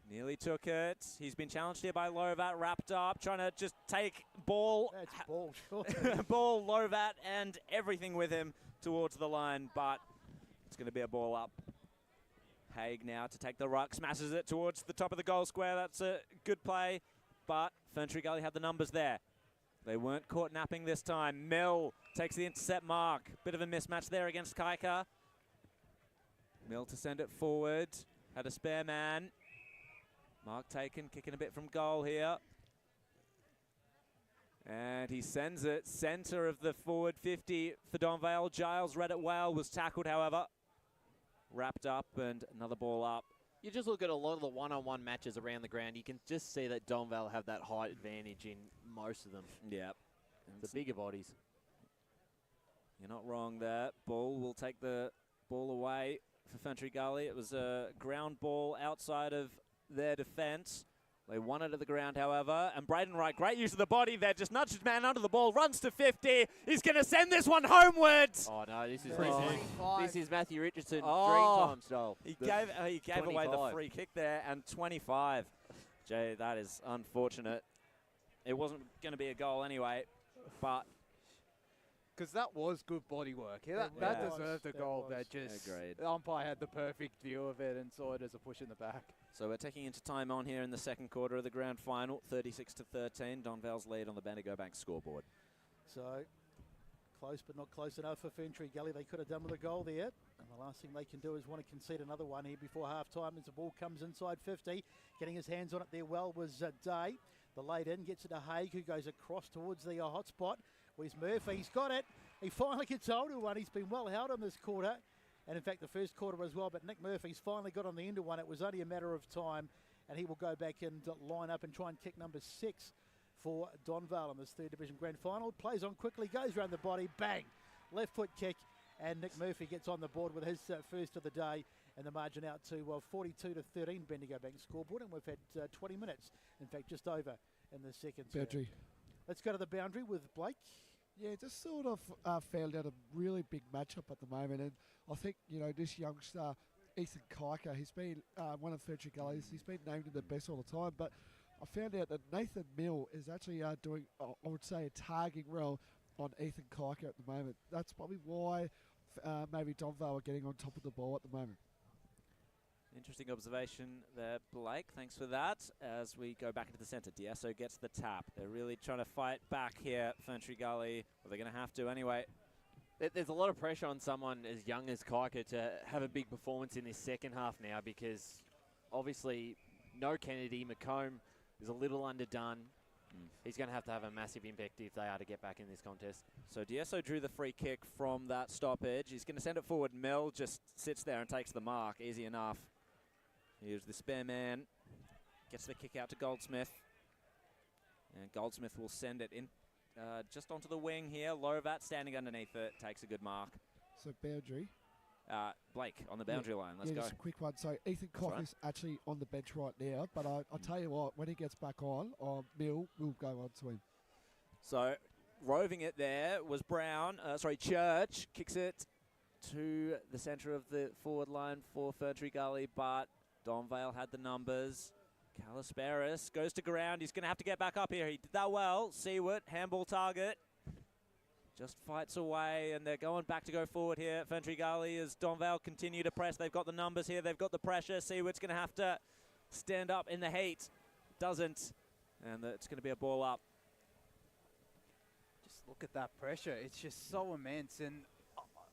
nearly took it. He's been challenged here by Lovat, wrapped up, trying to just take ball. That's ball, sure. Ball, Lovat, and everything with him towards the line, but it's going to be a ball up. Haig now to take the ruck, smashes it towards the top of the goal square. That's a good play, but Ferntree Gully had the numbers there. They weren't caught napping this time. Mill takes the intercept mark. Bit of a mismatch there against Kaika. Mill to send it forward. Had a spare man. Mark taken, kicking a bit from goal here. And he sends it centre of the forward 50 for Donvale. Giles read it well, was tackled, however. Wrapped up and another ball up. You just look at a lot of the one-on-one matches around the ground. You can just see that Donvale have that height advantage in most of them. Yep. The bigger bodies. You're not wrong there. Bull will take the ball away for Ferntree Gully. It was a ground ball outside of their defence. They won it at the ground, however. And Braden Wright, great use of the body there. Just nudged his man under the ball, runs to 50. He's going to send this one homewards. Oh, no, this is Matthew Richardson, Dreamtime style. He gave away the free kick there, and 25. Jay, that is unfortunate. It wasn't going to be a goal anyway, but... Because that was good body work. Yeah, that deserved a goal. That just agreed. The umpire had the perfect view of it and saw it as a push in the back. So we're taking into time on here in the second quarter of the grand final, 36 to 13. Donvale's lead on the Bendigo Bank scoreboard. So close, but not close enough for Ferntree Gully. They could have done with a goal there. And the last thing they can do is want to concede another one here before half-time as the ball comes inside 50. Getting his hands on it there well was Day. The laid in gets it to Haig, who goes across towards the hot spot. Where's Murphy? He's got it. He finally gets hold of one. He's been well held on this quarter. And in fact, the first quarter as well. But Nick Murphy's finally got on the end of one. It was only a matter of time. And he will go back and line up and try and kick number 6 for Donvale in this third division grand final. Plays on quickly, goes around the body, bang. Left foot kick. And Nick Murphy gets on the board with his first of the day. And the margin out to 42 to 13 Bendigo Bank scoreboard. And we've had 20 minutes, in fact, just over in the second. Boundary. Let's go to the boundary with Blake. Yeah, just sort of found out a really big matchup at the moment. And I think, this youngster, Ethan Kaika, he's been one of Ferntree Gully's. He's been named in the best all the time. But I found out that Nathan Mill is actually doing, I would say, a targeting role on Ethan Kaika at the moment. That's probably why maybe Donvale are getting on top of the ball at the moment. Interesting observation there, Blake. Thanks for that. As we go back into the centre, D'Esso gets the tap. They're really trying to fight back here, Ferntree Gully. Well, they're going to have to anyway. There's a lot of pressure on someone as young as Kaika to have a big performance in this second half now, because obviously no Kennedy. McComb is a little underdone. He's going to have a massive impact if they are to get back in this contest. So D'Esso drew the free kick from that stoppage. He's going to send it forward. Mel just sits there and takes the mark. Easy enough. Here's the spare man. Gets the kick out to Goldsmith. And Goldsmith will send it in just onto the wing here. Lovat standing underneath it. Takes a good mark. So boundary. Blake on the boundary line. Let's go. Just a quick one. So Ethan Koch is actually on the bench right now, but I'll tell you what, when he gets back on, Mill will go on to him. So roving it there was Brown. Church kicks it to the centre of the forward line for Ferntree Gully, but Donvale had the numbers. Calisparis goes to ground. He's going to have to get back up here. He did that well. Seward, handball target. Just fights away, and they're going back to go forward here at Ferntree Gully as Donvale continue to press. They've got the numbers here. They've got the pressure. Seward's going to have to stand up in the heat. Doesn't. And it's going to be a ball up. Just look at that pressure. It's just so immense, and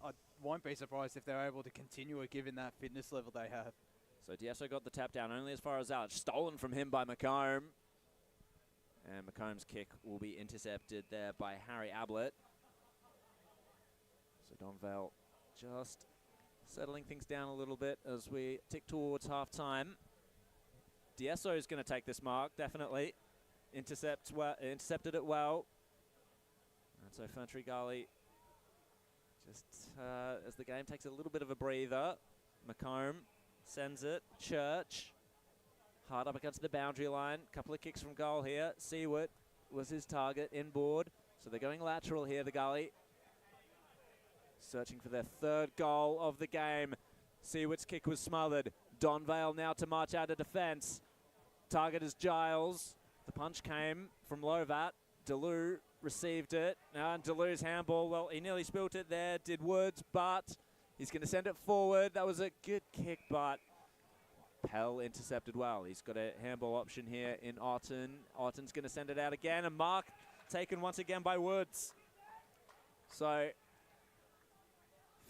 I won't be surprised if they're able to continue it given that fitness level they have. So D'Esso got the tap down only as far as out. Stolen from him by McComb. And McComb's kick will be intercepted there by Harry Ablett. So Donvale just settling things down a little bit as we tick towards half-time. D'Esso is going to take this mark, definitely. Intercepted it well. And so Ferntree Gully, just as the game takes a little bit of a breather, McComb sends it. Church, hard up against the boundary line. Couple of kicks from goal here. Seward was his target, inboard. So they're going lateral here, the Gully. Searching for their third goal of the game. Seward's kick was smothered. Donvale now to march out of defence. Target is Giles. The punch came from Lovat. Deleu received it. And Deleu's handball, well, he nearly spilt it there, did Woods, but he's going to send it forward. That was a good kick, but Pell intercepted well. He's got a handball option here in Otten. Otten's going to send it out again. A mark taken once again by Woods. So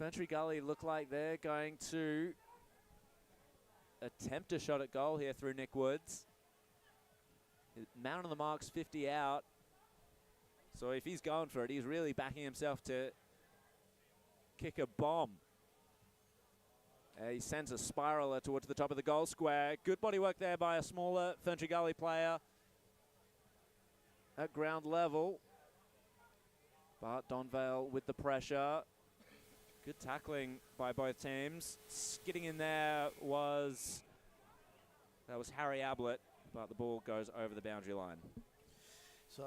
Ferntree Gully look like they're going to attempt a shot at goal here through Nick Woods. Man on the mark's 50 out. So if he's going for it, he's really backing himself to kick a bomb. He sends a spiraler towards the top of the goal square. Good body work there by a smaller Ferntree Gully player at ground level. But Donvale with the pressure. Good tackling by both teams. Skidding in there was Harry Ablett, but the ball goes over the boundary line. So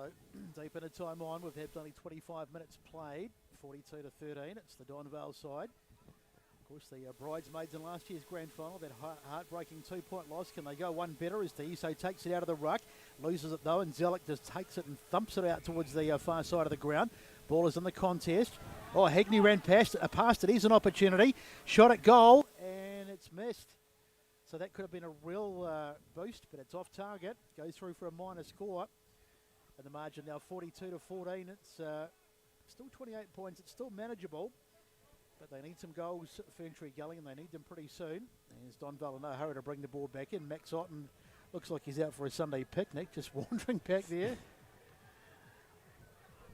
deep into time on, we've had only 25 minutes played, 42 to 13. It's the Donvale side. Of course, the bridesmaids in last year's grand final, that heartbreaking 2-point loss. Can they go one better as D'Esso takes it out of the ruck, loses it though, and Zellick just takes it and thumps it out towards the far side of the ground. Ball is in the contest. Oh, Hegney ran past it. Here's an opportunity. Shot at goal, and it's missed. So that could have been a real boost, but it's off target. Goes through for a minor score. And the margin now 42 to 14. It's still 28 points. It's still manageable, but they need some goals at Ferntree Gully, and they need them pretty soon. There's Donvale in no hurry to bring the ball back in. Max Otten looks like he's out for a Sunday picnic, just wandering back there.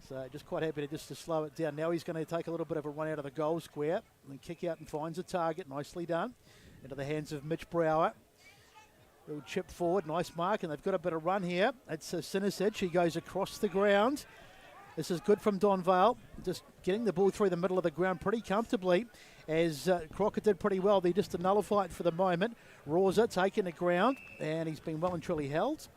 So just quite happy to slow it down. Now he's going to take a little bit of a run out of the goal square and then kick out and finds a target. Nicely done. Into the hands of Mitch Brower. Little chip forward, nice mark, and they've got a bit of run here. It's Sinisage. He goes across the ground. This is good from Donvale. Just getting the ball through the middle of the ground pretty comfortably, as Crockett did pretty well. They just to nullify it for the moment. Rosa taking the ground, and he's been well and truly held.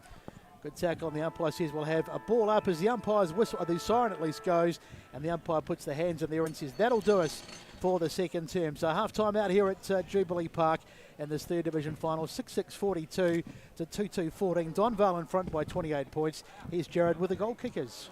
Good tackle, and the umpire says we'll have a ball up as the umpire's whistle, or the siren at least goes, and the umpire puts the hands in there and says that'll do us for the second term. So half-time out here at Jubilee Park in this third division final, 6-6-42 to 2-2-14. Donvale in front by 28 points. Here's Jared with the goal kickers.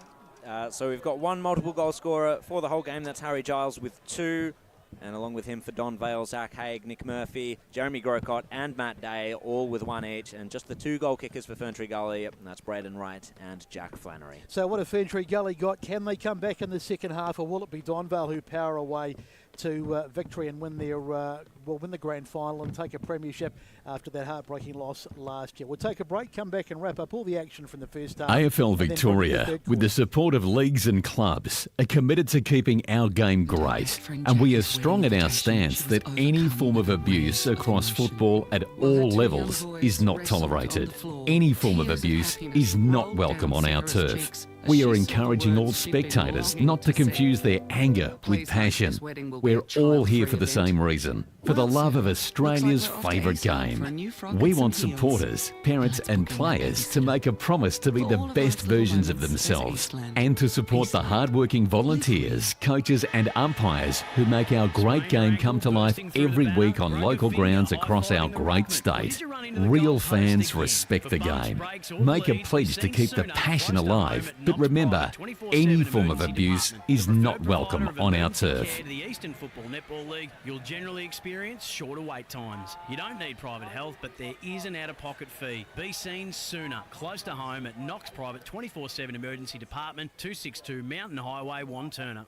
So we've got one multiple goal scorer for the whole game. That's Harry Giles with 2. And along with him for Donvale, Zach Haig, Nick Murphy, Jeremy Grocott and Matt Day, all with 1 each. And just the 2 goal kickers for Ferntree Gully, and that's Braden Wright and Jack Flannery. So what have Ferntree Gully got? Can they come back in the second half, or will it be Donvale who power away to victory and win their win the grand final and take a premiership after that heartbreaking loss last year. We'll take a break, come back and wrap up all the action from the first half. AFL Victoria, with the support of leagues and clubs, are committed to keeping our game great, and we are strong in our stance that any form of abuse across football at all levels is not tolerated. Any form of abuse is not welcome on our turf. We are encouraging all spectators not to confuse their anger with passion. We're all here for the same reason, for the love of Australia's favourite game. We want supporters, parents and players to make a promise to be the best versions of themselves and to support the hard-working volunteers, coaches and umpires who make our great game come to life every week on local grounds across our great state. Real fans respect the game. Make a pledge to keep the passion alive. But remember, any form of abuse is not welcome on our turf. To the Eastern Football Netball League, you'll generally experience shorter wait times. You don't need private health, but there is an out-of-pocket fee. Be seen sooner, close to home at Knox Private 24/7 Emergency Department, 262 Mountain Highway, Wantirna.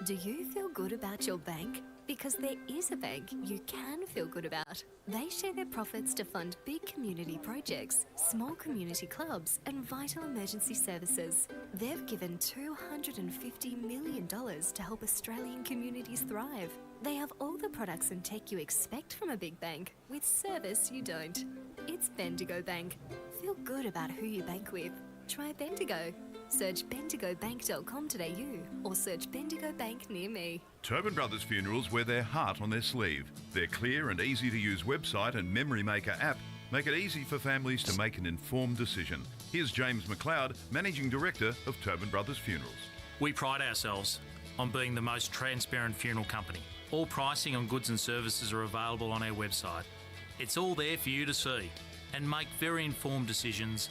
Do you feel good about your bank? Because there is a bank you can feel good about. They share their profits to fund big community projects, small community clubs and vital emergency services. They've given $250 million to help Australian communities thrive. They have all the products and tech you expect from a big bank, with service you don't. It's Bendigo Bank. Feel good about who you bank with. Try Bendigo. Search bendigobank.com.au or search Bendigo Bank near me. Tobin Brothers Funerals wear their heart on their sleeve. Their clear and easy-to-use website and Memory Maker app make it easy for families to make an informed decision. Here's James McLeod, Managing Director of Tobin Brothers Funerals. We pride ourselves on being the most transparent funeral company. All pricing on goods and services are available on our website. It's all there for you to see and make very informed decisions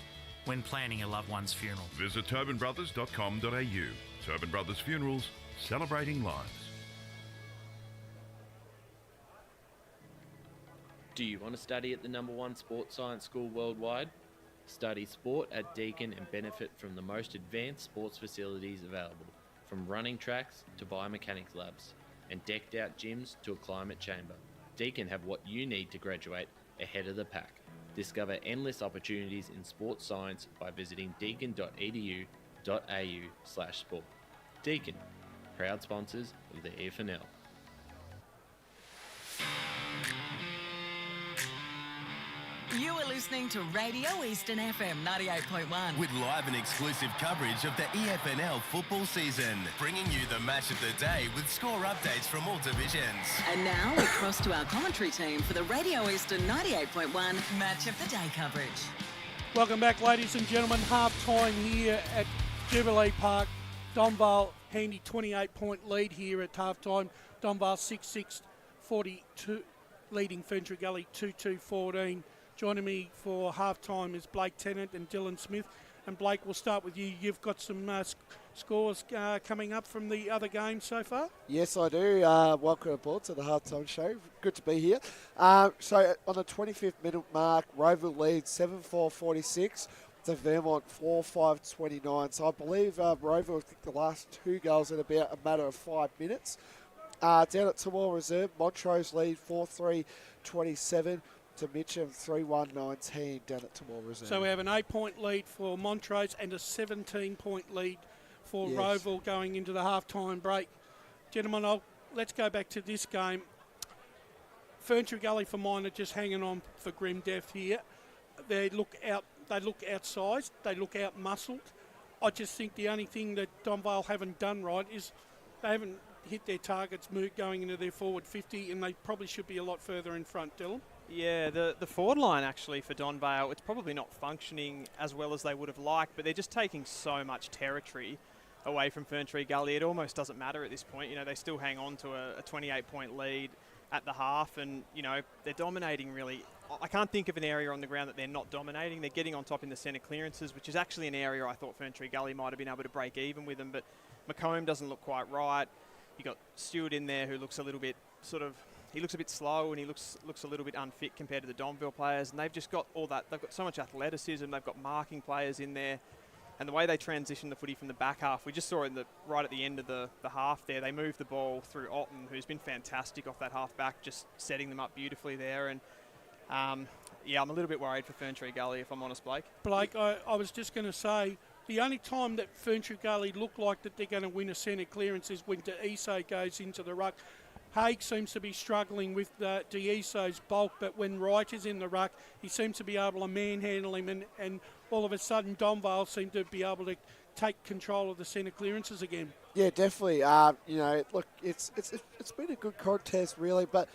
when planning a loved one's funeral. Visit tobinbrothers.com.au. Tobin Brothers Funerals, celebrating lives. Do you want to study at the #1 sports science school worldwide? Study sport at Deakin and benefit from the most advanced sports facilities available, from running tracks to biomechanics labs, and decked out gyms to a climate chamber. Deakin have what you need to graduate ahead of the pack. Discover endless opportunities in sports science by visiting deakin.edu.au/sport. Deakin, proud sponsors of the EFNL. You are listening to Radio Eastern FM 98.1. With live and exclusive coverage of the EFNL football season, bringing you the match of the day with score updates from all divisions. And now we cross to our commentary team for the Radio Eastern 98.1 Match of the Day coverage. Welcome back, ladies and gentlemen. Half-time here at Jubilee Park. Donvale, handy 28-point lead here at half-time. Donvale 6-6-42, leading Ferntree Gully 2-2-14. Joining me for half-time is Blake Tennant and Dylan Smith. And Blake, we'll start with you. You've got some scores coming up from the other games so far? Yes, I do. Welcome aboard to the halftime show. Good to be here. So on the 25th minute mark, Waverley leads 7-4-46 to Vermont 4-5-29. So I believe Waverley kicked the last two goals in about a matter of 5 minutes. Down at Tamworth Reserve, Montrose lead 4-3-27. To Mitcham 3-1-19 down at Tamworth Reserve. So we have an 8-point lead for Montrose and a 17-point lead for Roval going into the half-time break. Gentlemen, let's go back to this game. Ferntree Gully for mine are just hanging on for grim death here. They look outsized, they look out-muscled. I just think the only thing that Donvale haven't done right is they haven't hit their targets going into their forward 50, and they probably should be a lot further in front, Dylan. Yeah, the forward line actually for Donvale, it's probably not functioning as well as they would have liked, but they're just taking so much territory away from Ferntree Gully. It almost doesn't matter at this point. You know, they still hang on to a 28-point lead at the half, and, you know, they're dominating really. I can't think of an area on the ground that they're not dominating. They're getting on top in the centre clearances, which is actually an area I thought Ferntree Gully might have been able to break even with them, but McComb doesn't look quite right. You got Stewart in there who looks a little bit he looks a bit slow, and he looks a little bit unfit compared to the Donvale players, and they've just got all that. They've got so much athleticism. They've got marking players in there. And the way they transitioned the footy from the back half, we just saw right at the end of the half there, they moved the ball through Otten, who's been fantastic off that half back, just setting them up beautifully there. And I'm a little bit worried for Ferntree Gully, if I'm honest, Blake. Blake, I was just going to say, the only time that Ferntree Gully look like that they're going to win a centre clearance is when De'iso goes into the ruck. Haig seems to be struggling with De'iso's bulk, but when Wright is in the ruck, he seems to be able to manhandle him, and all of a sudden Donvale seem to be able to take control of the centre clearances again. Yeah, definitely. Look, it's been a good contest, really, but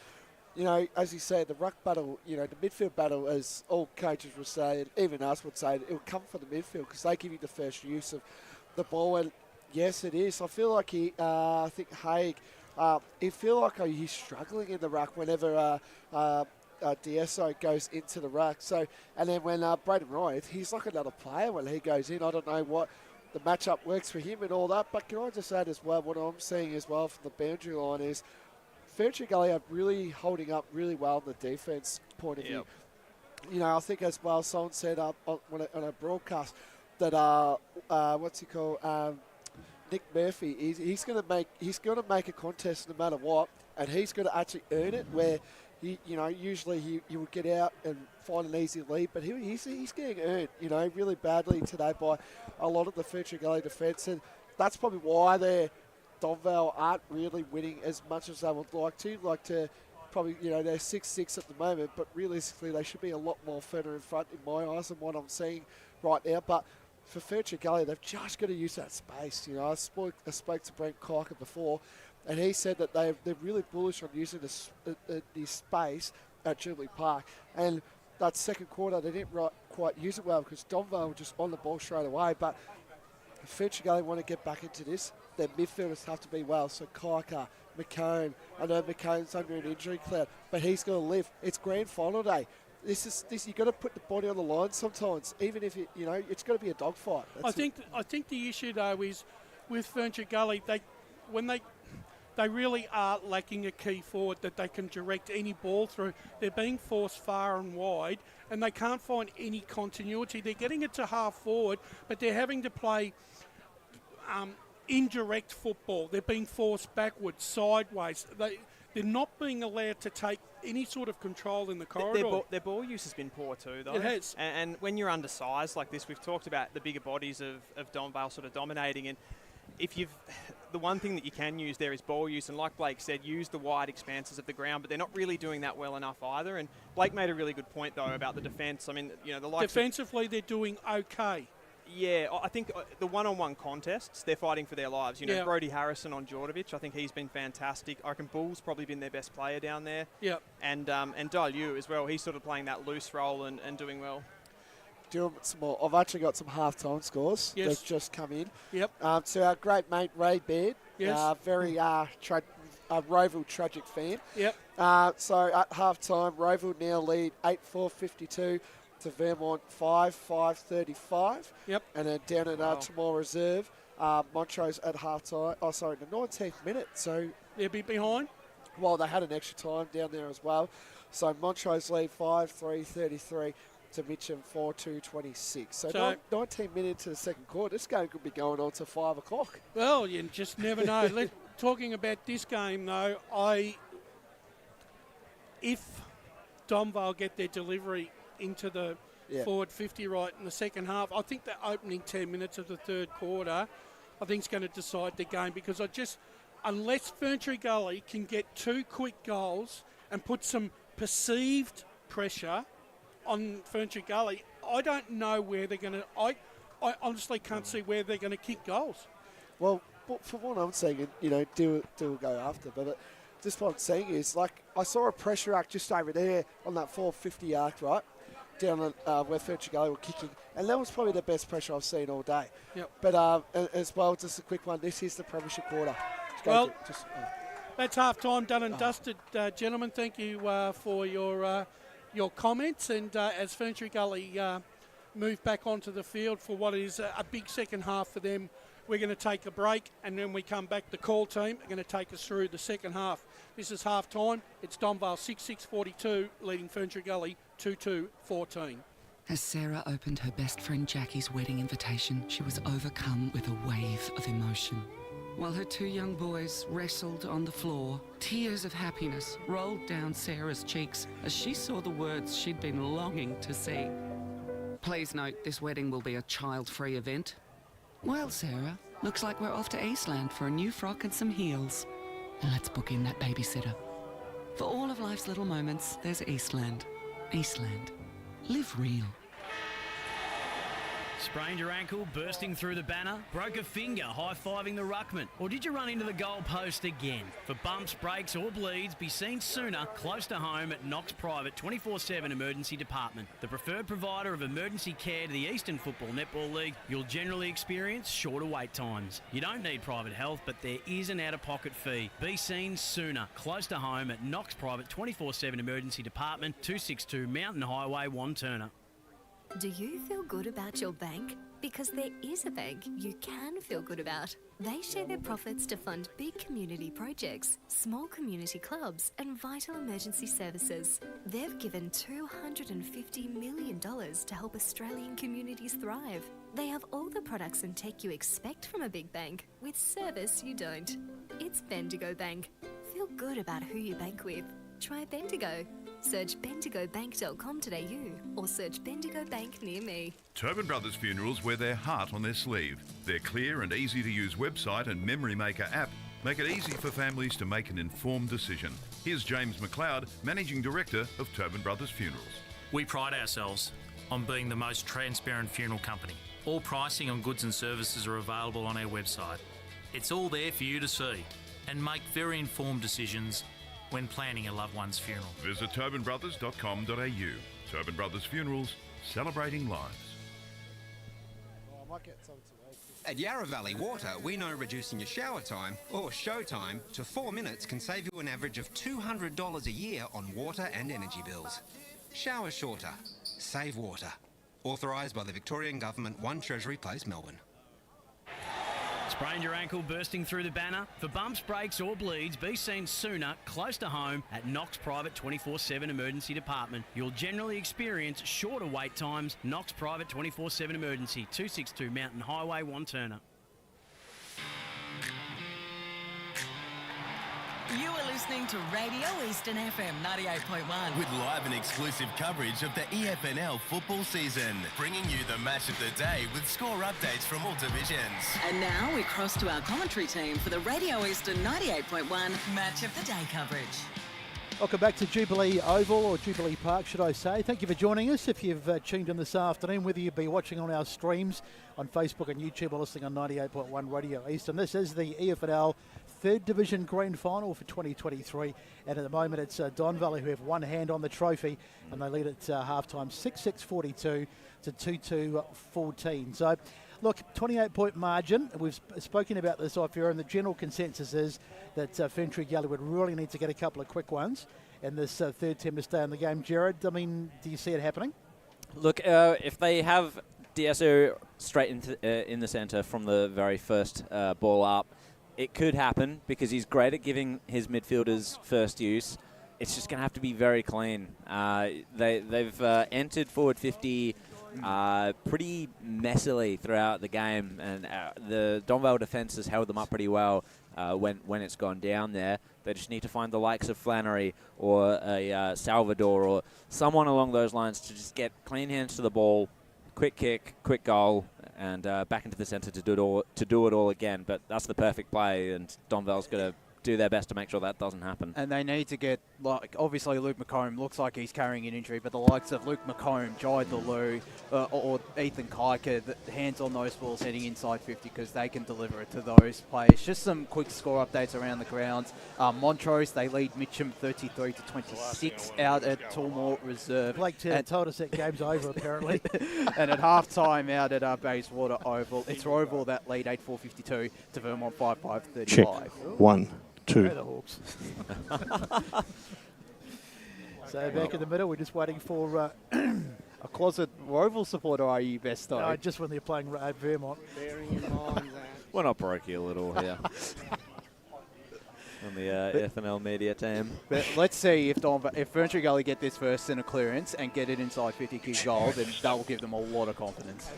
as you say, the ruck battle, the midfield battle, as all coaches would say, even us would say, it will come from the midfield because they give you the first use of the ball. And yes, it is. I feel like I think Haig, he feel like he's struggling in the ruck whenever De'iso goes into the ruck. So, and then when Braden Wright, he's like another player when he goes in. I don't know what the matchup works for him and all that. But can I just add as well, what I'm seeing as well from the boundary line is Ferntree Gully are really holding up really well in the defence point of view. I think as well, someone said on a broadcast that Nick Murphy, he's going to make a contest no matter what, and he's going to actually earn it. Where usually he would get out and find an easy lead, but he's getting earned, really badly today by a lot of the Ferntree Gully defence, and that's probably why Donvale aren't really winning as much as they would like to. Probably, they're 6-6 at the moment, but realistically they should be a lot more further in front in my eyes than what I'm seeing right now. But for Ferntree Gully, they've just got to use that space. I spoke to Brent Kiker before, and he said that they're really bullish on using the space at Jubilee Park. And that second quarter, they didn't quite use it well because Donvale were just on the ball straight away. But if Ferntree Gully want to get back into this, their midfielders have to be well. So Kiker, McCone, I know McCone's under an injury cloud, but he's going to live. It's grand final day. This you've got to put the body on the line sometimes, even if it's got to be a dogfight. I think the issue though is with Ferntree Gully, they really are lacking a key forward that they can direct any ball through. They're being forced far and wide, and they can't find any continuity. They're getting it to half forward, but they're having to play indirect football. They're being forced backwards, sideways. They're not being allowed to take any sort of control in the corridor. Their ball use has been poor too, though. It has. And when you're undersized like this, we've talked about the bigger bodies of Donvale sort of dominating. And the one thing that you can use there is ball use. And like Blake said, use the wide expanses of the ground, but they're not really doing that well enough either. And Blake made a really good point, though, about the defence. I mean, the likes defensively, they're doing okay. Yeah, I think the one-on-one contests, they're fighting for their lives. Brodie Harrison on Djordjevic, I think he's been fantastic. I reckon Bull's probably been their best player down there. Yep. And Dalu as well, he's sort of playing that loose role and doing well. Some more. I've actually got some half-time scores. Yes. They've just come in. Yep. So our great mate Ray Baird, yes. Very Roval tragic fan. Yep. So at half-time, Roval now lead 8-4-52. To Vermont 5-5-35. Yep. And then down at Timor Reserve, Montrose at half-time. Oh, sorry, the 19th minute. So they're a bit behind. Well, they had an extra time down there as well. So Montrose lead 5-3-33 to Mitcham 4-2-26. So 19 minutes to the second quarter. This game could be going on to 5 o'clock. Well, you just never know. Talking about this game, though, if Donvale get their delivery into the forward 50 right in the second half, I think the opening 10 minutes of the third quarter, I think is going to decide the game, because unless Ferntree Gully can get 2 quick goals and put some perceived pressure on Ferntree Gully, I don't know where they're going to. I honestly can't see where they're going to kick goals. Well, for what I'm saying, do go after, but just what I'm saying is, like, I saw a pressure act just over there on that 450 arc, right? Down where Ferntree Gully were kicking, and that was probably the best pressure I've seen all day. Yep. But as well, just a quick one, this is the premiership quarter. That's half-time done and dusted, gentlemen. Thank you for your comments, and as Ferntree Gully move back onto the field for what is a big second half for them, we're going to take a break, and then we come back. The call team are going to take us through the second half. This is half-time. It's Donvale 6-6-42, leading Ferntree Gully 2-2-14. As Sarah opened her best friend Jackie's wedding invitation, she was overcome with a wave of emotion. While her two young boys wrestled on the floor, tears of happiness rolled down Sarah's cheeks as she saw the words she'd been longing to see. Please note, this wedding will be a child-free event. Well, Sarah, looks like we're off to Eastland for a new frock and some heels. And let's book in that babysitter. For all of life's little moments, there's Eastland. Eastland. Live real. Sprained your ankle, bursting through the banner? Broke a finger, high-fiving the ruckman? Or did you run into the goal post again? For bumps, breaks or bleeds, be seen sooner, close to home at Knox Private 24/7 Emergency Department. The preferred provider of emergency care to the Eastern Football Netball League, you'll generally experience shorter wait times. You don't need private health, but there is an out-of-pocket fee. Be seen sooner, close to home at Knox Private 24/7 Emergency Department, 262 Mountain Highway, Wantirna. Do you feel good about your bank? Because there is a bank you can feel good about. They share their profits to fund big community projects, small community clubs and vital emergency services. They've given $250 million to help Australian communities thrive. They have all the products and tech you expect from a big bank, with service you don't. It's Bendigo Bank. Feel good about who you bank with. Try Bendigo. Search bendigobank.com.au or search Bendigo Bank near me. Tobin Brothers Funerals wear their heart on their sleeve. Their clear and easy to use website and Memory Maker app make it easy for families to make an informed decision. Here's James McLeod, Managing Director of Tobin Brothers Funerals. We pride ourselves on being the most transparent funeral company. All pricing on goods and services are available on our website. It's all there for you to see and make very informed decisions when planning a loved one's funeral. Visit tobinbrothers.com.au. Tobin Brothers Funerals, celebrating lives. At Yarra Valley Water, we know reducing your shower time, or show time, to 4 minutes can save you an average of $200 a year on water and energy bills. Shower shorter. Save water. Authorised by the Victorian Government, 1 Treasury Place, Melbourne. Sprained your ankle, bursting through the banner? For bumps, breaks or bleeds, be seen sooner, close to home at Knox Private 24/7 Emergency Department. You'll generally experience shorter wait times. Knox Private 24/7 Emergency, 262 Mountain Highway, Wantirna. You are listening to Radio Eastern FM 98.1. With live and exclusive coverage of the EFNL football season, bringing you the match of the day with score updates from all divisions. And now we cross to our commentary team for the Radio Eastern 98.1 Match of the Day coverage. Welcome back to Jubilee Oval, or Jubilee Park, should I say. Thank you for joining us. If you've tuned in this afternoon, whether you be watching on our streams on Facebook and YouTube or listening on 98.1 Radio Eastern, this is the EFNL Third Division Grand Final for 2023. And at the moment, it's Donvale who have one hand on the trophy, and they lead at half-time 6-6-42 to 2-2-14. So, look, 28-point margin. We've spoken about this off here, and the general consensus is that Ferntree Gully would really need to get a couple of quick ones in this third team to stay in the game. Jared, I mean, do you see it happening? Look, if they have DSO straight in the centre from the very first ball up, it could happen because he's great at giving his midfielders first use. It's just going to have to be very clean. They've entered forward 50 pretty messily throughout the game, and the Donvale defence has held them up pretty well when it's gone down there. They just need to find the likes of Flannery or a Salvador or someone along those lines to just get clean hands to the ball, quick kick, quick goal, and back into the centre to do it all again. But that's the perfect play, and Donvale's going to do their best to make sure that doesn't happen. And they need to get, like, obviously Luke McComb looks like he's carrying an injury, but the likes of Luke McComb, Jai Deleu, or Ethan Kiker, the hands on those balls heading inside 50, because they can deliver it to those players. Just some quick score updates around the grounds. Montrose, they lead Mitcham 33-26 out at Tullamore Reserve. Blake told us that game's over, apparently. And at half-time out at Bayswater Oval, it's Roval that lead 8-4-52 to Vermont 5-5-35. Check. 1, 2. The Hawks. So back in the middle, we're just waiting for a closet Roval supporter, are you, Besto? No, just when they're playing Vermont. We're not brokey a little here. on the EFNL media team. But let's see if Ferntree Gully get this first in a clearance and get it inside 50 kick goal, then that will give them a lot of confidence.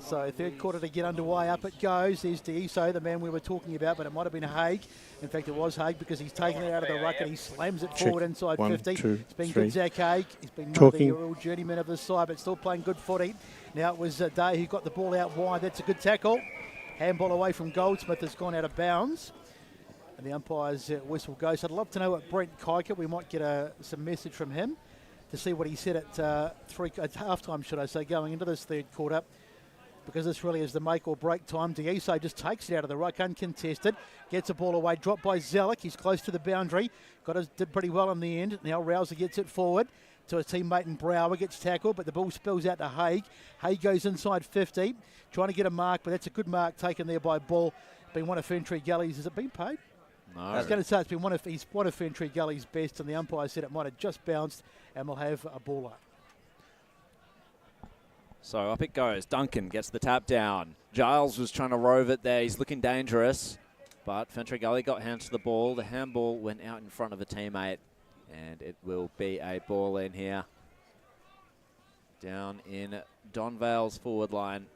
So third quarter to get underway. Up it goes. There's D'Iso, the man we were talking about, but it might have been Haig. In fact, it was Haig because he's taken it out of the ruck and he slams it forward inside 50. It's been good, Zach Haig. He's been one of the real journeymen of the side, but still playing good footy. Now it was Day who got the ball out wide. That's a good tackle. Handball away from Goldsmith has gone out of bounds. And the umpire's whistle goes. I'd love to know what Brent Kiker, we might get some message from him to see what he said at halftime, should I say, going into this third quarter. Because this really is the make or break time. D'Iso just takes it out of the ruck, uncontested. Gets the ball away, dropped by Zellick. He's close to the boundary. Did pretty well in the end. Now Rouser gets it forward to his teammate, and Brower gets tackled, but the ball spills out to Haig. Haig goes inside 50, trying to get a mark, but that's a good mark taken there by Bull. Been one of Ferntree Gully's. Has it been paid? No. I was going to say it's been one of Ferntree Gully's best, and the umpire said it might have just bounced, and we'll have a baller. So up it goes. Duncan gets the tap down. Giles was trying to rove it there. He's looking dangerous, but Ferntree Gully got hands to the ball. The handball went out in front of a teammate, and it will be a ball in here. Down in Donvale's forward line.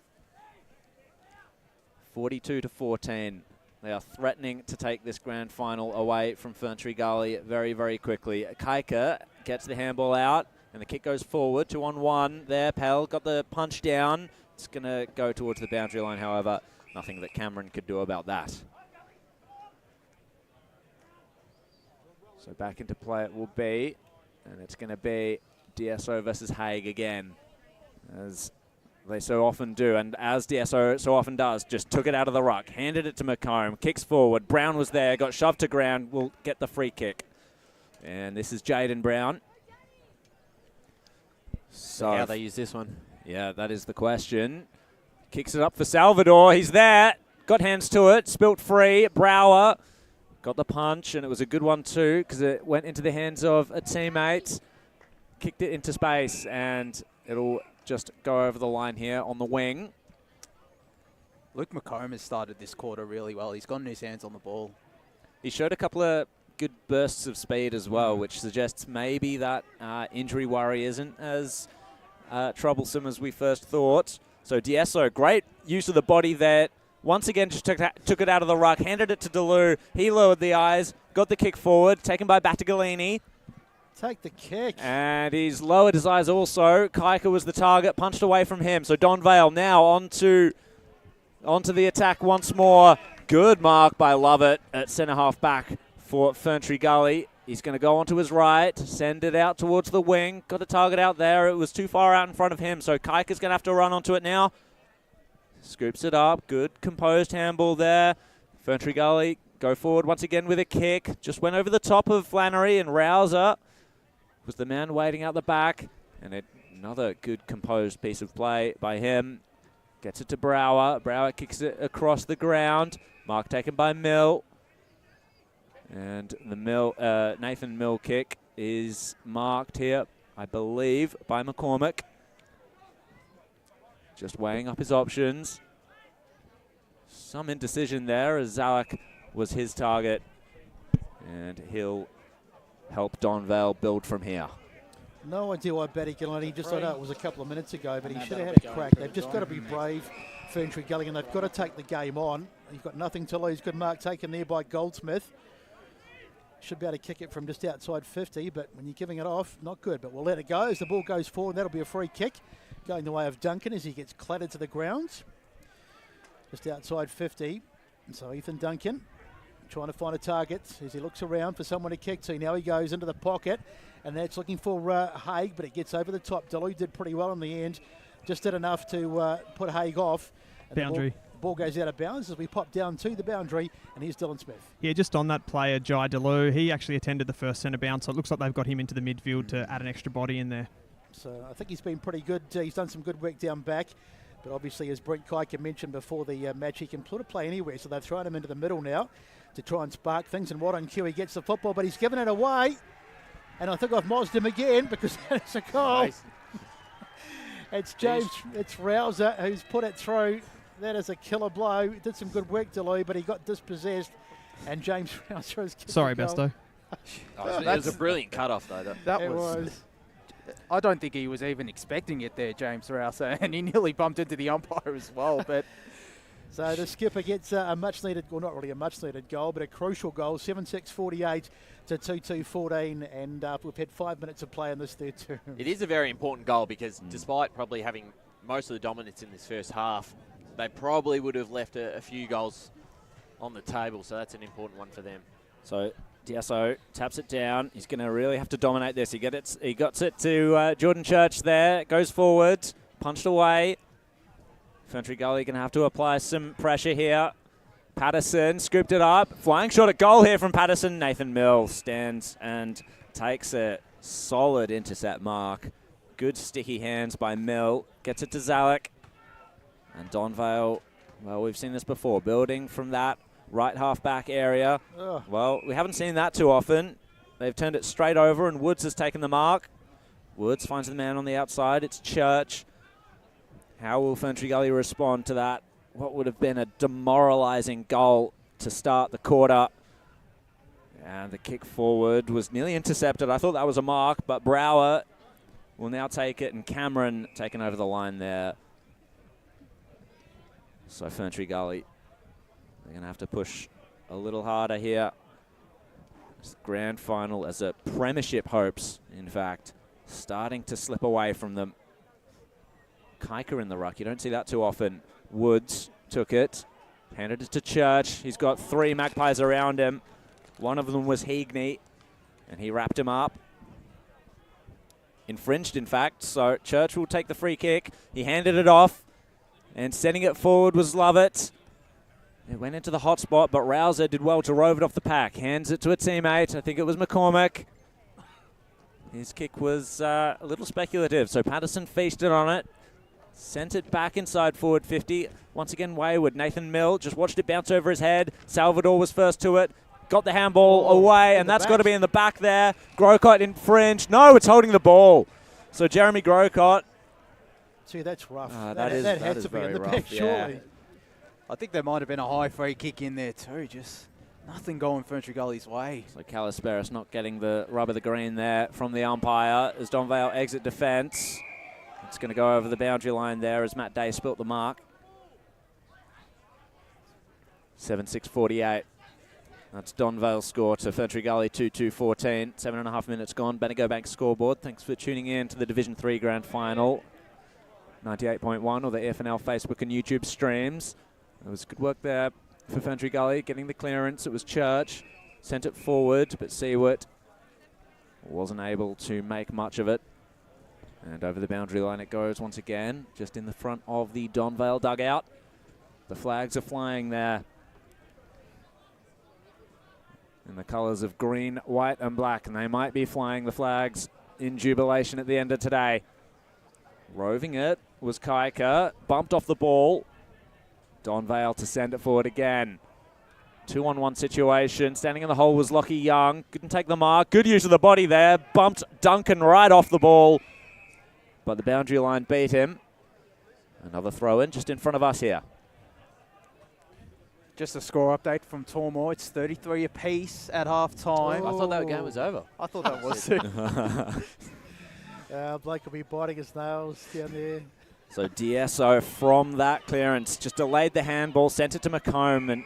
42-14. They are threatening to take this grand final away from Ferntree Gully very, very quickly. Kiker gets the handball out, and the kick goes forward, 2-on-1 there. Pell got the punch down. It's going to go towards the boundary line, however. Nothing that Cameron could do about that. So back into play it will be, and it's going to be DSO versus Haig again, as they so often do, and as DSO so often does. Just took it out of the ruck, handed it to McComb, kicks forward. Brown was there, got shoved to ground, will get the free kick. And this is Jaden Brown. So how they use this one? Yeah, that is the question. Kicks it up for Salvador. He's there. Got hands to it. Spilt free. Brower got the punch, and it was a good one too because it went into the hands of a teammate. Kicked it into space, and it'll just go over the line here on the wing. Luke McComb has started this quarter really well. He's gotten his hands on the ball. He showed a couple of good bursts of speed as well, which suggests maybe that injury worry isn't as troublesome as we first thought. So D'Esso, great use of the body there. Once again, just took it out of the ruck, handed it to Deleu. He lowered the eyes, got the kick forward, taken by Battagalini. Take the kick. And he's lowered his eyes also. Kiker was the target, punched away from him. So Donvale now onto the attack once more. Good mark by Lovett at centre-half back for Ferntree Gully. He's going to go onto his right, send it out towards the wing. Got a target out there. It was too far out in front of him, so Kiker's going to have to run onto it now. Scoops it up. Good composed handball there. Ferntree Gully go forward once again with a kick. Just went over the top of Flannery, and Rouser was the man waiting out the back. And another good composed piece of play by him. Gets it to Brower. Brower kicks it across the ground. Mark taken by Mill. And the Nathan Mill kick is marked here, I believe, by McCormick. Just weighing up his options. Some indecision there as Zalek was his target. And he'll help Donvale build from here. No idea why Battagalini, just I know it was a couple of minutes ago, but he should have had a crack. They've just got to be brave, Ferntree Gully, and they've got to take the game on. You've got nothing to lose. Good mark taken there by Goldsmith. Should be able to kick it from just outside 50, but when you're giving it off, not good. But we'll let it go as the ball goes forward. That'll be a free kick going the way of Duncan as he gets clattered to the ground. Just outside 50. And so Ethan Duncan trying to find a target as he looks around for someone to kick to. Now he goes into the pocket, and that's looking for Haig, but it gets over the top. Deleu did pretty well in the end. Just did enough to put Haig off. Boundary. Ball goes out of bounds as we pop down to the boundary, and here's Dylan Smith. Yeah, just on that player, Jai Deleu, he actually attended the first centre bounce, so it looks like they've got him into the midfield to add an extra body in there. So I think he's been pretty good. He's done some good work down back, but obviously, as Brent Kiker mentioned before the match, he can sort of play anywhere, so they've thrown him into the middle now to try and spark things, and Warren Q, he gets the football, but he's given it away, and I think I've mozzed him again because that's a goal. Nice. It's James, it's Rouser who's put it through. That is a killer blow. Did some good work, Deleu, but he got dispossessed. And James Rouser has kicked Sorry, the goal. Besto. It was a brilliant cut-off, though. That was. I don't think he was even expecting it there, James Rouser, and he nearly bumped into the umpire as well. But so the skipper gets a much-needed, well, not really a much-needed goal, but a crucial goal, 7-6-48 to 2-2-14, and we've had 5 minutes of play in this third term. It is a very important goal because despite probably having most of the dominance in this first half, they probably would have left a few goals on the table, so that's an important one for them. So DSO taps it down. He's going to really have to dominate this. He gets it to Jordan Church there. Goes forward, punched away. Ferntree Gully going to have to apply some pressure here. Patterson scooped it up. Flying shot at goal here from Patterson. Nathan Mill stands and takes a solid intercept mark. Good sticky hands by Mill. Gets it to Zalek. And Donvale, well, we've seen this before. Building from that right half-back area. Ugh. Well, we haven't seen that too often. They've turned it straight over, and Woods has taken the mark. Woods finds the man on the outside. It's Church. How will Ferntree Gully respond to that? What would have been a demoralising goal to start the quarter. And the kick forward was nearly intercepted. I thought that was a mark, but Brower will now take it, and Cameron taking over the line there. So Ferntree Gully, they're going to have to push a little harder here. It's the grand final as a premiership hopes, in fact, starting to slip away from them. Kiker in the ruck. You don't see that too often. Woods took it, handed it to Church. He's got 3 Magpies around him. One of them was Heagney, and he wrapped him up. Infringed, in fact, so Church will take the free kick. He handed it off, and sending it forward was Lovett. It went into the hot spot, but Rouser did well to rove it off the pack. Hands it to a teammate. I think it was McCormick. His kick was a little speculative, so Patterson feasted on it. Sent it back inside forward 50. Once again, wayward. Nathan Mill just watched it bounce over his head. Salvador was first to it. Got the handball away, and that's got to be in the back there. Grocott infringed. No, it's holding the ball. So Jeremy Grocott. See, that's rough. That had to be in the back, surely. I think there might have been a high free kick in there too. Just nothing going Ferntree Gully's way. So Calisperis not getting the rub of the green there from the umpire as Donvale exit defence. It's going to go over the boundary line there as Matt Day spilt the mark. 7-6-48. That's Donvale's score to Ferntree Gully 2-2-14. 7.5 minutes gone. Bendigo Bank scoreboard. Thanks for tuning in to the Division 3 Grand Final. 98.1 or the EFNL Facebook and YouTube streams. It was good work there for Ferntree Gully getting the clearance. It was Church. Sent it forward, but Seward wasn't able to make much of it. And over the boundary line it goes once again, just in the front of the Donvale dugout. The flags are flying there in the colours of green, white and black, and they might be flying the flags in jubilation at the end of today. Roving it was Kiker, bumped off the ball. Donvale to send it forward again. 2-on-1 situation. Standing in the hole was Lockie Young. Couldn't take the mark. Good use of the body there. Bumped Duncan right off the ball. But the boundary line beat him. Another throw-in just in front of us here. Just a score update from Tormore. It's 33 apiece at half-time. I thought that game was over. I thought that was too. Blake will be biting his nails down there. So DSO from that clearance just delayed the handball, sent it to McComb, and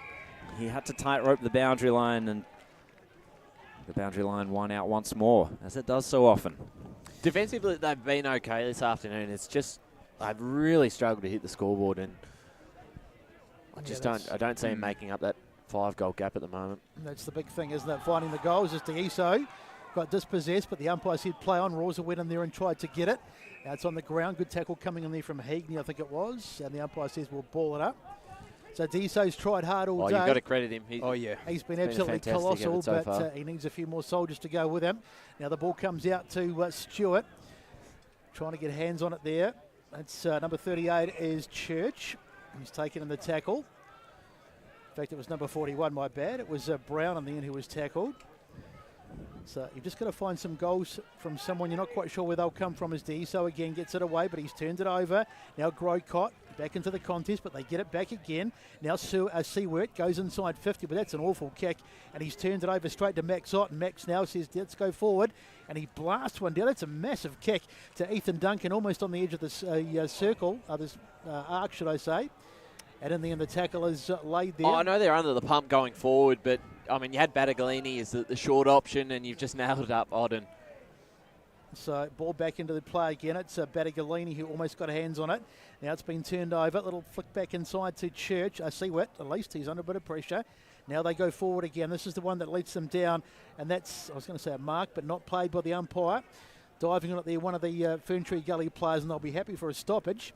he had to tightrope the boundary line, and the boundary line won out once more, as it does so often. Defensively, they've been okay this afternoon. It's just I've really struggled to hit the scoreboard, and I don't see him making up that 5-goal gap at the moment. That's the big thing, isn't it? Finding the goals. Just DSO got dispossessed, but the umpire said play on. Rosa went in there and tried to get it. Now it's on the ground. Good tackle coming in there from Heagney, I think it was. And the umpire says we'll ball it up. So DSO's tried hard all day. You've got to credit him. He's been absolutely colossal, but he needs a few more soldiers to go with him. Now the ball comes out to Stewart. Trying to get hands on it there. That's number 38 is Church. He's taken in the tackle. In fact, it was number 41, my bad. It was Brown in the end who was tackled. So you've just got to find some goals from someone. You're not quite sure where they'll come from as D'Iso again gets it away, but he's turned it over. Now Grocott back into the contest, but they get it back again. Now Seward goes inside 50, but that's an awful kick, and he's turned it over straight to Max Ott, and Max now says, let's go forward, and he blasts one down. That's a massive kick to Ethan Duncan, almost on the edge of the circle, this arc, should I say. And in the end, the tackle is laid there. Oh, I know they're under the pump going forward, but, I mean, you had Battaglini as the short option, and you've just nailed it up, Odden. So ball back into the play again. It's Battaglini who almost got hands on it. Now it's been turned over. Little flick back inside to Church. I see what, at least he's under a bit of pressure. Now they go forward again. This is the one that leads them down, and that's, I was going to say a mark, but not played by the umpire. Diving on it there, one of the Ferntree Gully players, and they'll be happy for a stoppage.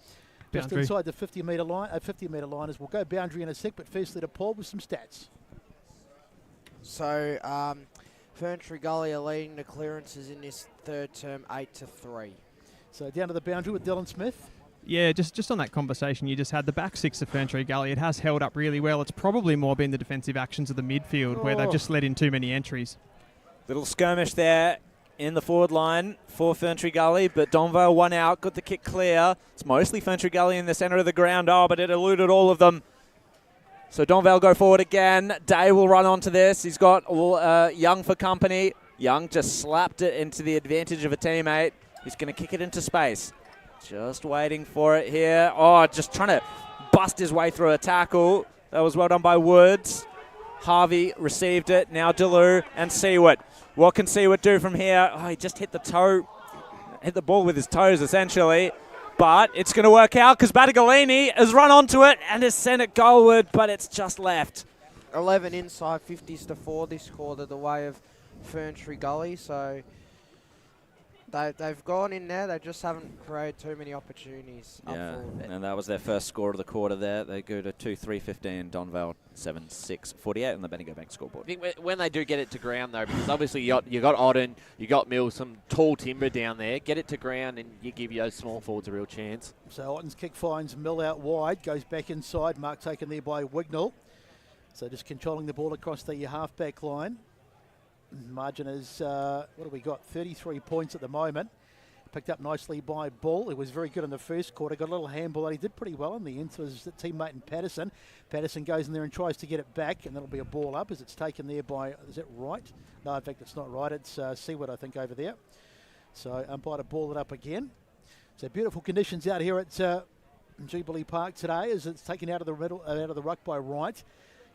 Just Boundary. inside the 50-metre line, 50-metre line as we'll go boundary in a sec, but firstly to Paul with some stats. So, Ferntree Gully are leading the clearances in this third term 8-3. So down to the boundary with Dylan Smith. Yeah, just on that conversation you just had, the back six of Ferntree Gully, it has held up really well. It's probably more been the defensive actions of the midfield where they've just let in too many entries. Little skirmish there in the forward line for Ferntree Gully, but Donvale one out, got the kick clear. It's mostly Ferntree Gully in the centre of the ground. Oh, but it eluded all of them. So Donvale go forward again. Day will run onto this. He's got Young for company. Young just slapped it into the advantage of a teammate. He's going to kick it into space. Just waiting for it here. Oh, just trying to bust his way through a tackle. That was well done by Woods. Harvey received it. Now Deleu and Seward. What can Seward do from here? Oh, he just hit the toe. Hit the ball with his toes, essentially. But it's going to work out because Battaglini has run onto it and has sent it goalward, but it's just left. 11 inside 50s to 4 this quarter, the way of Ferntree Gully. So they've gone in there. They just haven't created too many opportunities. Yeah, and that was their first score of the quarter there. They go to 2-3-15, Donvale 7-6-48 on the Bendigo Bank scoreboard. I think when they do get it to ground, though, because obviously you got Odden, you got Mills, some tall timber down there. Get it to ground and you give those small forwards a real chance. So Otten's kick finds Mill out wide, goes back inside. Mark taken there by Wignall. So just controlling the ball across the half-back line. Margin is, what have we got, 33 points at the moment. Picked up nicely by Bull. It was very good in the first quarter. Got a little handball that he did pretty well in the end to his teammate in Patterson. Patterson goes in there and tries to get it back, and that'll be a ball up as it's taken there by, is it right? No, in fact, it's not right. It's Seward, I think, over there. So umpire to ball it up again. So beautiful conditions out here at Jubilee Park today as it's taken out of the middle, out of the ruck by Wright.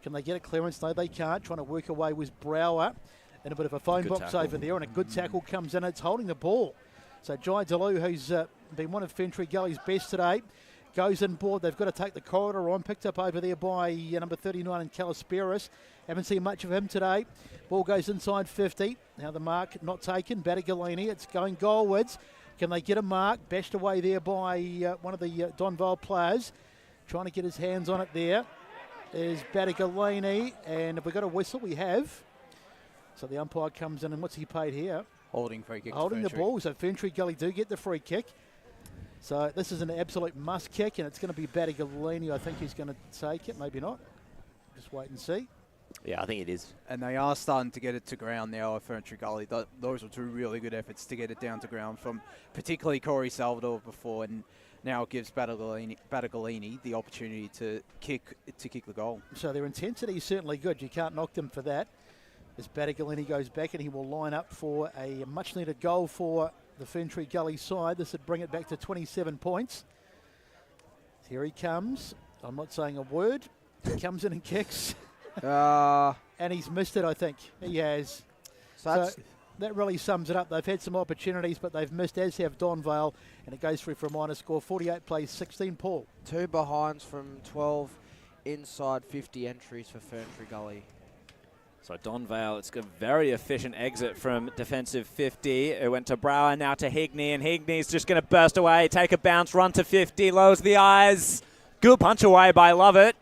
Can they get a clearance? No, they can't. Trying to work away with Brower. And a bit of a phone box tackle over there, and a good tackle comes in. It's holding the ball. So Jai Deleu, who's been one of Ferntree Gully's best today, goes in board. They've got to take the corridor on. Picked up over there by number 39 in Calisperis. Haven't seen much of him today. Ball goes inside 50. Now the mark not taken. Battaglini. It's going goalwards. Can they get a mark? Bashed away there by one of the Donvale players. Trying to get his hands on it there. There's Battaglini. And if we've got a whistle, we have. So the umpire comes in, and what's he paid here? Holding free kick. Holding the ball. So Ferntree Gully do get the free kick. So this is an absolute must kick, and it's going to be Battaglini. I think he's going to take it. Maybe not. Just wait and see. Yeah, I think it is. And they are starting to get it to ground now at Ferntree Gully. Those were two really good efforts to get it down to ground from particularly Corey Salvador before, and now it gives Battaglini the opportunity to kick the goal. So their intensity is certainly good. You can't knock them for that. As Battaglini goes back, and he will line up for a much-needed goal for the Ferntree Gully side. This would bring it back to 27 points. Here he comes. I'm not saying a word. He comes in and kicks. And he's missed it, I think. He has. So that really sums it up. They've had some opportunities, but they've missed, as have Donvale, and it goes through for a minor score. 48 plays 16, Paul. 2 behinds from 12 inside 50 entries for Ferntree Gully. So Donvale, it's a very efficient exit from defensive 50. It went to Brower, now to Higney, and Higney's just going to burst away, take a bounce, run to 50, lowers the eyes. Good punch away by Lovett.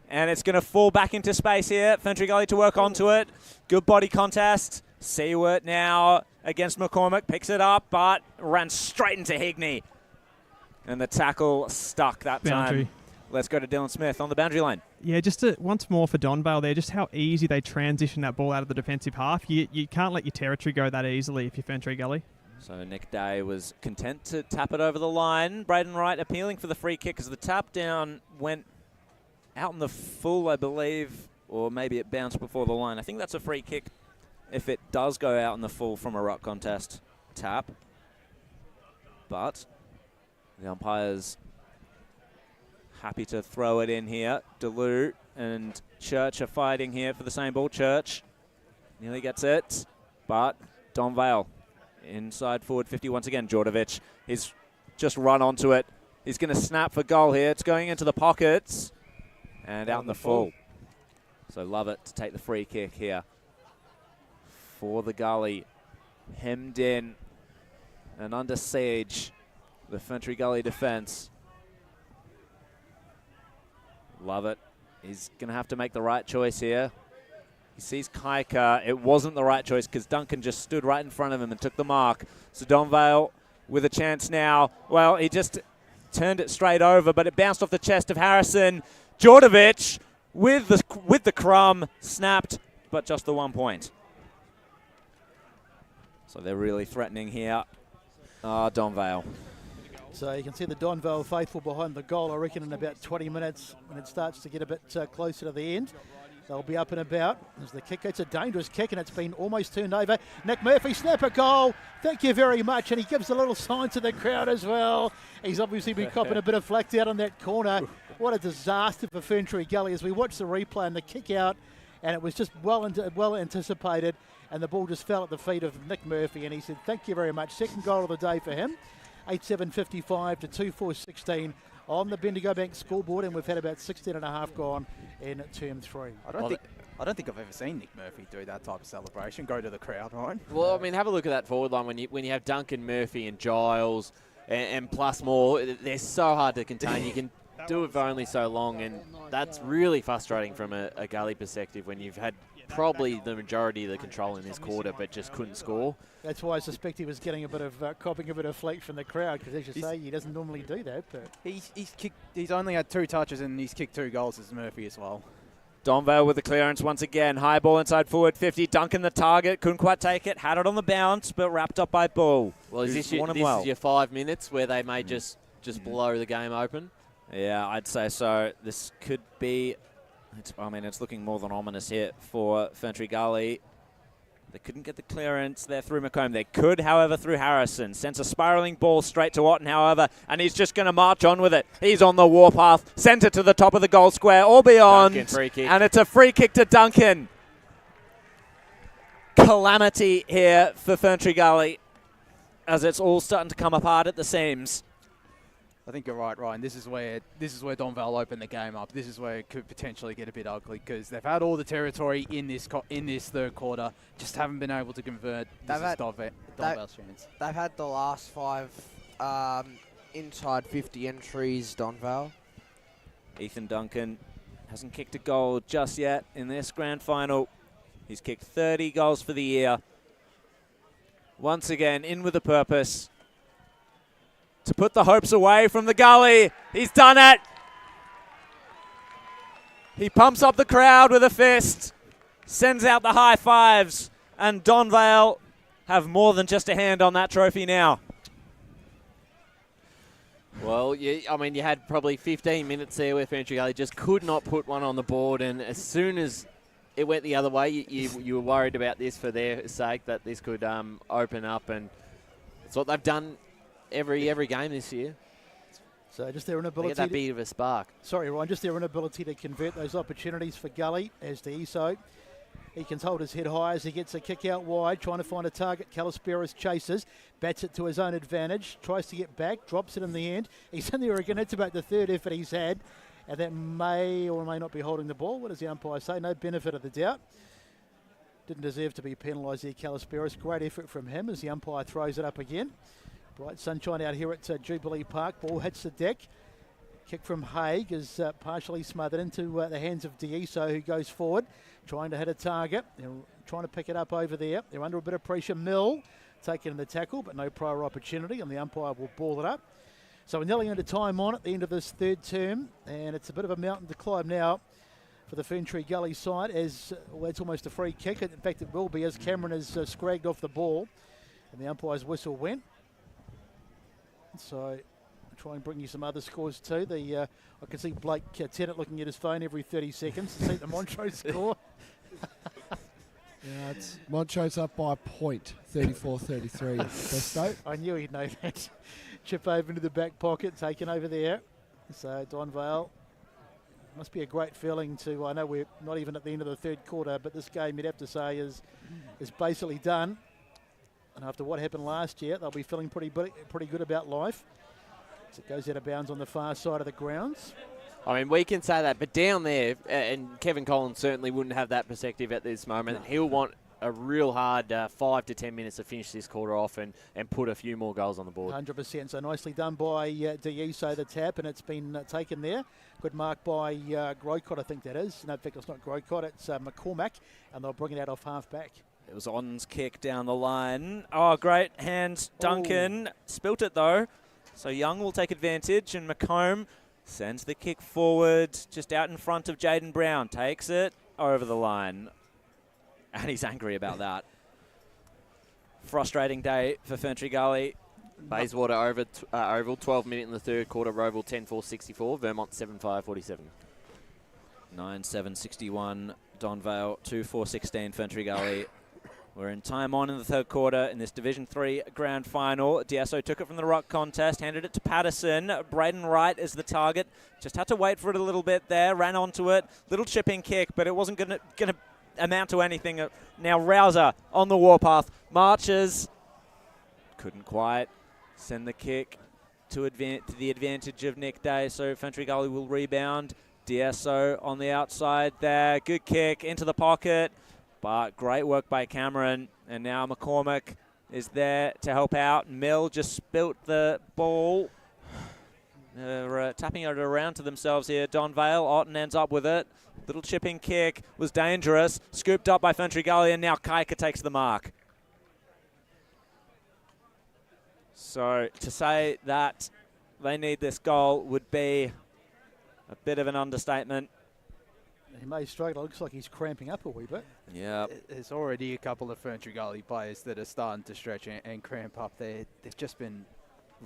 And it's going to fall back into space here. Ferntree Gully to work onto it. Good body contest. Seward now against McCormick, picks it up, but ran straight into Higney. And the tackle stuck that time. Let's go to Dylan Smith on the boundary line. Yeah, just once more for Donvale there, just how easy they transition that ball out of the defensive half. You can't let your territory go that easily if you're Ferntree Gully. So Nick Day was content to tap it over the line. Braden Wright appealing for the free kick as the tap down went out in the full, I believe, or maybe it bounced before the line. I think that's a free kick if it does go out in the full from a ruck contest tap. But the umpires happy to throw it in here. DeLue and Church are fighting here for the same ball. Church nearly gets it, but Donvale inside forward 50 once again. Djordjevic, he's just run onto it. He's going to snap for goal here. It's going into the pockets and out in the full. So Lovett to take the free kick here for the Gully. Hemmed in and under siege, the Ferntree Gully defence. Lovett, he's going to have to make the right choice here. He sees Kaika. It wasn't the right choice because Duncan just stood right in front of him and took the mark. So Donvale with a chance now. Well, he just turned it straight over, but it bounced off the chest of Harrison. Djordjevic with the crumb, snapped, but just the 1 point. So they're really threatening here. Donvale. So you can see the Donvale faithful behind the goal. I reckon in about 20 minutes, when it starts to get a bit closer to the end, they'll be up and about. As the kick, it's a dangerous kick, and it's been almost turned over. Nick Murphy, snapper goal. Thank you very much. And he gives a little sign to the crowd as well. He's obviously been copping a bit of flack out on that corner. What a disaster for Ferntree Gully as we watch the replay and the kick out, and it was just well anticipated, and the ball just fell at the feet of Nick Murphy, and he said, thank you very much. Second goal of the day for him. 8-7-55 to 2-4-16 on the Bendigo Bank scoreboard, and we've had about 16 and a half gone in term 3. I don't think I've ever seen Nick Murphy do that type of celebration, go to the crowd, right? Well, I mean, have a look at that forward line when you have Duncan, Murphy and Giles and plus more. They're so hard to contain. You can do it for only so long, and that's really frustrating from a Gully perspective when you've had probably the majority of the control in this quarter but just couldn't score. That's why I suspect he was getting a bit of copping a bit of flake from the crowd, because as you say, he doesn't normally do that. But he's only had 2 touches and he's kicked 2 goals as Murphy as well. Donvale with the clearance once again. High ball inside forward 50. Duncan the target. Couldn't quite take it. Had it on the bounce, but wrapped up by Bull. Well, is this your 5 minutes where they may just blow the game open? Yeah, I'd say so. This could be... it's looking more than ominous here for Ferntree Gully. They couldn't get the clearance there through McComb. They could, however, through Harrison. Sends a spiralling ball straight to Otten, however, and he's just going to march on with it. He's on the warpath. Sent it to the top of the goal square or beyond. Duncan, free kick. And it's a free kick to Duncan. Calamity here for Ferntree Gully as it's all starting to come apart at the seams. I think you're right, Ryan. This is where Donvale opened the game up. This is where it could potentially get a bit ugly because they've had all the territory in this third quarter, just haven't been able to convert. Donvale's chance. They've had the last 5 inside 50 entries, Donvale. Ethan Duncan hasn't kicked a goal just yet in this grand final. He's kicked 30 goals for the year. Once again, in with a purpose. To put the hopes away from the Gully. He's done it. He pumps up the crowd with a fist, sends out the high fives, and Donvale have more than just a hand on that trophy now. Well, you had probably 15 minutes there where Ferntree Gully just could not put one on the board, and as soon as it went the other way, you were worried about this for their sake, that this could open up, and it's what they've done every game this year. So just their inability to get that bit of a spark. Sorry, Ryan, just their inability to convert those opportunities for Gully as to Iso. He can hold his head high as he gets a kick out wide, trying to find a target. Calisperis chases, bats it to his own advantage, tries to get back, drops it in the end. He's in there again. It's about the third effort he's had, and that may or may not be holding the ball. What does the umpire say? No benefit of the doubt. Didn't deserve to be penalised there, Calisperis. Great effort from him as the umpire throws it up again. Bright sunshine out here at Jubilee Park. Ball hits the deck. Kick from Haig is partially smothered into the hands of Deiso, who goes forward, trying to hit a target. They're trying to pick it up over there. They're under a bit of pressure. Mill taking the tackle, but no prior opportunity, and the umpire will ball it up. So we're nearly into time on at the end of this third term, and it's a bit of a mountain to climb now for the Ferntree Gully side, as well, it's almost a free kick. In fact, it will be, as Cameron has scragged off the ball, and the umpire's whistle went. So I'll try and bring you some other scores too. I can see Blake Tennant looking at his phone every 30 seconds to see the Montrose score. Yeah, it's Montrose up by a point, 34-33. Besto. I knew he'd know that. Chip over into the back pocket, taken over there. So Donvale, must be a great feeling to, I know we're not even at the end of the third quarter, but this game you'd have to say is basically done. And after what happened last year, they'll be feeling pretty good about life. As it goes out of bounds on the far side of the grounds. I mean, we can say that, but down there, and Kevin Collins certainly wouldn't have that perspective at this moment. No. He'll want a real hard 5 to 10 minutes to finish this quarter off and put a few more goals on the board. 100%. So nicely done by D'Iso, the tap, and it's been taken there. Good mark by Grocott, I think that is. No, in fact, it's not Grocott, it's McCormack, and they'll bring it out off half-back. It was On's kick down the line. Oh, great hands, Duncan. Ooh. Spilt it, though. So Young will take advantage, and McComb sends the kick forward, just out in front of Jaden Brown. Takes it over the line. And he's angry about that. Frustrating day for Ferntree Gully. Bayswater Oval, 12 minutes in the third quarter. Roval 10-4-64. Vermont 7-5-47. 9-7-61. Donvale 2-4-16. Ferntree Gully. We're in time on in the third quarter in this Division 3 grand final. D'Iso took it from the ruck contest, handed it to Patterson. Braden Wright is the target. Just had to wait for it a little bit there. Ran onto it. Little chipping kick, but it wasn't going to amount to anything. Now Rouser on the warpath. Marches. Couldn't quite send the kick to the advantage of Nick Day. So Ferntree Gully will rebound. D'Iso on the outside there. Good kick into the pocket. But great work by Cameron. And now McCormack is there to help out. Mill just spilt the ball. Tapping it around to themselves here. Donvale. Otten ends up with it. Little chipping kick was dangerous. Scooped up by Ferntree Gully, and now Kaika takes the mark. So to say that they need this goal would be a bit of an understatement. He may struggle. It looks like he's cramping up a wee bit. Yeah. There's already a couple of Ferntree Gully players that are starting to stretch and cramp up there. They've just been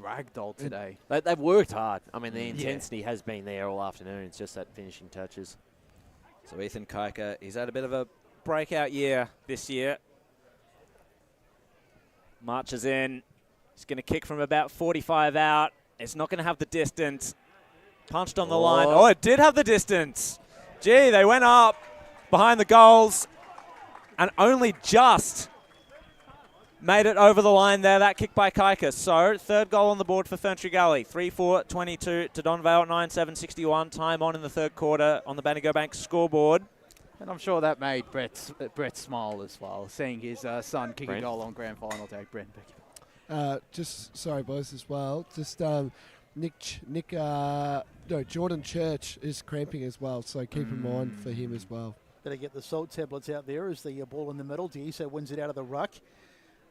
ragdolled today. They've worked hard. I mean, the intensity has been there all afternoon. It's just that finishing touches. So Ethan Kaika, he's had a bit of a breakout year this year. Marches in. He's going to kick from about 45 out. It's not going to have the distance. Punched on the line. Oh, it did have the distance. Gee, they went up behind the goals and only just made it over the line there, that kick by Kaika. So, third goal on the board for Ferntree Gully. 3-4-22 to Donvale, 9-7-61. Time on in the third quarter on the Bandigo Bank scoreboard. And I'm sure that made Brett smile as well, seeing his son kick a goal on grand final day. Brent, sorry, boys, as well. Just Jordan Church is cramping as well, so keep in mind for him as well. Better get the salt tablets out there as the ball in the middle. D'Iso wins it out of the ruck.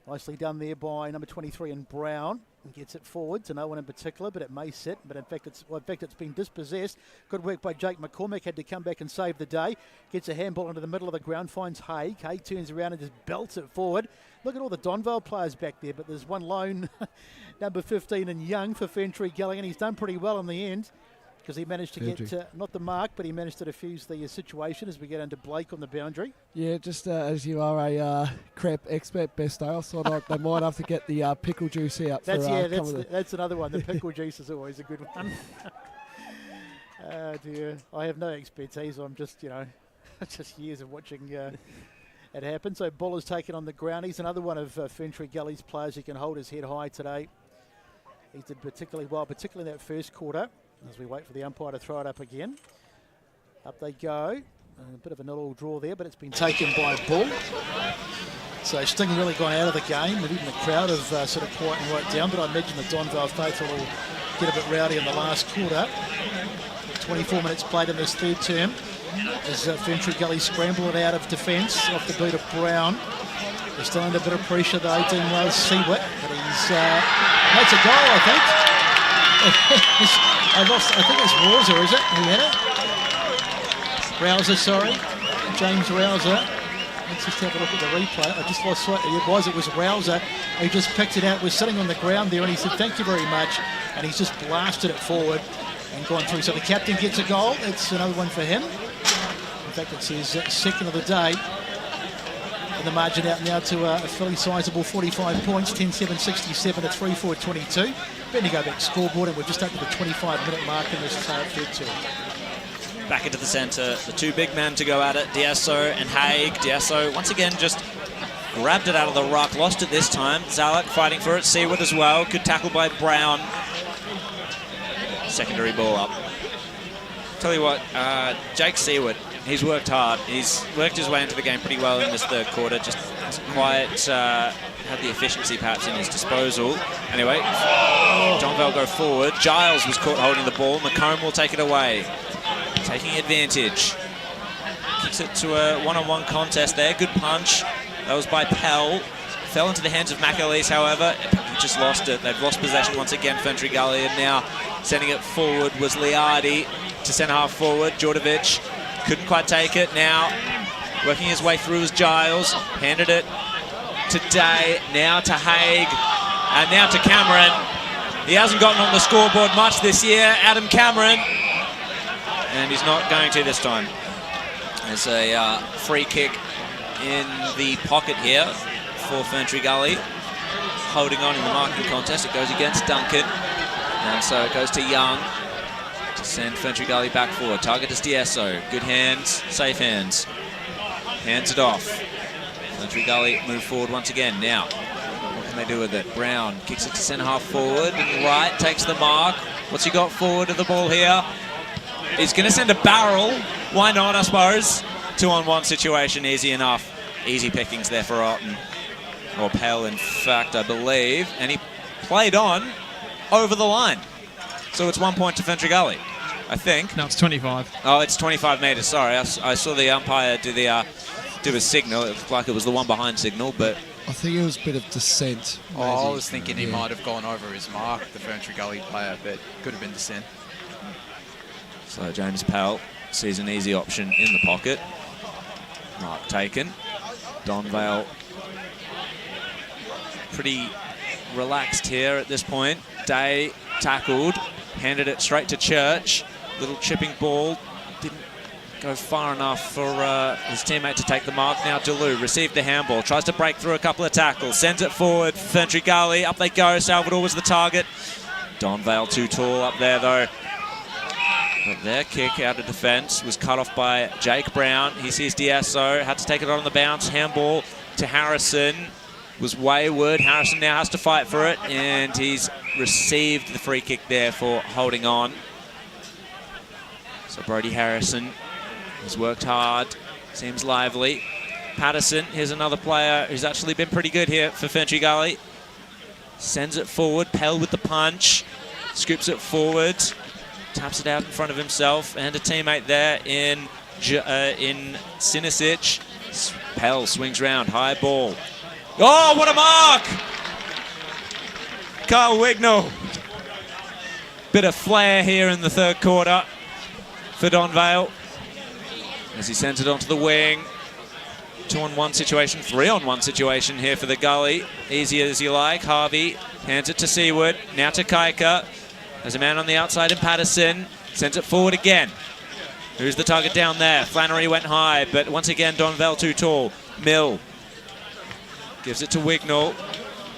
Nicely done there by number 23 in Brown. And gets it forward to no one in particular, but it may sit. But in fact, it's been dispossessed. Good work by Jake McCormack. Had to come back and save the day. Gets a handball into the middle of the ground. Finds Haig. Haig turns around and just belts it forward. Look at all the Donvale players back there, but there's one lone number 15 in Young for Ferntree Gully, and he's done pretty well in the end. Because he managed to get, not the mark, but he managed to defuse the situation as we get into Blake on the boundary. Yeah, just as you are a crap expert, Besto, I thought they might have to get the pickle juice out. That's another one. The pickle juice is always a good one. Oh dear. I have no expertise. I'm just, just years of watching it happen. So Buller's taken on the ground. He's another one of Ferntree Gully's players who can hold his head high today. He did particularly well, particularly in that first quarter. As we wait for the umpire to throw it up again. Up they go. A bit of a little draw there, but it's been taken by Bull. So Sting really gone out of the game, and even the crowd have sort of quietened right down, but I imagine the Donvale faithful will get a bit rowdy in the last quarter. 24 minutes played in this third term as Ferntree Gully scramble it out of defence off the boot of Brown. They're still under a bit of pressure though, doing well Seawitt, but he's makes a goal, I think. I think it's Rouser, is it? Who had it? Rouser, sorry. James Rouser. Let's just have a look at the replay. I just lost sight. It was Rouser who just picked it out, was sitting on the ground there, and he said, thank you very much. And he's just blasted it forward and gone through. So the captain gets a goal. It's another one for him. In fact, it's his second of the day. And the margin out now to a fairly sizable 45 points, 10-7-67 to 3-4-22. Bendigo back scoreboard, and we're just up to the 25-minute mark in this third term. Back into the centre, the two big men to go at it, D'Esso and Haig. D'Esso once again just grabbed it out of the ruck, lost it this time. Zalek fighting for it, Seward as well. Good tackle by Brown. Secondary ball up. Tell you what, Jake Seward, he's worked hard. He's worked his way into the game pretty well in this third quarter. Just hasn't quite had the efficiency perhaps in his disposal. Anyway, Donvale go forward. Giles was caught holding the ball. McComb will take it away. Taking advantage. Kicks it to a one-on-one contest there. Good punch. That was by Pell. Fell into the hands of McAleese, however. He just lost it. They've lost possession once again, Ferntree Gully, and now sending it forward was Liardi to centre half forward. Djordjevic couldn't quite take it. Now working his way through is Giles. Handed it to Day. Now to Haig. And now to Cameron. He hasn't gotten on the scoreboard much this year. Adam Cameron. And he's not going to this time. There's a free kick in the pocket here for Ferntree Gully. Holding on in the marking contest. It goes against Duncan. And so it goes to Young to send Ferntree Gully back forward. Target is D'Esso. Good hands, safe hands. Hands it off. Ferntree Gully move forward once again. Now, what can they do with it? Brown kicks it to centre half forward. Right, takes the mark. What's he got forward of the ball here? He's going to send a barrel. Why not, I suppose? 2-on-1 situation, easy enough. Easy pickings there for Otten. Or Pell, in fact, I believe. And he played on over the line. So it's 1 point to Ferntree Gully, I think. No, it's 25. Oh, it's 25 metres, sorry. I saw the umpire do a signal. It looked like it was the one behind signal, but... I think it was a bit of dissent. Oh, I was thinking he might have gone over his mark, the Ferntree Gully player, but could have been dissent. So James Pell sees an easy option in the pocket. Mark taken. Donvale pretty relaxed here at this point. Day tackled, handed it straight to Church. Little chipping ball, didn't go far enough for his teammate to take the mark. Now Deleu received the handball, tries to break through a couple of tackles, sends it forward for Ferntree Gully. Up they go, Salvador was the target. Donvale too tall up there though. But their kick out of defence was cut off by Jake Brown. He sees D'Esso, had to take it on the bounce. Handball to Harrison. Was wayward. Harrison now has to fight for it, and he's received the free kick there for holding on. So Brody Harrison has worked hard. Seems lively. Patterson, here's another player who's actually been pretty good here for Ferntree Gully. Sends it forward. Pell with the punch. Scoops it forward. Taps it out in front of himself and a teammate there in Sinisic. Pell swings round, high ball. Oh, what a mark! Kyle Wignall. Bit of flair here in the third quarter for Donvale as he sends it onto the wing. 2-on-1 situation, 3-on-1 situation here for the Gully. Easy as you like. Harvey hands it to Seward, now to Kaika. There's a man on the outside in Patterson. Sends it forward again. Who's the target down there? Flannery went high, but once again, Donvale too tall. Mill gives it to Wignall.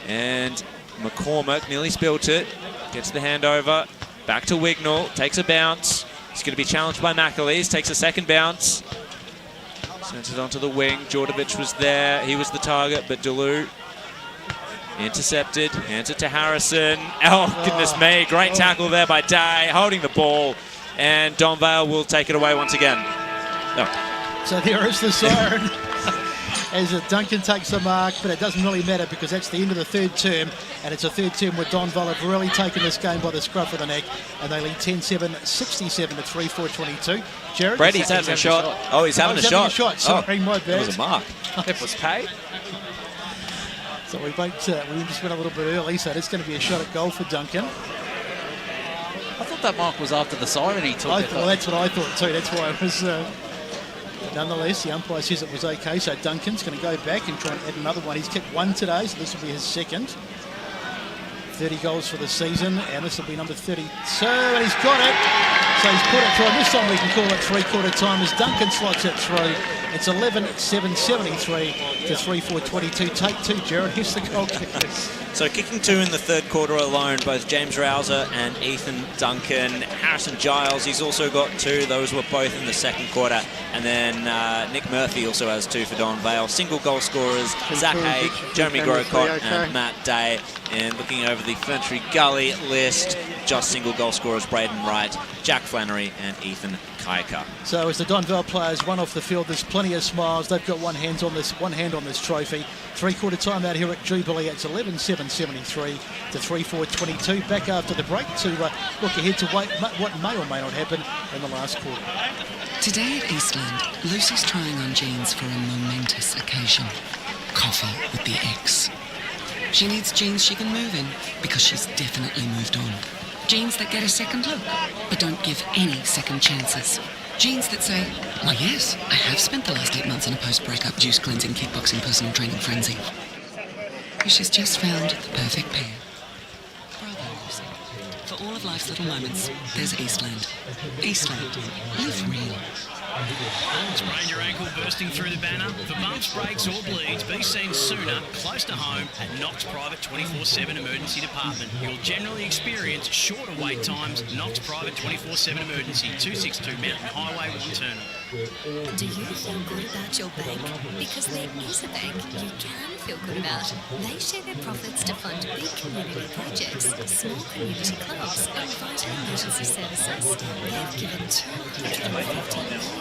And McCormick nearly spilt it. Gets the handover. Back to Wignall. Takes a bounce. He's going to be challenged by McAleese. Takes a second bounce. Sends it onto the wing. Djordjevic was there. He was the target, but Deleu intercepted, hands it to Harrison. Oh, goodness me. Great tackle there by Day, holding the ball. And Donvale will take it away once again. No. So there is the siren as Duncan takes the mark, but it doesn't really matter because that's the end of the third term, and it's a third term where Donvale have really taken this game by the scruff of the neck, and they lead 10-7-67 to 3-4-22. Jared? Brady's having a shot. Oh, he's having a shot. Sorry, my bad. It was a mark. It was paid. So we just went a little bit early, so it's going to be a shot at goal for Duncan. thought that mark was after the siren he took. Well, that's what I thought too. That's why it was. Nonetheless, the umpire says it was okay, so Duncan's going to go back and try and add another one. He's kicked one today, so this will be his second. 30 goals for the season, and this will be number 32, and he's got it. So he's put it through, and this time we can call it three-quarter time as Duncan slots it through. It's 11-7-73 to 3-4-22. Take two, Jared. Here's the goal kickers. So kicking two in the third quarter alone, both James Rouser and Ethan Duncan. Harrison Giles, he's also got two. Those were both in the second quarter. And then Nick Murphy also has two for Donvale. Single goal scorers, Zach Haig, Jeremy Grocott and Matt Day. And looking over the Ferntree Gully list, just single goal scorers, Braden Wright, Jack Flannery and Ethan Kaika. So as the Donvale players run off the field, there's plenty of smiles. They've got one hand on this trophy. Three-quarter time out here at Jubilee. It's 11-7-73 to 3-4-22. Back after the break to look ahead to what may or may not happen in the last quarter. Today at Eastland, Lucy's trying on jeans for a momentous occasion. Coffee with the ex. She needs jeans she can move in because she's definitely moved on. Jeans that get a second look, but don't give any second chances. Jeans that say, why yes, I have spent the last 8 months in a post-breakup juice cleansing, kickboxing, personal training frenzy. She's just found the perfect pair. Bravo, Lucy. For all of life's little moments, there's Eastland. Eastland. Live real. Sprained your ankle bursting through the banner? For bumps, breaks or bleeds, be seen sooner, close to home at Knox Private 24/7 Emergency Department. You'll generally experience shorter wait times. Knox Private 24/7 Emergency, 262 Mountain Highway, Wanturna. Do you feel good about your bank? Because there is a bank you can feel good about. They share their profits to fund big community projects, small community clubs and vital emergency services. They've given $250 million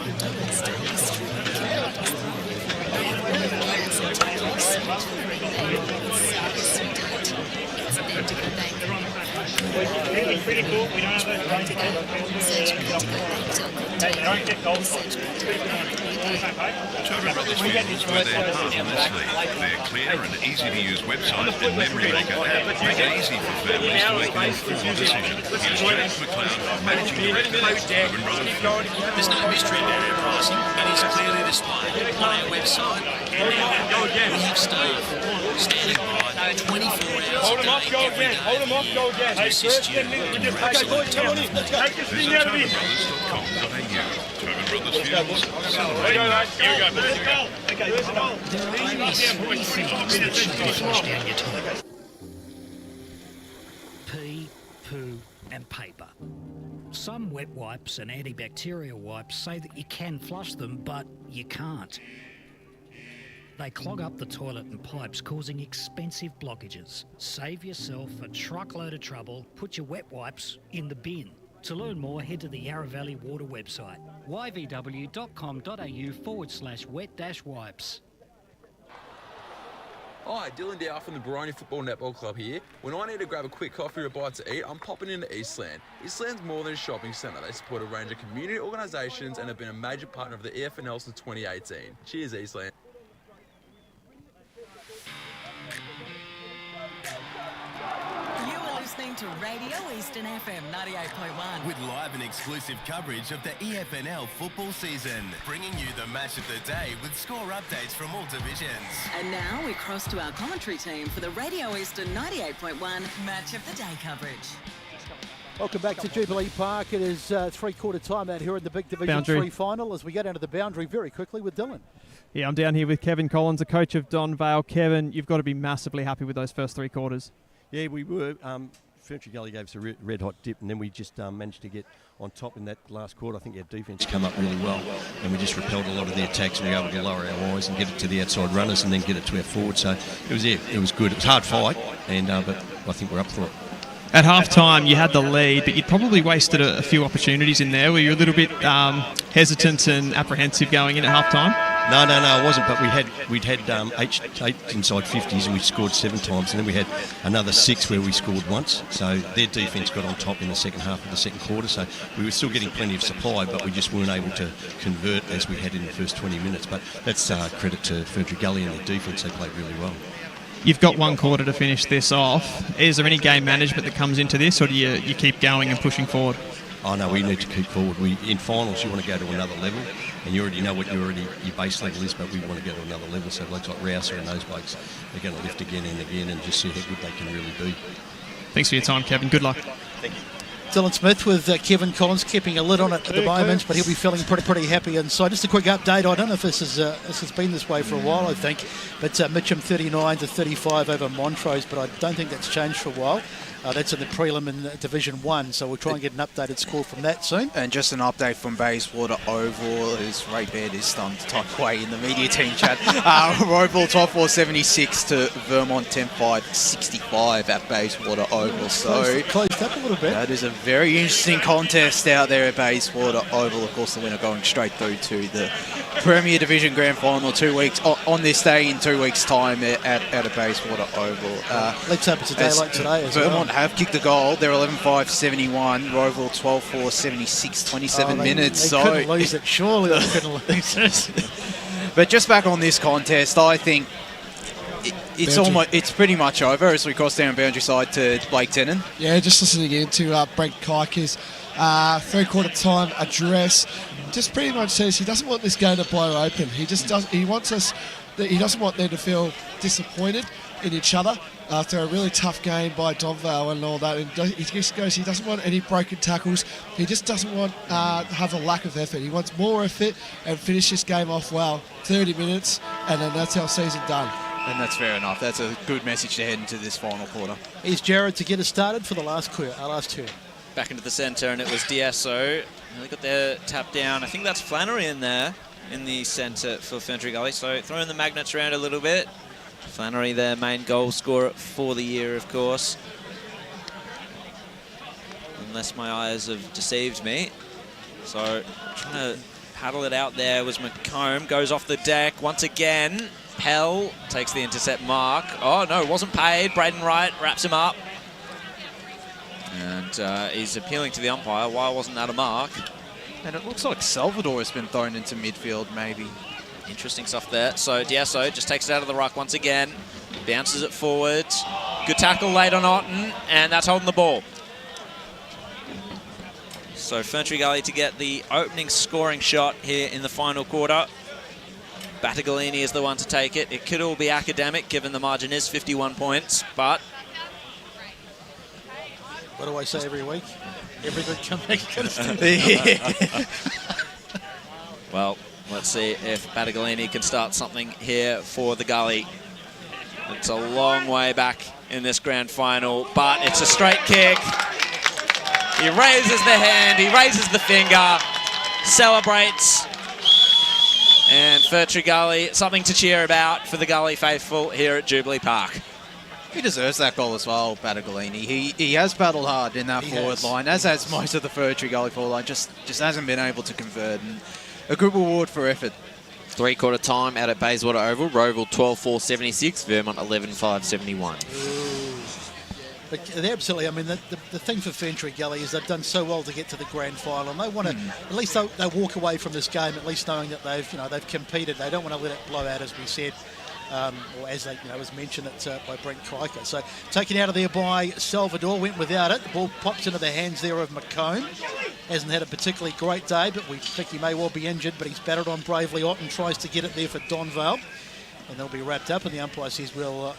to Australia's communities thrive. They have worked plans to take research for the bank. It's seriously done. It's Bendigo Bank. Really critical. We don't have Bendigo. Search bendigobank.com. Search Children Brothers Fields, where they're part on this league. Their clear and easy-to-use website and memory maker app make it easy for families to make an informed decision. Here's James McLeod, Managing Director, Children Brothers Fields. There's no mystery about our pricing. It is clearly displayed on our website. And now we have staff standing by 24 hours a day, every day to assist you in your racing. Visit childrenbrothers.com.au. Children Brothers Fields, celebrating. There are only three things that should be flushed down your toilet. Pee, poo and paper. Some wet wipes and antibacterial wipes say that you can flush them, but you can't. They clog up the toilet and pipes, causing expensive blockages. Save yourself a truckload of trouble. Put your wet wipes in the bin. To learn more, head to the Yarra Valley Water website, yvw.com.au/wet-wipes. Hi, Dylan Dow from the Baroni Football Netball Club here. When I need to grab a quick coffee or a bite to eat, I'm popping into Eastland. Eastland's more than a shopping centre. They support a range of community organisations and have been a major partner of the EFNL since 2018. Cheers, Eastland. Listening to Radio Eastern FM 98.1 with live and exclusive coverage of the EFNL football season, bringing you the match of the day with score updates from all divisions. And now we cross to our commentary team for the Radio Eastern 98.1 Match of the Day coverage. Welcome back to Jubilee Park. It is three-quarter time out here in the big Division 3 final as we go down to the boundary very quickly with Dylan. Yeah, I'm down here with Kevin Collins, the coach of Donvale. Kevin, you've got to be massively happy with those first three quarters. Yeah, we were. Ferntree Gully gave us a red hot dip, and then we just managed to get on top in that last quarter. I think our defence come up really well, and we just repelled a lot of the attacks, and we were able to lower our eyes and get it to the outside runners, and then get it to our forwards. So it was good. It was a hard fight, and but I think we're up for it. At half-time, you had the lead, but you'd probably wasted a few opportunities in there. Were you a little bit hesitant and apprehensive going in at half-time? No, I wasn't. But we'd had eight inside 50s, and we scored 7 times, and then we had another 6 where we scored once. So their defence got on top in the second half of the second quarter. So we were still getting plenty of supply, but we just weren't able to convert as we had in the first 20 minutes. But that's credit to Ferntree Gully and their defence. They played really well. You've got one quarter to finish this off. Is there any game management that comes into this, or do you keep going and pushing forward? Oh no, we need to keep forward. In finals, you want to go to another level, and you already know what your base level is, but we want to go to another level. So blokes like Rouser and those blokes, they're going to lift again and again and just see how good they can really be. Thanks for your time, Kevin. Good luck. Thank you. Dylan Smith with Kevin Collins keeping a lid on it at the moment, but he'll be feeling pretty happy inside. Just a quick update. I don't know if this has been this way for a while, I think, but Mitcham 39-35 over Montrose, but I don't think that's changed for a while. That's in the prelim in Division 1, so we'll try and get an updated score from that soon. And just an update from Bayswater Oval, as Ray Baird is starting to type away in the media team chat. Oval 12-4-76 to Vermont 10-5-65 at Bayswater Oval. So closed up a little bit. That is a very interesting contest out there at Bayswater Oval. Of course, the winner going straight through to the Premier Division Grand Final 2 weeks on this day in 2 weeks' time at a Bayswater Oval. Let's hope it's a day like today as Vermont well. Have kicked the goal. They're 11-5-71. Roval 12-4-76, 27 minutes. They couldn't lose it. Surely they couldn't lose it. But just back on this contest, I think it's pretty much over as we cross down boundary side to Blake Tennant. Yeah, just listening in to Brent Kike's third-quarter time address. Just pretty much says he doesn't want this game to blow open. He just does. He wants us. He doesn't want them to feel disappointed in each other after a really tough game by Donvale and all that. And he just goes, he doesn't want any broken tackles. He just doesn't want have a lack of effort. He wants more effort and finish this game off well. 30 minutes, and then that's our season done. And that's fair enough. That's a good message to head into this final quarter. Here's Jared to get us started for the last turn. Back into the centre, and it was D'Esso. They got their tap down. I think that's Flannery in there in the centre for Ferntree Gully. So throwing the magnets around a little bit. Flannery, their main goal scorer for the year, of course. Unless my eyes have deceived me. So trying to paddle it out there was McComb. Goes off the deck once again. Pell takes the intercept mark. Oh, no, wasn't paid. Braden Wright wraps him up. And he's appealing to the umpire. Why wasn't that a mark? And it looks like Salvador has been thrown into midfield, maybe. Interesting stuff there. So D'Esso just takes it out of the ruck once again. Bounces it forward. Good tackle late on Otten, and that's holding the ball. So Ferntree Gully to get the opening scoring shot here in the final quarter. Battagalini is the one to take it. It could all be academic, given the margin is 51 points, but... What do I say every week? Every good comeback. Well, let's see if Battagalini can start something here for the Gully. It's a long way back in this grand final, but it's a straight kick. He raises the hand, he raises the finger, celebrates. And Ferntree Gully, something to cheer about for the Gully faithful here at Jubilee Park. He deserves that goal as well, Battagalini. He has battled hard in that forward line, as has most of the Ferntree Gully forward line. Just hasn't been able to convert. And a good reward for effort. Three-quarter time out at Bayswater Oval. Roval 12-4-76, Vermont 11-5-71. But they're absolutely, I mean, the thing for Ferntree Gully is they've done so well to get to the grand final, and they want to, at least they walk away from this game, at least knowing that they've competed. They don't want to let it blow out, as we said. Or as was mentioned by Brent Kryker. So taken out of there by Salvador, went without it. The ball pops into the hands there of McComb. Hasn't had a particularly great day, but we think he may well be injured, but he's battled on bravely. Otten tries to get it there for Donvale, and they'll be wrapped up, and the umpire says we'll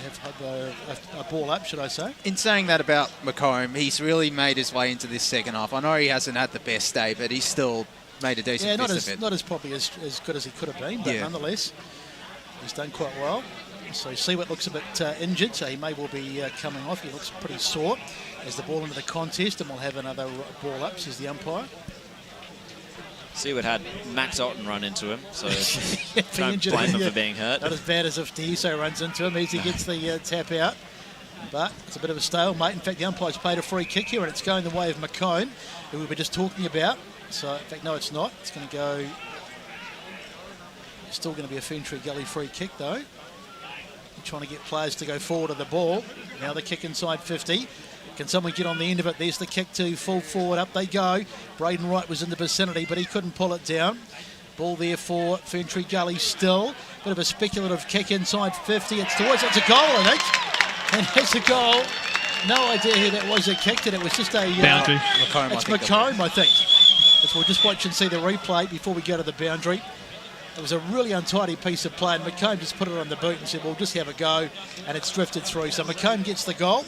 have a ball up, should I say. In saying that about McComb, he's really made his way into this second half. I know he hasn't had the best day, but he's still made a decent fist of it. Not as probably as good as he could have been, but nonetheless, he's done quite well. So Seward looks a bit injured, so he may well be coming off. He looks pretty sore as the ball into the contest, and we'll have another ball up, says the umpire. Seward had Max Otten run into him, so don't blame him for being hurt. Not as bad as if D'Esso runs into him as he gets the tap out. But it's a bit of a stalemate. In fact, the umpire's played a free kick here, and it's going the way of McComb, who we were just talking about. So, in fact, no, it's not. It's going to go... Still going to be a Ferntree Gully free kick, though. Trying to get players to go forward of the ball. Now the kick inside 50. Can someone get on the end of it? There's the kick to full forward. Up they go. Braden Wright was in the vicinity, but he couldn't pull it down. Ball there for Ferntree Gully still. Bit of a speculative kick inside 50. It's a goal, I think. And it's a goal. No idea who that was that kicked it. It was just a... boundary. It's Macomb, I think. We'll just watch and see the replay before we go to the boundary. It was a really untidy piece of play, and Macomb just put it on the boot and said, well, just have a go, and it's drifted through. So Macomb gets the goal.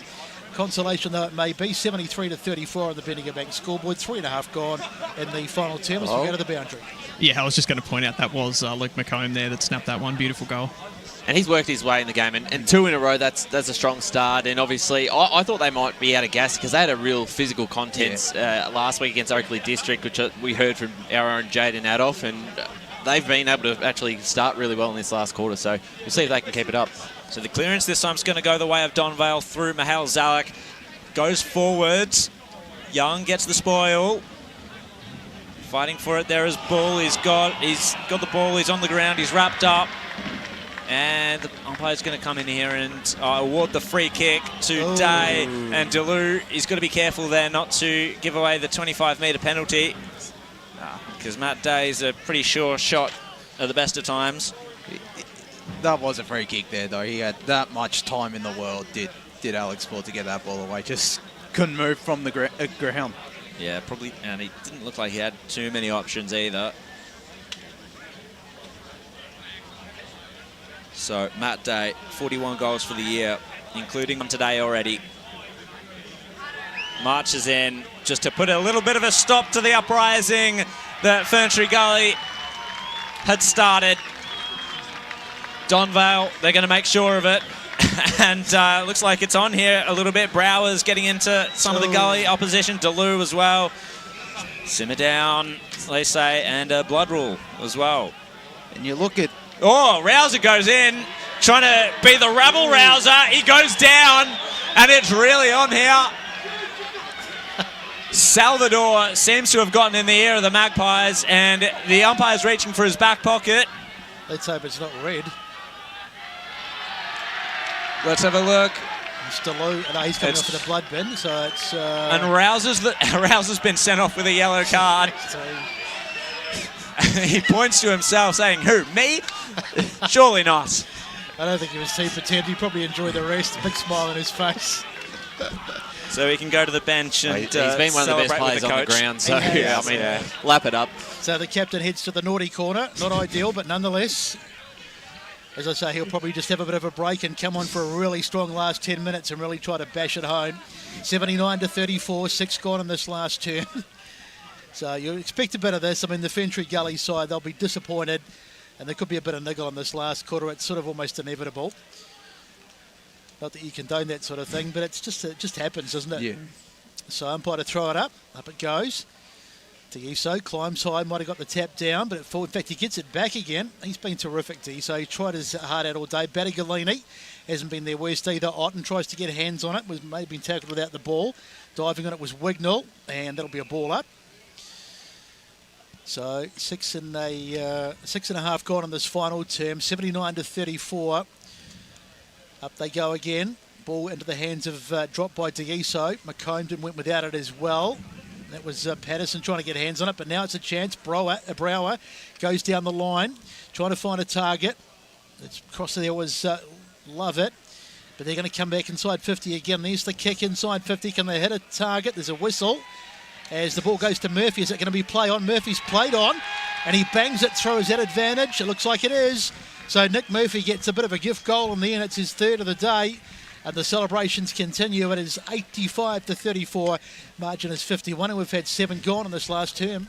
Consolation though it may be, 73-34 on the Bendigo Bank scoreboard, 3.5 gone in the final term as we go to the boundary. Yeah, I was just going to point out that was Luke Macomb there that snapped that one. Beautiful goal. And he's worked his way in the game, and 2 in a row, that's a strong start. And obviously, I thought they might be out of gas because they had a real physical contents last week against Oakley District, which we heard from our own Jaden Adolf, and they've been able to actually start really well in this last quarter, so we'll see if they can keep it up. So the clearance this time is going to go the way of Donvale through Mahal Zalak. Goes forwards. Young gets the spoil. Fighting for it there is Bull. He's got the ball. He's on the ground. He's wrapped up. And the umpire's going to come in here and award the free kick to Day. And Delou, he's got to be careful there not to give away the 25-metre penalty. Because Matt Day's a pretty sure shot at the best of times. That was a free kick there, though. He had that much time in the world, did Alex Ford, to get that ball away. Just couldn't move from the ground. Yeah, probably, and he didn't look like he had too many options either. So Matt Day, 41 goals for the year, including one today already. Marches in just to put a little bit of a stop to the uprising that Ferntree Gully had started. Donvale, they're going to make sure of it. And looks like it's on here a little bit. Brower's getting into some of the Gully opposition. Delou as well. Simmer down, they say, and blood rule as well. And you look at... Oh, Rouser goes in, trying to be the rabble-rouser. He goes down, and it's really on here. Salvador seems to have gotten in the ear of the Magpies, and the umpire's reaching for his back pocket. Let's hope it's not red. Let's have a look. Delou, no, he's coming off in a blood bin, so it's... And Rouser's been sent off with a yellow card. He points to himself saying, who, me? Surely not. I don't think he was too pretend. He probably enjoyed the rest. A big smile on his face. So he can go to the bench and he's been one of the best players on the ground, so lap it up. So the captain heads to the naughty corner. Not ideal, but nonetheless, as I say, he'll probably just have a bit of a break and come on for a really strong last 10 minutes and really try to bash it home. 79-34, 6 gone in this last term. So you expect a bit of this. I mean, the Ferntree Gully side, they'll be disappointed, and there could be a bit of niggle in this last quarter. It's sort of almost inevitable. Not that you condone that sort of thing, but it just happens, doesn't it? Yeah. So umpire to throw it up. Up it goes. Teiso climbs high, might have got the tap down, but in fact he gets it back again. He's been terrific, Teiso. He tried his heart out all day. Battagalini hasn't been their worst either. Otten tries to get hands on it, may have been tackled without the ball. Diving on it was Wignall, and that'll be a ball up. So 6.5 gone in this final term, 79-34. Up they go again. Ball into the hands of dropped by Teiso. Macomb went without it as well. That was Patterson trying to get hands on it, but now it's a chance. Brower goes down the line, trying to find a target. It's across there was Lovett, but they're going to come back inside 50 again. There's the kick inside 50. Can they hit a target? There's a whistle as the ball goes to Murphy. Is it going to be play on? Murphy's played on, and he bangs it through. Is that advantage? It looks like it is. So Nick Murphy gets a bit of a gift goal in the end. It's his third of the day. And the celebrations continue. It is 85-34. Margin is 51, and we've had 7 gone in this last term.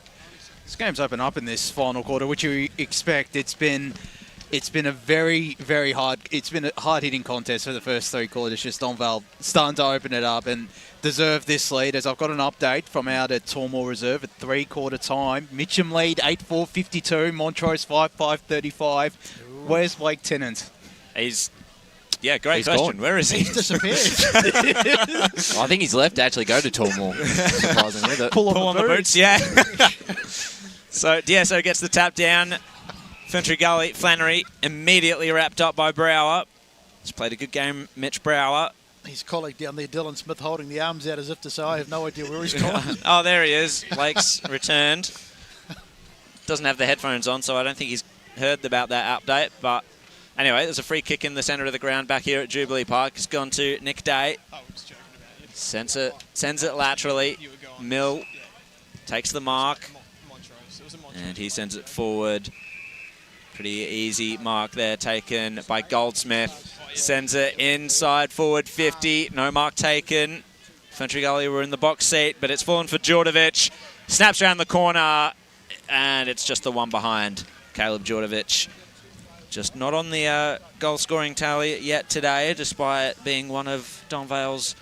This game's open up in this final quarter, which you expect. It's been a very, very hard. It's been a hard-hitting contest for the first 3 quarters. Just Donvale starting to open it up and deserve this lead. As I've got an update from out at Tormore Reserve at 3-quarter time. Mitcham lead 8-4-52. Montrose 5-5-35. Where's Blake Tennant? Yeah, great question. Gone. Where is he? He's disappeared. I think he's left to actually go to Tormore, surprisingly. Pull on the boots, yeah. So DSO gets the tap down. Ferntree Gully, Flannery, immediately wrapped up by Brower. He's played a good game, Mitch Brower. His colleague down there, Dylan Smith, holding the arms out as if to say, I have no idea where he's gone. Oh, there he is. Blake's returned. doesn't have the headphones on, so I don't think he's heard about that update. But anyway, there's a free kick in the centre of the ground back here at Jubilee Park. It's gone to Nick Day. Sends it laterally. Mill takes the mark. And he sends it forward. Pretty easy mark there taken by Goldsmith. Sends it inside forward 50. No mark taken. Ferntree Gully were in the box seat, but it's fallen for Djordjevic. Snaps around the corner, and it's just the one behind. Caleb Djordjevic just not on the goal-scoring tally yet today, despite being one of Donvale's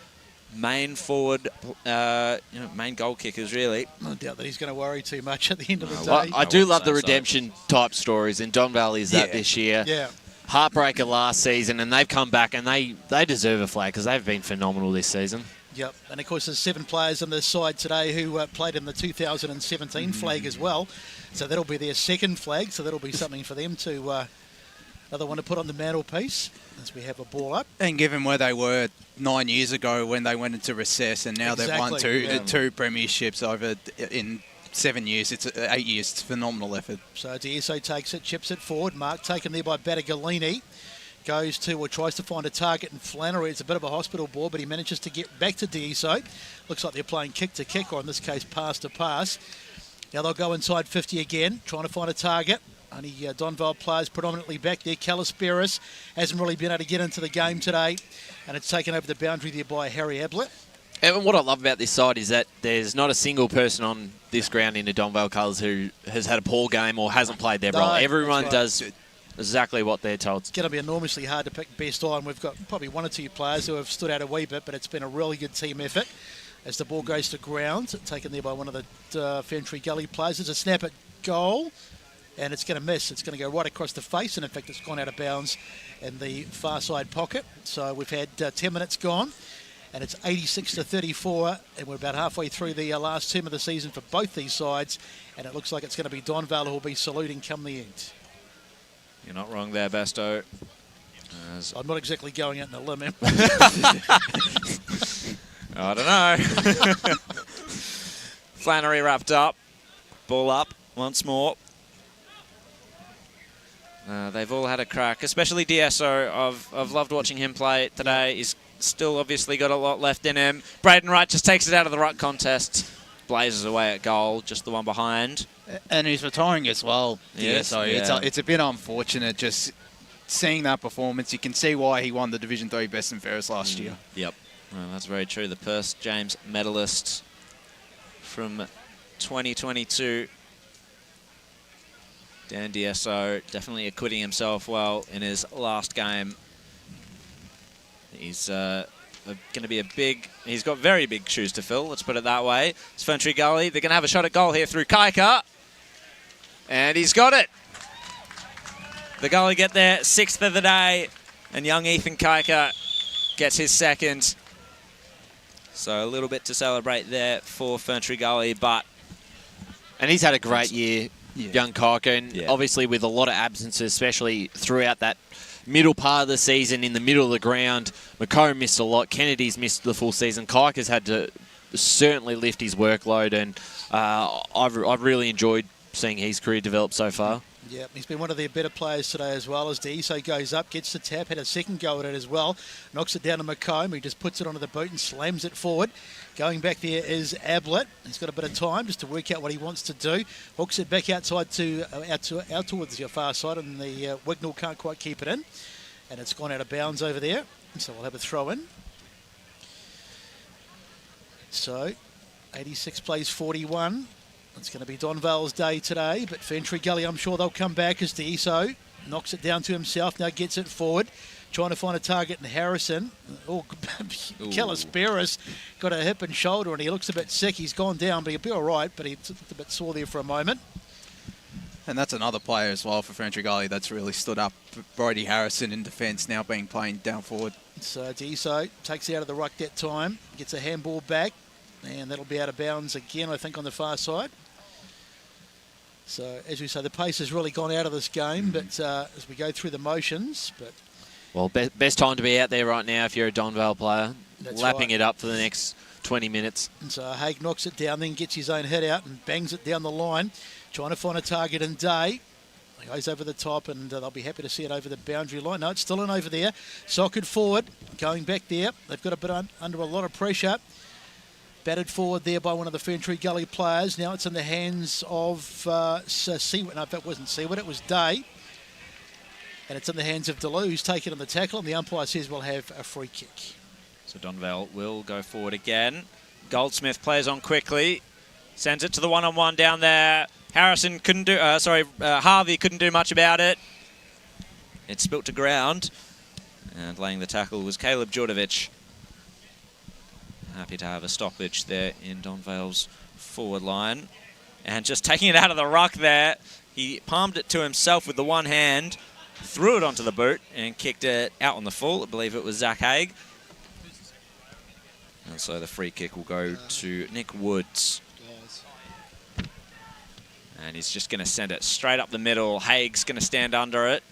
main forward, main goal kickers, really. I doubt that he's going to worry too much at the end of the day. Well, I do love the redemption type stories, and Donvale is that this year. Yeah. Heartbreaker last season, and they've come back, and they deserve a flag because they've been phenomenal this season. Yep, and of course there's 7 players on the side today who played in the 2017 flag as well. So that'll be their second flag, so that'll be something for them to, another one to put on the mantelpiece as we have a ball up. And given where they were 9 years ago when they went into recess, and now they've won two premierships over in 7 years, it's 8 years, it's a phenomenal effort. So D'Eso takes it, chips it forward, mark taken there by Battagalini. Goes to or tries to find a target in Flannery. It's a bit of a hospital ball, but he manages to get back to D'Eso. Looks like they're playing kick to kick, or in this case pass to pass. Now they'll go inside 50 again, trying to find a target. Only Donvale players predominantly back there. Calisperis hasn't really been able to get into the game today, and it's taken over the boundary there by Harry Ablett. And what I love about this side is that there's not a single person on this ground in the Donvale colours who has had a poor game or hasn't played their role. Everyone does exactly what they're told. It's going to be enormously hard to pick best on. We've got probably 1 or 2 players who have stood out a wee bit, but it's been a really good team effort. As the ball goes to ground, taken there by one of the Ferntree Gully players. There's a snap at goal, and it's going to miss. It's going to go right across the face, and in fact it's gone out of bounds in the far side pocket. So we've had 10 minutes gone, and it's 86-34, and we're about halfway through the last term of the season for both these sides, and it looks like it's going to be Donvale who will be saluting come the end. You're not wrong there, Besto. I'm not exactly going out on a limb. I don't know. Flannery wrapped up. Ball up once more. They've all had a crack, especially D'Eso. I've loved watching him play today. He's still obviously got a lot left in him. Braden Wright just takes it out of the ruck contest. Blazes away at goal, just the one behind. And he's retiring as well, Yes, so it's a bit unfortunate just seeing that performance. You can see why he won the Division 3 Best and Fairest last year. Yep, well, that's very true. The Perth James medalist from 2022. Dan D'Eso definitely acquitting himself well in his last game. He's going to be he's got very big shoes to fill, let's put it that way. It's Ferntree Gully. They're going to have a shot at goal here through Kaika. And he's got it. The Gully get their 6th of the day, and young Ethan Kaika gets his 2nd. So a little bit to celebrate there for Ferntree Gully, and he's had a great year, young Kaika, and obviously with a lot of absences, especially throughout that middle part of the season, in the middle of the ground. Macomb missed a lot. Kennedy's missed the full season. Kaika's had to certainly lift his workload, and I've really enjoyed seeing his career develop so far. Yeah, he's been one of their better players today as well. As D'Eso goes up, gets the tap, had a second go at it as well. Knocks it down to Macomb. He just puts it onto the boot and slams it forward. Going back there is Ablett. He's got a bit of time just to work out what he wants to do. Hooks it back outside out towards your far side, and the Wignall can't quite keep it in. And it's gone out of bounds over there. So we'll have a throw in. So 86 plays 41. It's going to be Donvale's day today, but Ferntree Gully, I'm sure they'll come back as D'Eso knocks it down to himself, now gets it forward, trying to find a target in Harrison. Calisperis got a hip and shoulder, and he looks a bit sick. He's gone down, but he'll be all right, but he's a bit sore there for a moment. And that's another player as well for Ferntree Gully that's really stood up. Brodie Harrison in defence, now playing down forward. So D'Eso takes it out of the ruck that time, gets a handball back, and that'll be out of bounds again, I think, on the far side. So, as we say, the pace has really gone out of this game, but as we go through the motions. Well, best time to be out there right now if you're a Donvale player, lapping it up for the next 20 minutes. And so Haig knocks it down, then gets his own head out and bangs it down the line. trying to find a target in Day. He goes over the top, and they'll be happy to see it over the boundary line. No, it's still in over there. Socked forward, going back there. They've got a bit under a lot of pressure. Batted forward there by one of the Ferntree Gully players. Now it's in the hands of Seaward. No, if it wasn't Seaward, it was Day. And it's in the hands of Deleu, who's taken on the tackle, and the umpire says we'll have a free kick. So Donvale will go forward again. Goldsmith plays on quickly. Sends it to the one-on-one down there. Harrison couldn't do... Harvey couldn't do much about it. It spilt to ground. And laying the tackle was Caleb Djordjevic. Happy to have a stoppage there in Donvale's forward line. And just taking it out of the ruck there, he palmed it to himself with the one hand, threw it onto the boot, and kicked it out on the full. I believe it was Zach Haig. And so the free kick will go to Nick Woods. And he's just going to send it straight up the middle. Haig's going to stand under it.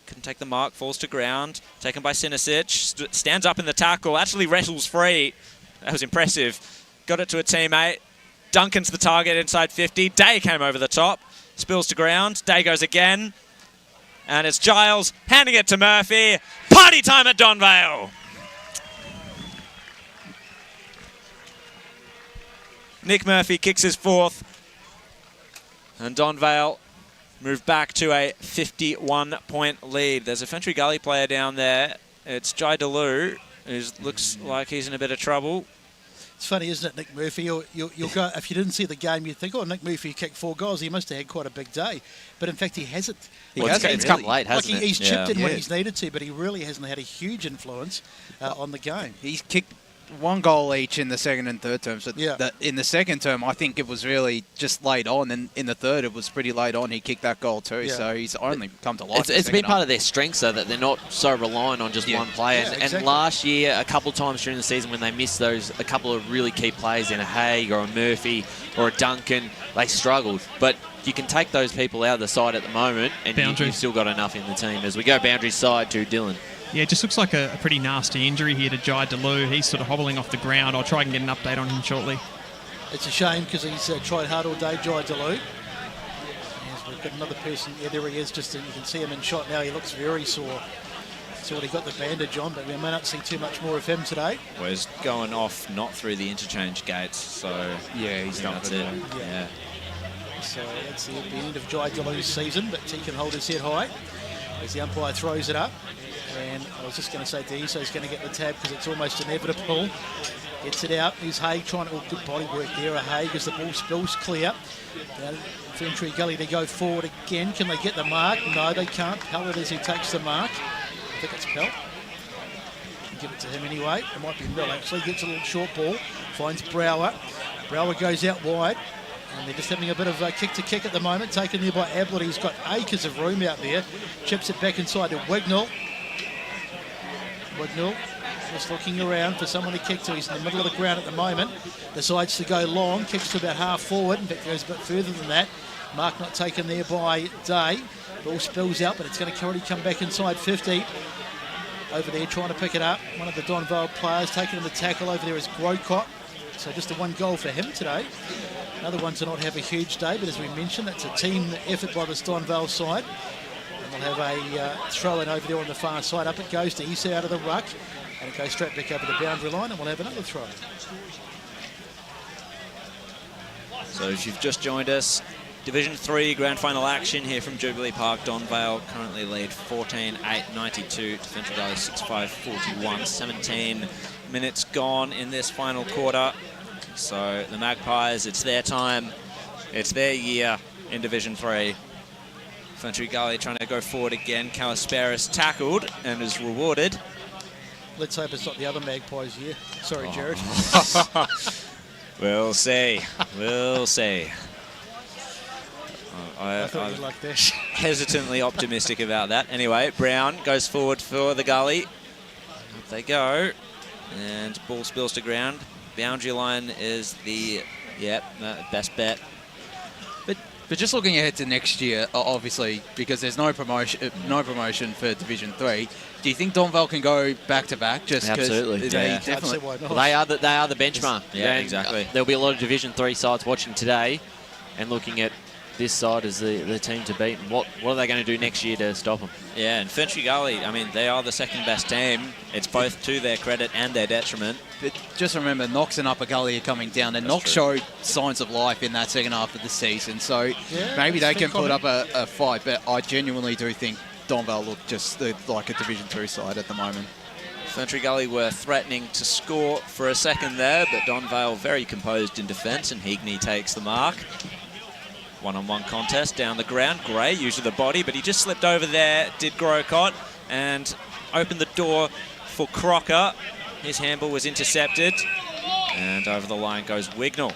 Couldn't take the mark, falls to ground. Taken by Sinisic. Stands up in the tackle, actually wrestles free. That was impressive. Got it to a teammate. Duncan's the target inside 50. Day came over the top. Spills to ground. Day goes again. And it's Giles handing it to Murphy. Party time at Donvale. Nick Murphy kicks his fourth. And Donvale move back to a 51-point lead. There's a Ferntree Gully player down there. It's Jai Deleu, who looks like he's in a bit of trouble. It's funny, isn't it, Nick Murphy? You'll go, if you didn't see the game, you'd think, oh, Nick Murphy kicked 4 goals. He must have had quite a big day. But in fact, he hasn't. It's come late, hasn't it? He's chipped in when he's needed to, but he really hasn't had a huge influence on the game. He's kicked 1 goal each in the second and third term. So in the second term, I think it was really just late on, and in the third, it was pretty late on. He kicked that goal too, so he's only come to life. It's been part of their strength, so that they're not so reliant on just one player. Exactly. And last year, a couple of times during the season, when they missed a couple of really key players in a Haig or a Murphy or a Duncan, they struggled. But you can take those people out of the side at the moment, and you've still got enough in the team. As we go boundary side to Dylan. Yeah, it just looks like a pretty nasty injury here to Jai Deleu. He's sort of hobbling off the ground. I'll try and get an update on him shortly. It's a shame because he's tried hard all day, Jai Deleu. Yes, we've got another person. Yeah, there he is. Just you can see him in shot now. He looks very sore. He's already got the bandage on, but we may not see too much more of him today. Well, he's going off not through the interchange gates, so yeah, he's done it. Yeah. So that's the end of Jai Deleu's season, but he can hold his head high as the umpire throws it up. And I was just going to say Deiso's going to get the tab because it's almost inevitable. Gets it out. Here's Haig trying to... good body work there. Haig as the ball spills clear. Down Ferntree Gully to go forward again. Can they get the mark? No, they can't. Pell it is who takes the mark. I think it's Pell. Give it to him anyway. It might be Mill actually. Gets a little short ball. Finds Brower. Brower goes out wide. And they're just having a bit of a kick-to-kick at the moment. Taken there by Ablett. He's got acres of room out there. Chips it back inside to Wignall. Wignall just looking around for someone to kick to. He's in the middle of the ground at the moment. Decides to go long. Kicks to about half forward. In fact, goes a bit further than that. Mark not taken there by Day. Ball spills out, but it's going to already come back inside 50. Over there trying to pick it up. One of the Donvale players taking on the tackle over there is Grocott. So just a 1 goal for him today. Another one to not have a huge day, but as we mentioned, that's a team effort by the Donvale side. And we'll have a throw-in over there on the far side. Up it goes to Issa out of the ruck, and it goes straight back over the boundary line, and we'll have another throw. So if you've just joined us, Division 3 grand final action here from Jubilee Park. Donvale currently lead 14-8-92 to Ferntree Gully 6-5-41. 17 minutes gone in this final quarter. So the Magpies, it's their time. It's their year in Division 3. Ferntree Gully trying to go forward again. Kalasparis tackled and is rewarded. Let's hope it's not the other Magpies year. Sorry, Jared. We'll see. We'll see. I thought you'd like this. Hesitantly optimistic about that. Anyway, Brown goes forward for the Gully. Up they go. And ball spills to ground. Boundary line is the best bet. But just looking ahead to next year, obviously, because there's no promotion for Division 3, do you think Donvale can go back-to-back? Absolutely. Definitely. Well, they are the benchmark. Yeah, exactly. There'll be a lot of Division 3 sides watching today and looking at this side as the team to beat. And what are they going to do next year to stop them? Yeah, and Ferntree Gully, I mean, they are the second best team. It's both to their credit and their detriment. But just remember, Knox and Upper Gully are coming down, and Knox showed signs of life in that second half of the season. So maybe they can put up a fight, but I genuinely do think Donvale look just like a Division 2 side at the moment. Ferntree Gully were threatening to score for a second there, but Donvale very composed in defence, and Heagney takes the mark. One-on-one contest down the ground. Gray used the body, but he just slipped over there, did Grocott, and opened the door for Crocker. His handball was intercepted, and over the line goes Wignall.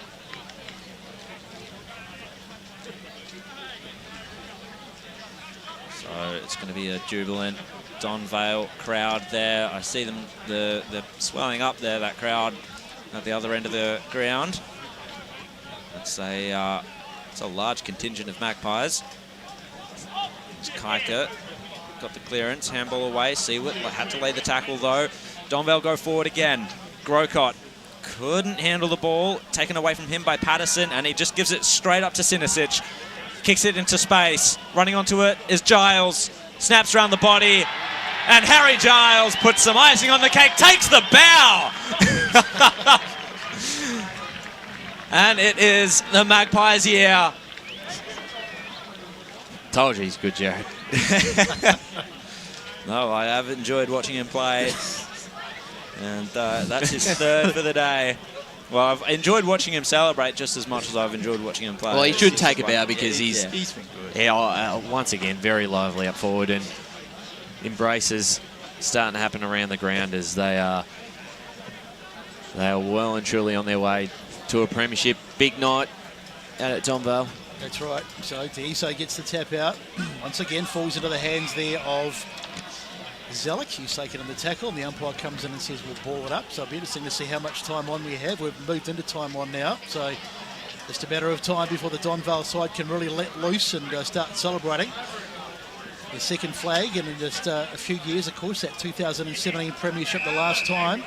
So it's going to be a jubilant Donvale crowd there. I see them, the swelling up there, that crowd at the other end of the ground. It's a large contingent of Magpies. It's Kaika got the clearance, handball away. Seawitt had to lay the tackle though. Donvale go forward again. Grocott couldn't handle the ball, taken away from him by Patterson, and he just gives it straight up to Sinisic. Kicks it into space. Running onto it is Giles. Snaps around the body, and Harry Giles puts some icing on the cake, takes the bow. And it is the Magpies' year. Told you he's good, Jared. No, I have enjoyed watching him play. And that's his third for the day. Well, I've enjoyed watching him celebrate just as much as I've enjoyed watching him play. Well, he should take a bow because he's been good. Yeah, once again, very lively up forward, and embraces starting to happen around the ground as they are well and truly on their way to a premiership. Big night out at Donvale. That's right. So Deiso gets the tap out. Once again, falls into the hands there of Zelik. He's taken in the tackle, and the umpire comes in and says we'll ball it up. So it'll be interesting to see how much time on we have. We've moved into time on now. So just a matter of time before the Donvale side can really let loose and start celebrating. The second flag, and in just a few years, of course, that 2017 premiership the last time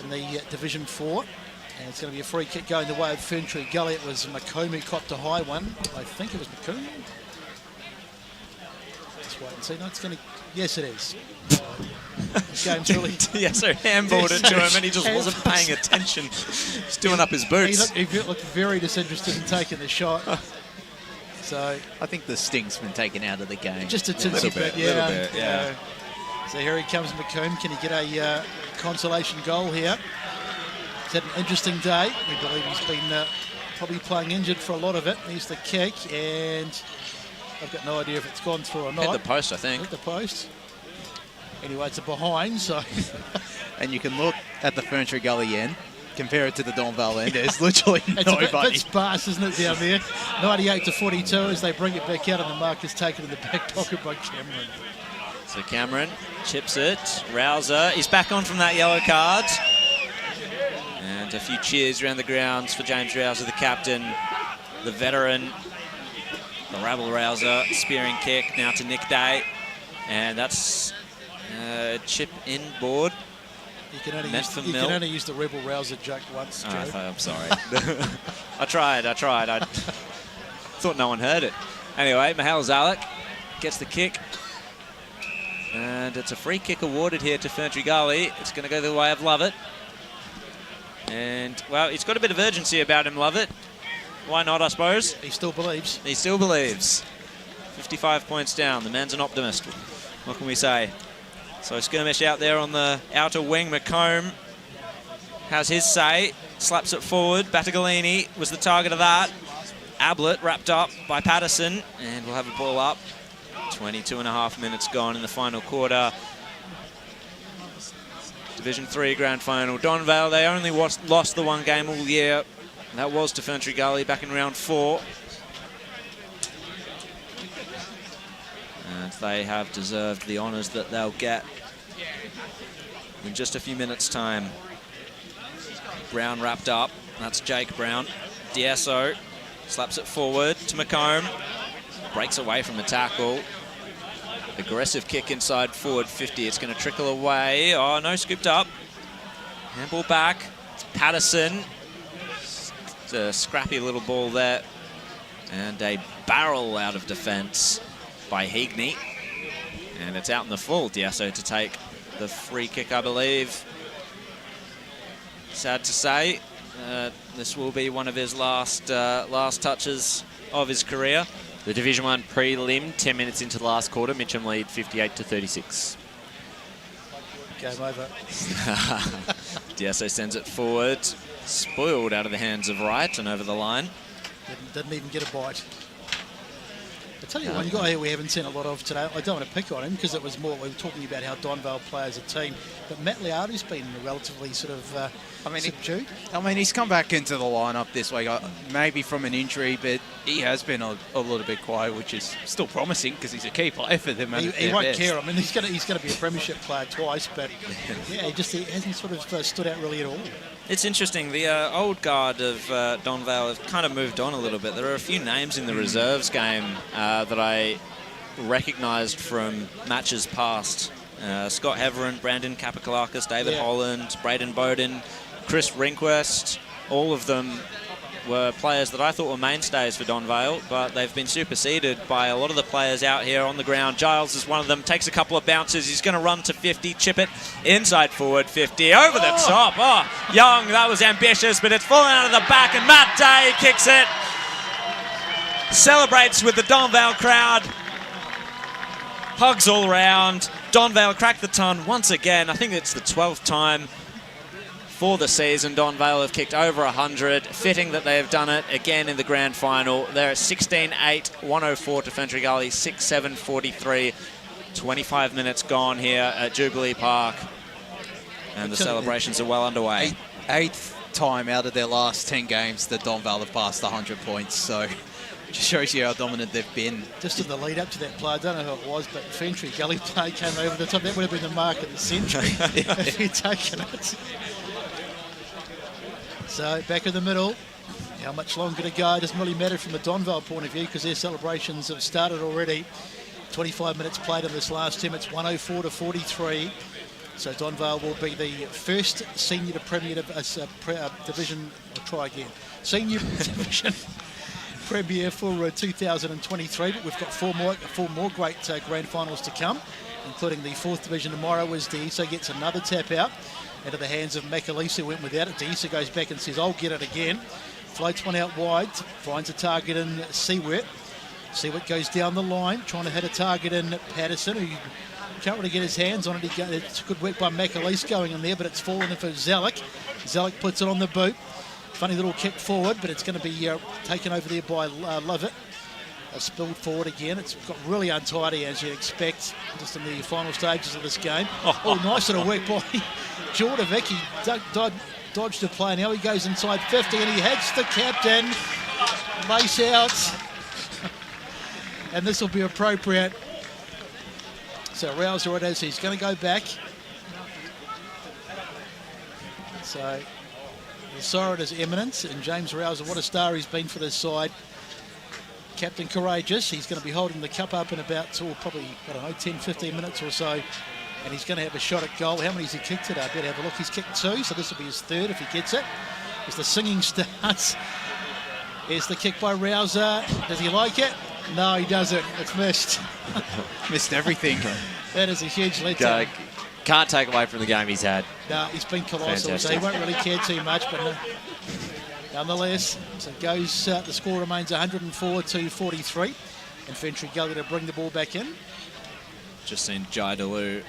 in the Division 4. And it's going to be a free kick going the way of Ferntree Gully. It was Macomb who copped a high one. I think it was Macomb. Let's wait and see. No, it's going to... Yes, it is. This game's really... Yeah, so handballed it to him, and he just wasn't paying attention. He's doing up his boots. He looked very disinterested in taking the shot. So I think the sting's been taken out of the game. Just a tinsy bit, yeah. So here he comes, Macomb. Can he get a consolation goal here? He's had an interesting day. We believe he's been probably playing injured for a lot of it. Here's the kick, and I've got no idea if it's gone through or not. Hit the post, I think. Hit the post. Anyway, it's a behind, so... And you can look at the Ferntree Gully end, compare it to the Donvale end. There's literally nobody. It's a bit sparse, isn't it, down there? 98-42 as they bring it back out, and the mark is taken in the back pocket by Cameron. So Cameron chips it. Rouser, he's back on from that yellow card. And a few cheers around the grounds for James Rouser, the captain, the veteran. The rabble-rouser, spearing kick now to Nick Day. And that's chip inboard. You can only use the rebel-rouser joke once, Joe. I'm sorry. I tried. I thought no one heard it. Anyway, Mahal Zalek gets the kick. And it's a free kick awarded here to Ferntree Gully. It's going to go the way of Lovett. And, well, he's got a bit of urgency about him, Lovett. Why not, I suppose? He still believes. He still believes. 55 points down. The man's an optimist. What can we say? So skirmish out there on the outer wing. Macomb has his say. Slaps it forward. Battaglini was the target of that. Ablett wrapped up by Patterson. And we'll have a ball up. 22.5 minutes gone in the final quarter. Division 3 grand final. Donvale, they only lost the one game all year. That was to Ferntree Gully back in round 4. And they have deserved the honours that they'll get in just a few minutes' time. Brown wrapped up. That's Jake Brown. D'Esso slaps it forward to Macomb. Breaks away from the tackle. Aggressive kick inside forward 50. It's going to trickle away. Oh, no, scooped up. Handball back. Patterson. It's a scrappy little ball there. And a barrel out of defence by Heagney. And it's out in the full. Diasso to take the free kick, I believe. Sad to say, this will be one of his last touches of his career. The Division 1 prelim, 10 minutes into the last quarter. Mitcham lead 58-36. Game over. Diasso sends it forward. Spoiled out of the hands of Wright and over the line. Didn't even get a bite. I tell you one guy here we haven't seen a lot of today. I don't want to pick on him because it was more, we were talking about how Donvale play as a team, but Matt Liardi's been relatively sort of subdued. He's come back into the lineup this week, maybe from an injury, but he has been a little bit quiet, which is still promising because he's a key player for them. He won't care. I mean, he's going to be a premiership player twice, but yeah, he hasn't sort of stood out really at all. It's interesting, the old guard of Donvale have kind of moved on a little bit. There are a few names in the reserves game that I recognised from matches past. Scott Heverin, Brandon Kapakalakis, David Holland, Braden Bowden, Chris Rinquist, all of them were players that I thought were mainstays for Donvale, but they've been superseded by a lot of the players out here on the ground. Giles is one of them, takes a couple of bounces. He's going to run to 50, chip it inside forward 50, over the top. Oh, Young, that was ambitious, but it's fallen out of the back, and Matt Day kicks it. Celebrates with the Donvale crowd. Hugs all around. Donvale cracked the ton once again. I think it's the 12th time for the season. Donvale have kicked over 100. Fitting that they have done it again in the grand final. They're at 16-8, 104 to Ferntree Gully, 6-7, 43. 25 minutes gone here at Jubilee Park. And the celebrations are well underway. Eighth time out of their last 10 games that Donvale have passed 100 points. So just shows you how dominant they've been. Just in the lead up to that play, I don't know who it was, but Ferntree Gully play came over the top. That would have been the mark of the century if he'd taken it. So back in the middle, how much longer to go? It doesn't really matter from the Donvale point of view because their celebrations have started already. 25 minutes played in this last team. It's 104 to 43. So Donvale will be the first senior to premier division. I'll try again. Senior division premier for 2023. But we've got four more great grand finals to come, including the fourth division tomorrow as Diasso gets another tap out into the hands of McAleese, who went without it. Diasso goes back and says, I'll get it again. Floats one out wide, finds a target in Sewett. Sewett goes down the line, trying to hit a target in Patterson, who can't really get his hands on it. It's good work by McAleese going in there, but it's fallen in for Zelic. Zelic puts it on the boot. Funny little kick forward, but it's going to be taken over there by Lovett. Spilled forward again. It's got really untidy, as you'd expect, just in the final stages of this game. Oh, nice little work by Jordovic. He dodged the play. Now he goes inside 50 and he heads the captain. Lace out. And this will be appropriate. So Rouser it is. He's going to go back. So the siren is imminent. And James Rouser, what a star he's been for this side. Captain Courageous, he's going to be holding the cup up in about, probably, 10, 15 minutes or so. And he's going to have a shot at goal. How many has he kicked today? I better have a look. He's kicked 2, so this will be his 3rd if he gets it. As the singing starts, here's the kick by Rouser. Does he like it? No, he doesn't. It's missed. Missed everything. That is a huge letdown. Can't take away from the game he's had. No, he's been colossal, Fantastic. so he won't really care too much, but no. Nonetheless, so it goes, the score remains 104 to 43, and Ferntree Gully to bring the ball back in. Just seen Jai Dalu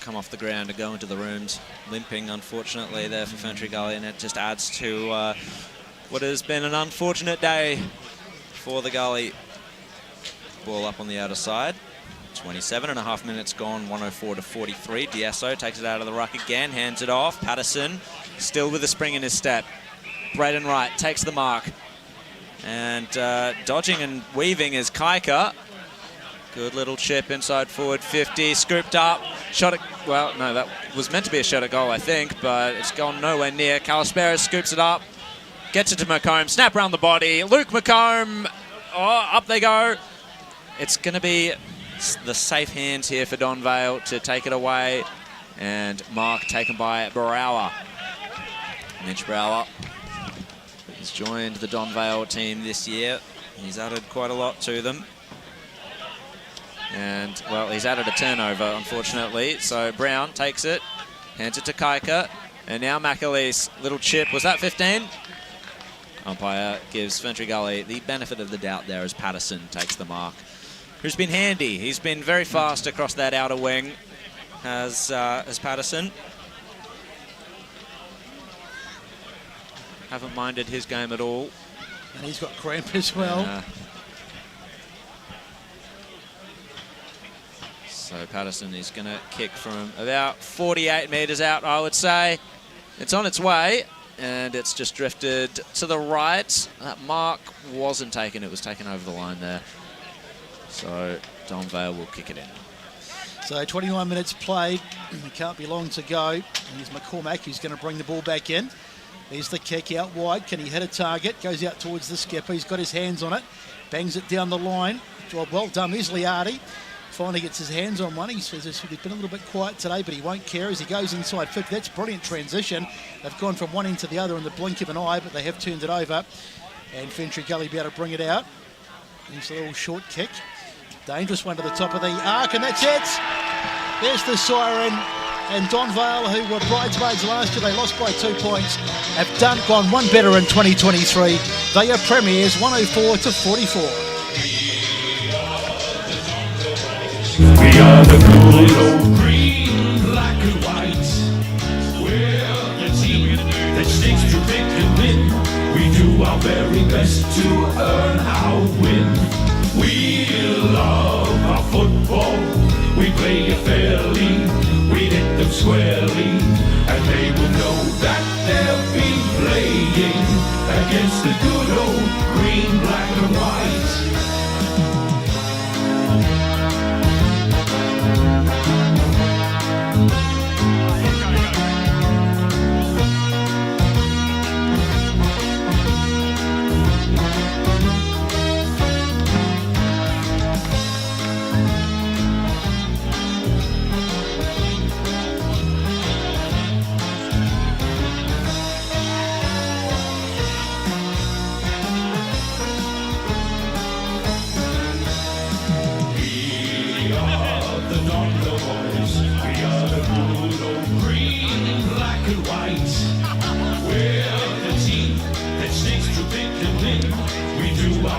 come off the ground and go into the rooms, limping, unfortunately, there for Ferntree Gully, and it just adds to what has been an unfortunate day for the Gully. Ball up on the outer side. 27.5 minutes gone, 104 to 43. Diasso takes it out of the ruck again, hands it off. Patterson still with a spring in his step. Braden Wright takes the mark. And dodging and weaving is Kaika. Good little chip inside forward 50, scooped up. Shot at, well, no, that was meant to be a shot at goal, I think, but it's gone nowhere near. Kalisperas scoops it up, gets it to McComb, snap around the body. Luke McComb, up they go. It's going to be the safe hands here for Donvale to take it away. And mark taken by Brower. Mitch Brower has joined the Donvale team this year. He's added quite a lot to them. And, well, he's added a turnover, unfortunately. So Brown takes it, hands it to Kaika. And now McAleese, little chip. Was that 15? Umpire gives Ferntree Gully the benefit of the doubt there as Patterson takes the mark. Who's been handy. He's been very fast across that outer wing, as Patterson. Haven't minded his game at all. And he's got cramp as well. So Patterson is going to kick from about 48 metres out, I would say. It's on its way, and it's just drifted to the right. That mark wasn't taken. It was taken over the line there. So Donvale will kick it in. So 29 minutes played. It can't be long to go. And here's McCormack, who's going to bring the ball back in. There's the kick out wide. Can he hit a target? Goes out towards the skipper. He's got his hands on it. Bangs it down the line. Job well done. There's Liardi. Finally gets his hands on one. He says he's been a little bit quiet today, but he won't care as he goes inside 50. That's brilliant transition. They've gone from one end to the other in the blink of an eye, but they have turned it over. And Ferntree Gully be able to bring it out. Here's a little short kick. Dangerous one to the top of the arc, and that's it. There's the siren. And Donvale, who were bridesmaids last year, they lost by 2 points, have gone one better in 2023. They are premiers, 104 to 44. We are the good old green, black and white. We're the team that sticks to thick and win. We do our very best to earn our win. We love our football. We play it fairly. We hit them squarely. And they will know that they'll be playing against the good old green, black and white.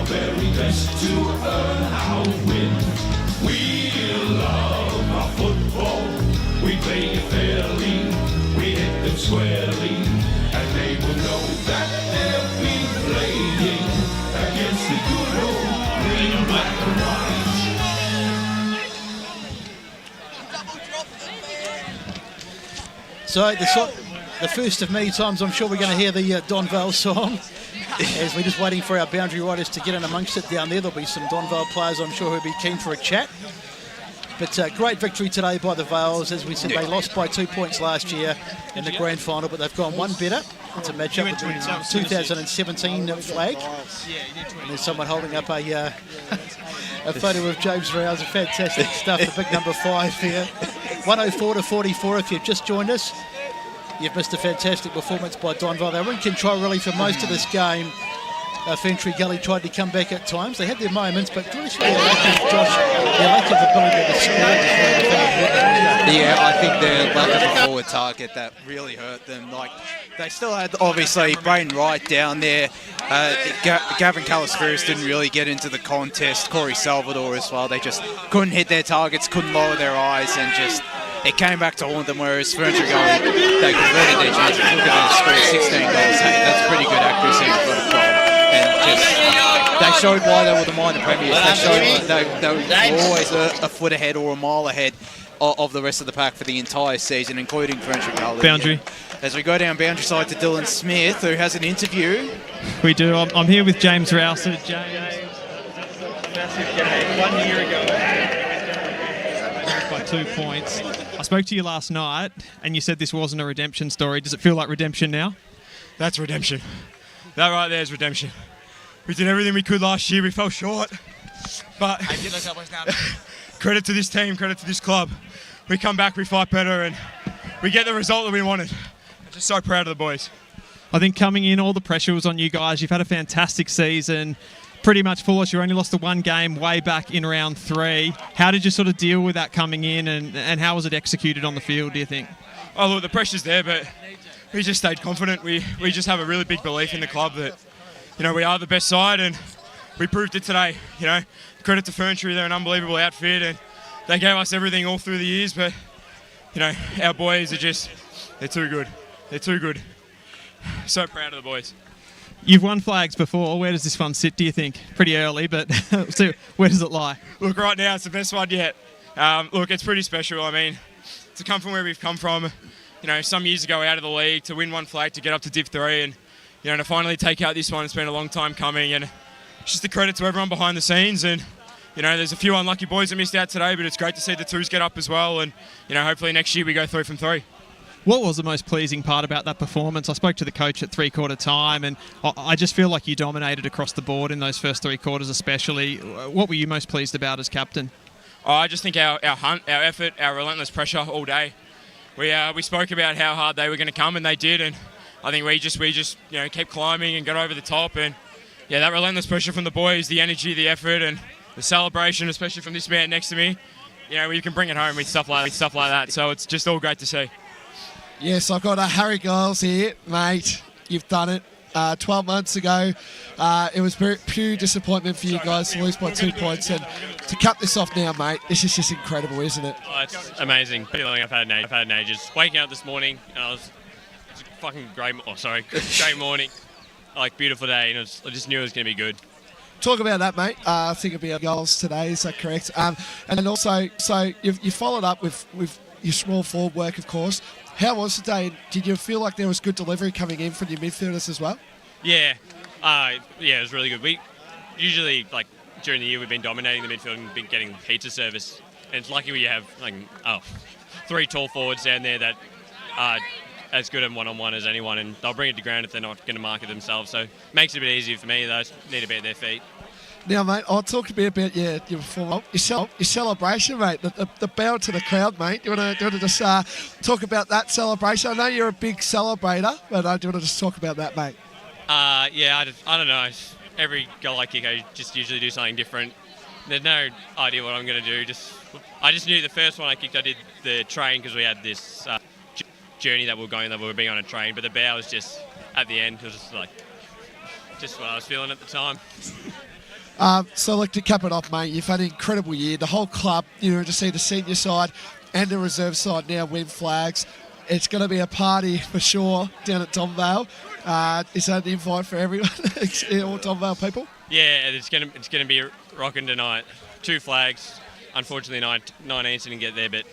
Very best to earn our win. We love our football. We play it fairly. We hit them squarely. And they will know that they'll be playing against the good old green, black and white. So the first of many times I'm sure we're going to hear the Donvale song. As we're just waiting for our boundary riders to get in amongst it down there. There'll be some Donvale players, I'm sure, who'll be keen for a chat. But great victory today by the Vales. As we said, they lost by 2 points last year in the grand final, but they've gone one better to match up with the 2017 flag. And there's someone holding up a photo of James Rouse. Fantastic stuff, the big number 5 here. 104 to 44 if you've just joined us. You've missed a fantastic performance by Donvale. They were in control really for most of this game. Ferntree Gully tried to come back at times. They had their moments, but really their lack of ability to score. Yeah, I think their lack of a forward target that really hurt them. Like they still had obviously Braden Wright down there. Gavin Callisferis didn't really get into the contest. Corey Salvador as well. They just couldn't hit their targets, couldn't lower their eyes, and just it came back to haunt them. Whereas Ferntree Gully, they converted their chances. Look at that score, 16 goals. Hey, that's pretty good accuracy for the club. And just they showed why they were the minor premiers. They showed they were always a foot ahead or a mile ahead of the rest of the pack for the entire season, including Ferntree Gully. Boundary. As we go down boundary side to Dylan Smith, who has an interview. We do. I'm here with James Rouse. James, massive game 1 year ago. By 2 points. I spoke to you last night, and you said this wasn't a redemption story. Does it feel like redemption now? That's redemption. That right there is redemption. We did everything we could last year. We fell short. But credit to this team, credit to this club. We come back, we fight better, and we get the result that we wanted. I'm just so proud of the boys. I think coming in, all the pressure was on you guys. You've had a fantastic season. pretty much foolish. You only lost the one game way back in round 3. How did you sort of deal with that coming in, and how was it executed on the field, do you think? Oh, look, the pressure's there, but we just stayed confident. We just have a really big belief in the club that, we are the best side, and we proved it today. Credit to Ferntree, they're an unbelievable outfit, and they gave us everything all through the years, but, our boys are they're too good. They're too good. So proud of the boys. You've won flags before. Where does this one sit, do you think? Pretty early, but so where does it lie? Look, right now it's the best one yet. Look, it's pretty special. I mean, to come from where we've come from, some years ago out of the league, to win one flag, to get up to Div 3, and, to finally take out this one, it's been a long time coming, and it's just a credit to everyone behind the scenes, and, there's a few unlucky boys that missed out today, but it's great to see the 2s get up as well, and, hopefully next year we go 3 from 3. What was the most pleasing part about that performance? I spoke to the coach at 3/4 time, and I just feel like you dominated across the board in those first 3 quarters especially. What were you most pleased about as captain? I just think our hunt, our effort, our relentless pressure all day. We spoke about how hard they were going to come, and they did, and I think we just kept climbing and got over the top, and that relentless pressure from the boys, the energy, the effort, and the celebration, especially from this man next to me, we can bring it home with stuff like that. So it's just all great to see. Yes, I've got Harry Giles here, mate. You've done it. 12 months ago, it was pure disappointment for you guys to lose by 2 points, and to cap this off now, mate, this is just incredible, isn't it? Oh, it's amazing. Feeling I've had in ages. Waking up this morning, and it's a fucking great morning. Beautiful day, and I just knew it was going to be good. Talk about that, mate. I think it'll be our goals today, is that correct? And also, so you followed up with your small forward work, of course. How was the day? Did you feel like there was good delivery coming in from your midfielders as well? Yeah. It was really good. We usually, during the year, we've been dominating the midfield and been getting heaps of service. And it's lucky we have, 3 tall forwards down there that are as good at one-on-one as anyone, and they'll bring it to ground if they're not going to mark it themselves. So it makes it a bit easier for me. They need to be at their feet. Now, mate, I'll talk a bit about your performance. Your celebration, mate, the bow to the crowd, mate. Do you want to just talk about that celebration? I know you're a big celebrator, but I do want to just talk about that, mate. I don't know. Every goal I kick, I just usually do something different. There's no idea what I'm going to do. I just knew the first one I kicked, I did the train because we had this journey that we were being on a train, but the bow was just at the end. It was just what I was feeling at the time. So, to cap it off, mate, you've had an incredible year. The whole club, to see the senior side and the reserve side now win flags. It's going to be a party for sure down at Donvale. Is that an invite for everyone, all Donvale people? Yeah, it's going to be rocking tonight. 2 flags. Unfortunately, 19 didn't get there, but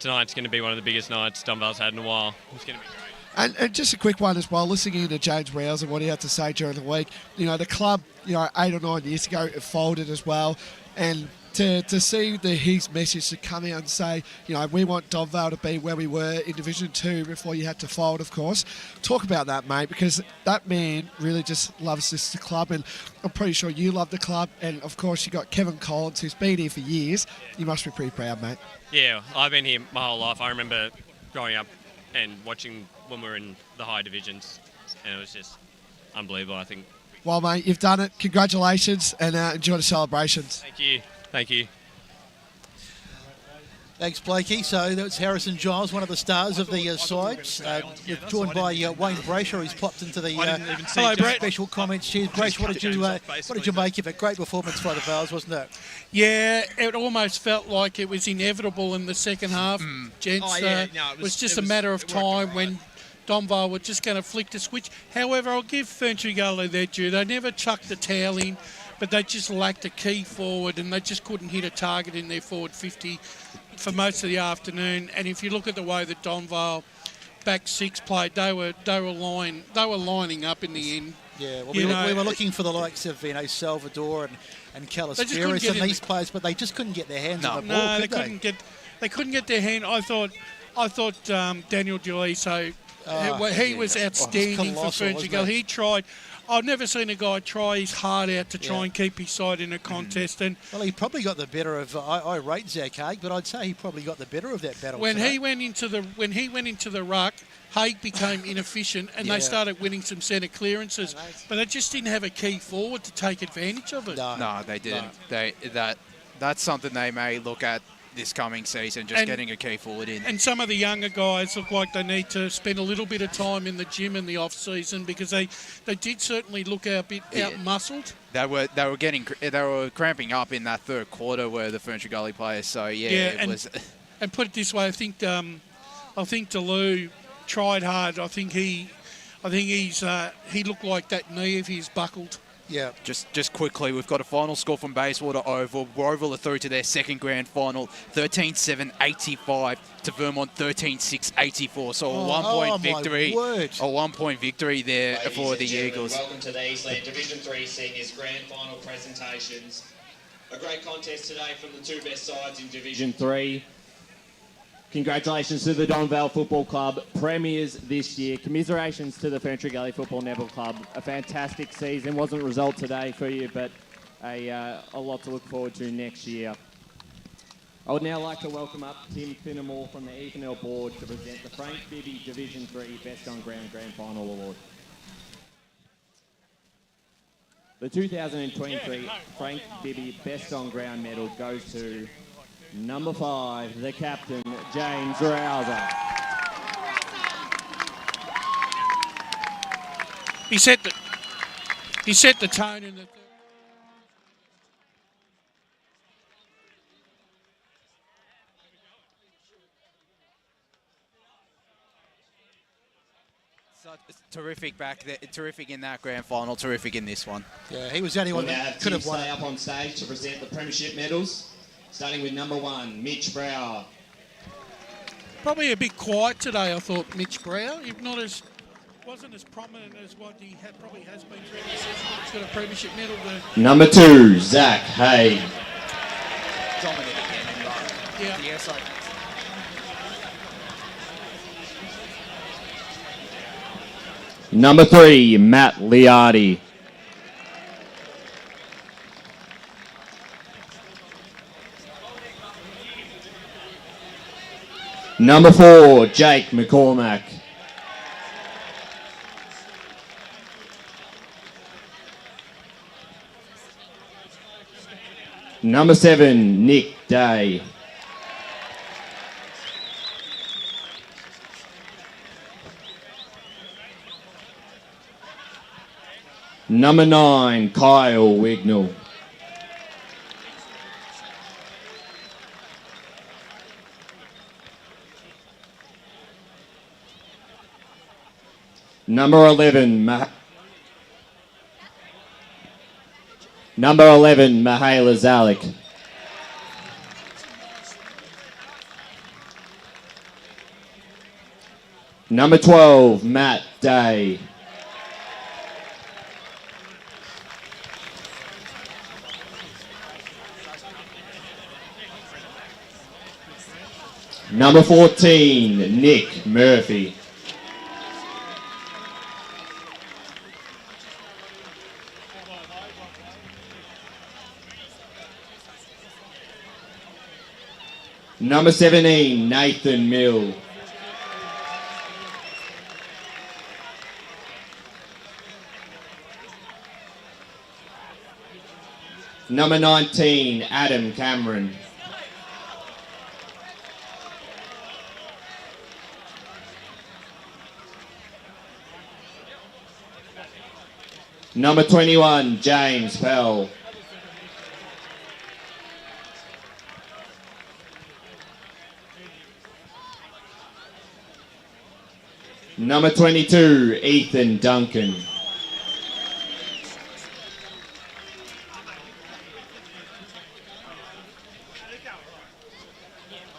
tonight's going to be one of the biggest nights Donvale's had in a while. It's going to be great. And just a quick one as well, listening to James Rouse and what he had to say during the week. The club, 8 or 9 years ago, it folded as well. And to see his message to come out and say, we want Donvale to be where we were in Division 2 before you had to fold, of course. Talk about that, mate, because that man really just loves this club, and I'm pretty sure you love the club. And, of course, you got Kevin Collins, who's been here for years. You must be pretty proud, mate. Yeah, I've been here my whole life. I remember growing up and watching when we were in the high divisions, and it was just unbelievable, I think. Well, mate, you've done it. Congratulations, and enjoy the celebrations. Thank you. Thanks, Blakey. So that's Harrison Giles, one of the stars of the sides. Joined by Wayne Brayshaw, who's popped into the hello, Brett. Special comments. Cheers, Brayshaw. What did you make of it? Great performance by the Vales, wasn't it? Yeah, it almost felt like it was inevitable in the second half, gents. It was just a matter of time when Donvale were just going to flick the switch. However, I'll give Ferntree Gully their due. They never chucked the towel in, but they just lacked a key forward, and they just couldn't hit a target in their forward 50 for most of the afternoon. And if you look at the way that Donvale back 6 played, they were lining up in the end. Yeah, well, we were looking for the likes of Salvador and Calispiris and these players, but they just couldn't get their hands on the ball. No, they couldn't get their hand. I thought Daniel Giuliso, he was outstanding for Ferntree Gully. He tried. I've never seen a guy try his heart out to try and keep his side in a contest. And well, he probably got the better of. I rate Zach Haig, but I'd say he probably got the better of that battle. When he went into the ruck, Haig became inefficient and they started winning some centre clearances, but they just didn't have a key forward to take advantage of it. No, they didn't. That's something they may look at this coming season, just getting a key forward in. And some of the younger guys look like they need to spend a little bit of time in the gym in the off-season because they did certainly look a bit out-muscled. They were cramping up in that third quarter where the Ferntree Gully players. So it was. And put it this way, I think Deleu tried hard. I think he looked like that knee of his buckled. Yeah. Just quickly, we've got a final score from Bayswater Oval. Waverley are through to their second grand final, 13-7-85 to Vermont 13-6-84. So a 1 point victory. A 1 point victory there for the Eagles. Welcome to the Eastland Division 3 Seniors Grand Final presentations. A great contest today from the two best sides in Division 3. Congratulations to the Donvale Football Club, premiers this year. Commiserations to the Ferntree Gully Football Netball Club. A fantastic season. Wasn't a result today for you, but a lot to look forward to next year. I would now like to welcome up Tim Finnemore from the EFNL board to present the Frank Bibby Division 3 Best on Ground Grand Final Award. The 2023 Frank Bibby Best on Ground medal goes to number 5, the captain, James Rouser. He set the tone in the. Terrific back there, terrific in that grand final, terrific in this one. Yeah, he was the only one that could have won. Stay up on stage to present the premiership medals, starting with number 1, Mitch Brower. Probably a bit quiet today, I thought, Mitch Brower. Wasn't as prominent as what he probably has been through the season. He's got a premiership medal there. Number 2, Zach Hay. Dominant again. Yeah. Yes, Number 3, Matt Liardi. Number 4, Jake McCormack. Number 7, Nick Day. Number 9, Kyle Wignall. Number 11, Mihaela Zalik. Number 12, Matt Day. Number 14, Nick Murphy. Number 17, Nathan Mill. Number 19, Adam Cameron. Number 21, James Pell. Number 22, Ethan Duncan.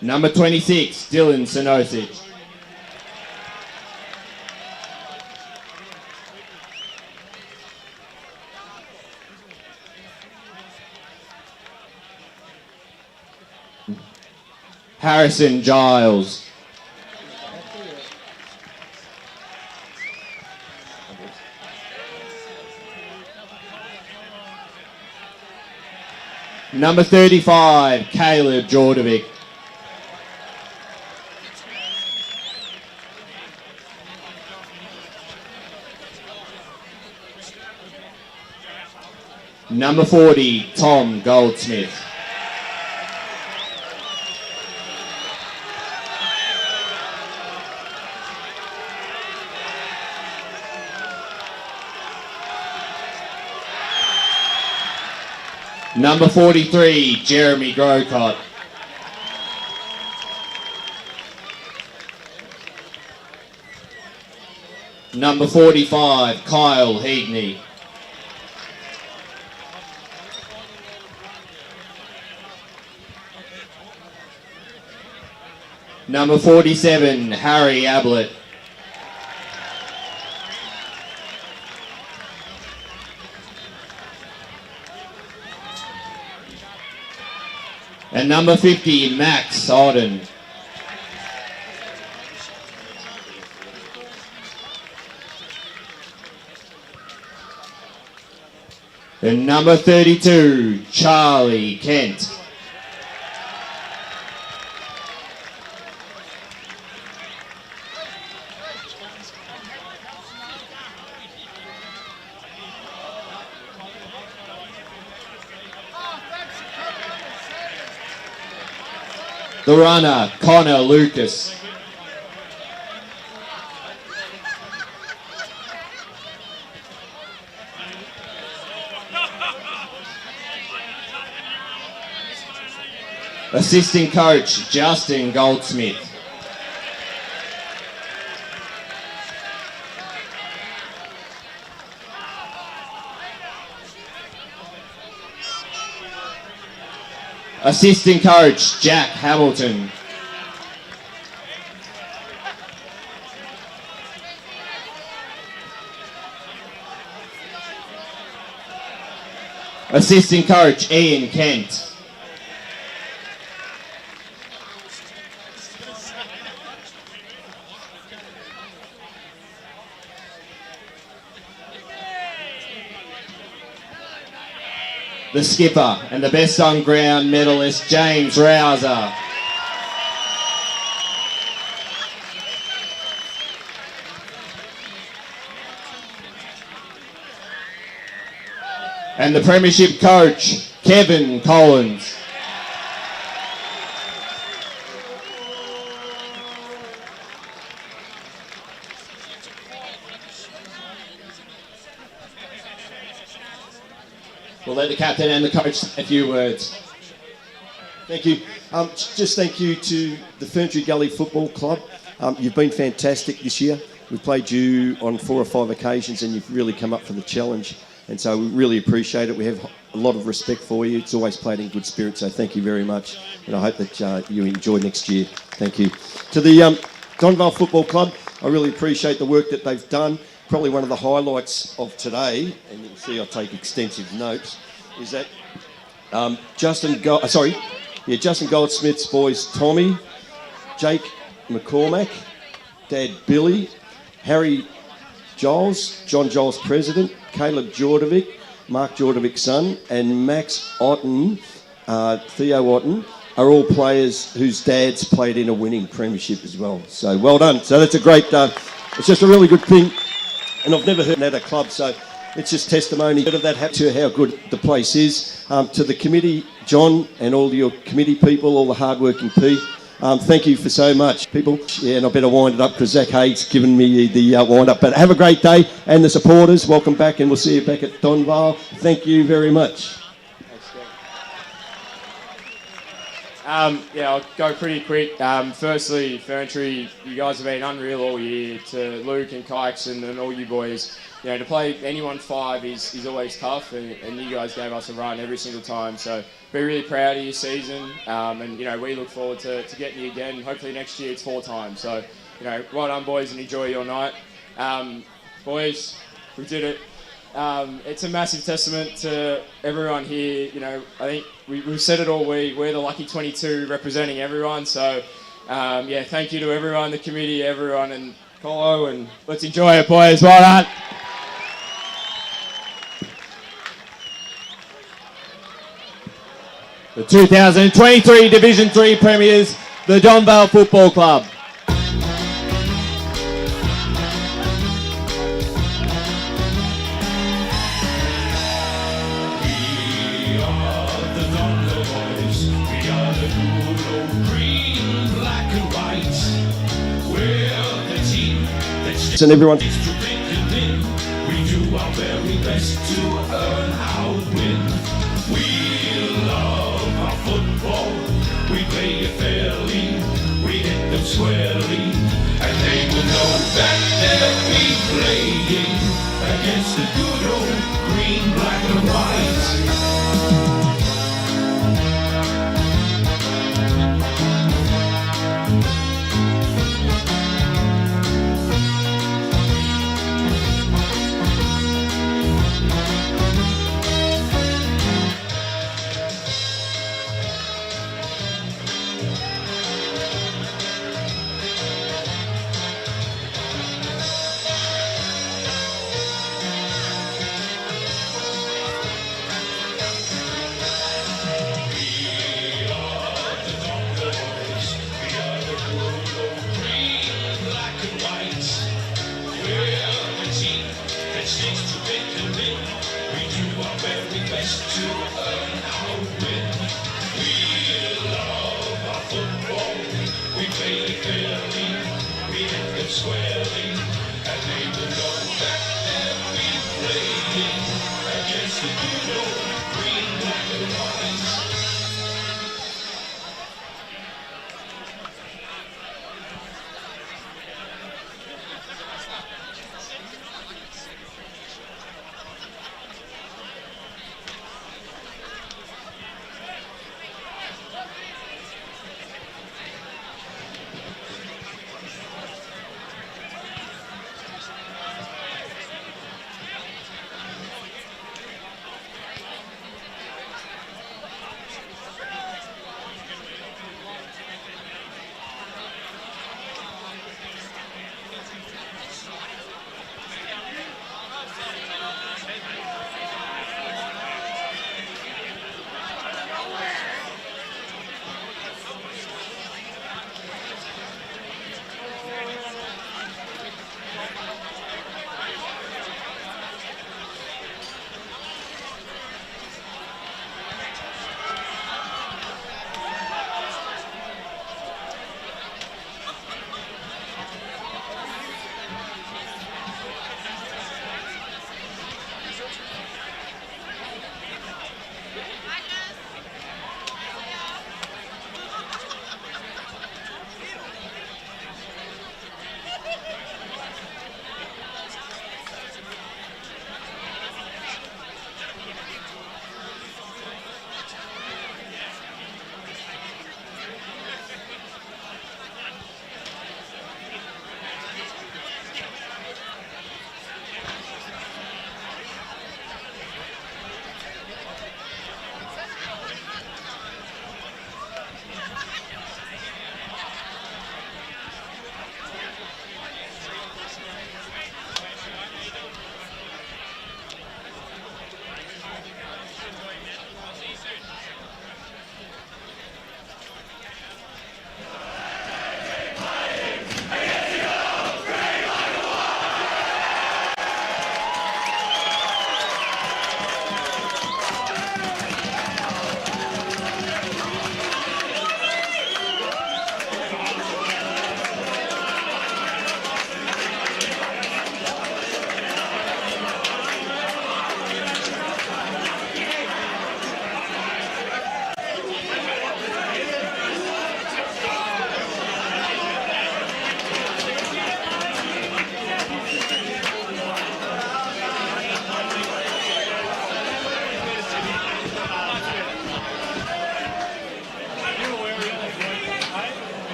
Number 26, Dylan Sinosic. Harrison Giles. Number 35, Caleb Jordovic. Number 40, Tom Goldsmith. Number 43, Jeremy Grocott. Number 45, Kyle Heagney. Number 47, Harry Ablett. And number 50, Max Auden. And number 32, Charlie Kent. The runner, Connor Lucas. Assistant coach, Justin Goldsmith. Assistant coach, Jack Hamilton. Assistant coach, Ian Kent. The skipper and the best on ground medalist, James Rouser. And the premiership coach, Kevin Collins. We'll let the captain and the coach say a few words. Thank you. Just thank you to the Ferntree Gully Football Club. You've been fantastic this year. We've played you on 4 or 5 occasions and you've really come up for the challenge. And so we really appreciate it. We have a lot of respect for you. It's always played in good spirit, so thank you very much. And I hope that you enjoy next year. Thank you. To the Donvale Football Club, I really appreciate the work that they've done. Probably one of the highlights of today, and you can see I take extensive notes, is that Justin Goldsmith's boys, Tommy, Jake McCormack, Dad Billy, Harry Giles, John Giles President, Caleb Jordovic, Mark Jordovic's son, and Max Otten, Theo Otten, are all players whose dads played in a winning premiership as well. So well done. So that's a great, it's just a really good thing. And I've never heard that at a club, so it's just testimony of that to how good the place is. To the committee, John, and all your committee people, all the hard-working people, thank you for so much, people. Yeah, and I better wind it up because Zach Haig's given me the wind-up. But have a great day, and the supporters, welcome back, and we'll see you back at Donvale. Thank you very much. Yeah, I'll go pretty quick. Firstly, Ferntree, you guys have been unreal all year. To Luke and Kikes and all you boys, you know, to play anyone 5 is always tough, and you guys gave us a run every single time. So we're really proud of your season, and you know, we look forward to getting you again. Hopefully next year it's 4 times. So you know, well done, boys, and enjoy your night. Boys, we did it. It's a massive testament to everyone here. You know, I think we've said it all week. We're the lucky 22 representing everyone. So, yeah, thank you to everyone, the committee, everyone, and Colo, and let's enjoy it, boys. Well done. The 2023 Division 3 Premiers, the Donvale Football Club. We And everyone. We do our very best to earn our win. We love our football. We play it fairly. We hit them squarely. And they will know that they'll be playing against the good old green, black and white.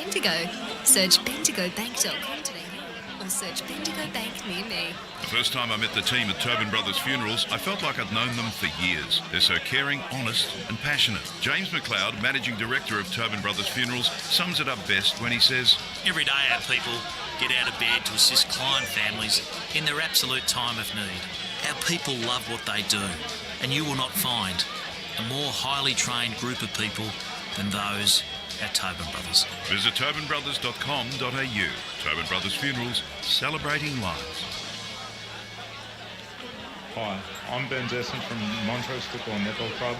Bendigo. Search bendigobank.com.au or search Bendigo Bank near me. The first time I met the team at Tobin Brothers Funerals, I felt like I'd known them for years. They're so caring, honest and passionate. James McLeod, Managing Director of Tobin Brothers Funerals, sums it up best when he says, "Every day our people get out of bed to assist client families in their absolute time of need. Our people love what they do, and you will not find a more highly trained group of people than those at Tobin Brothers." Visit tobinbrothers.com.au. Tobin Brothers Funerals, celebrating lives. Hi, I'm Ben Desson from Montrose Football Netball Club,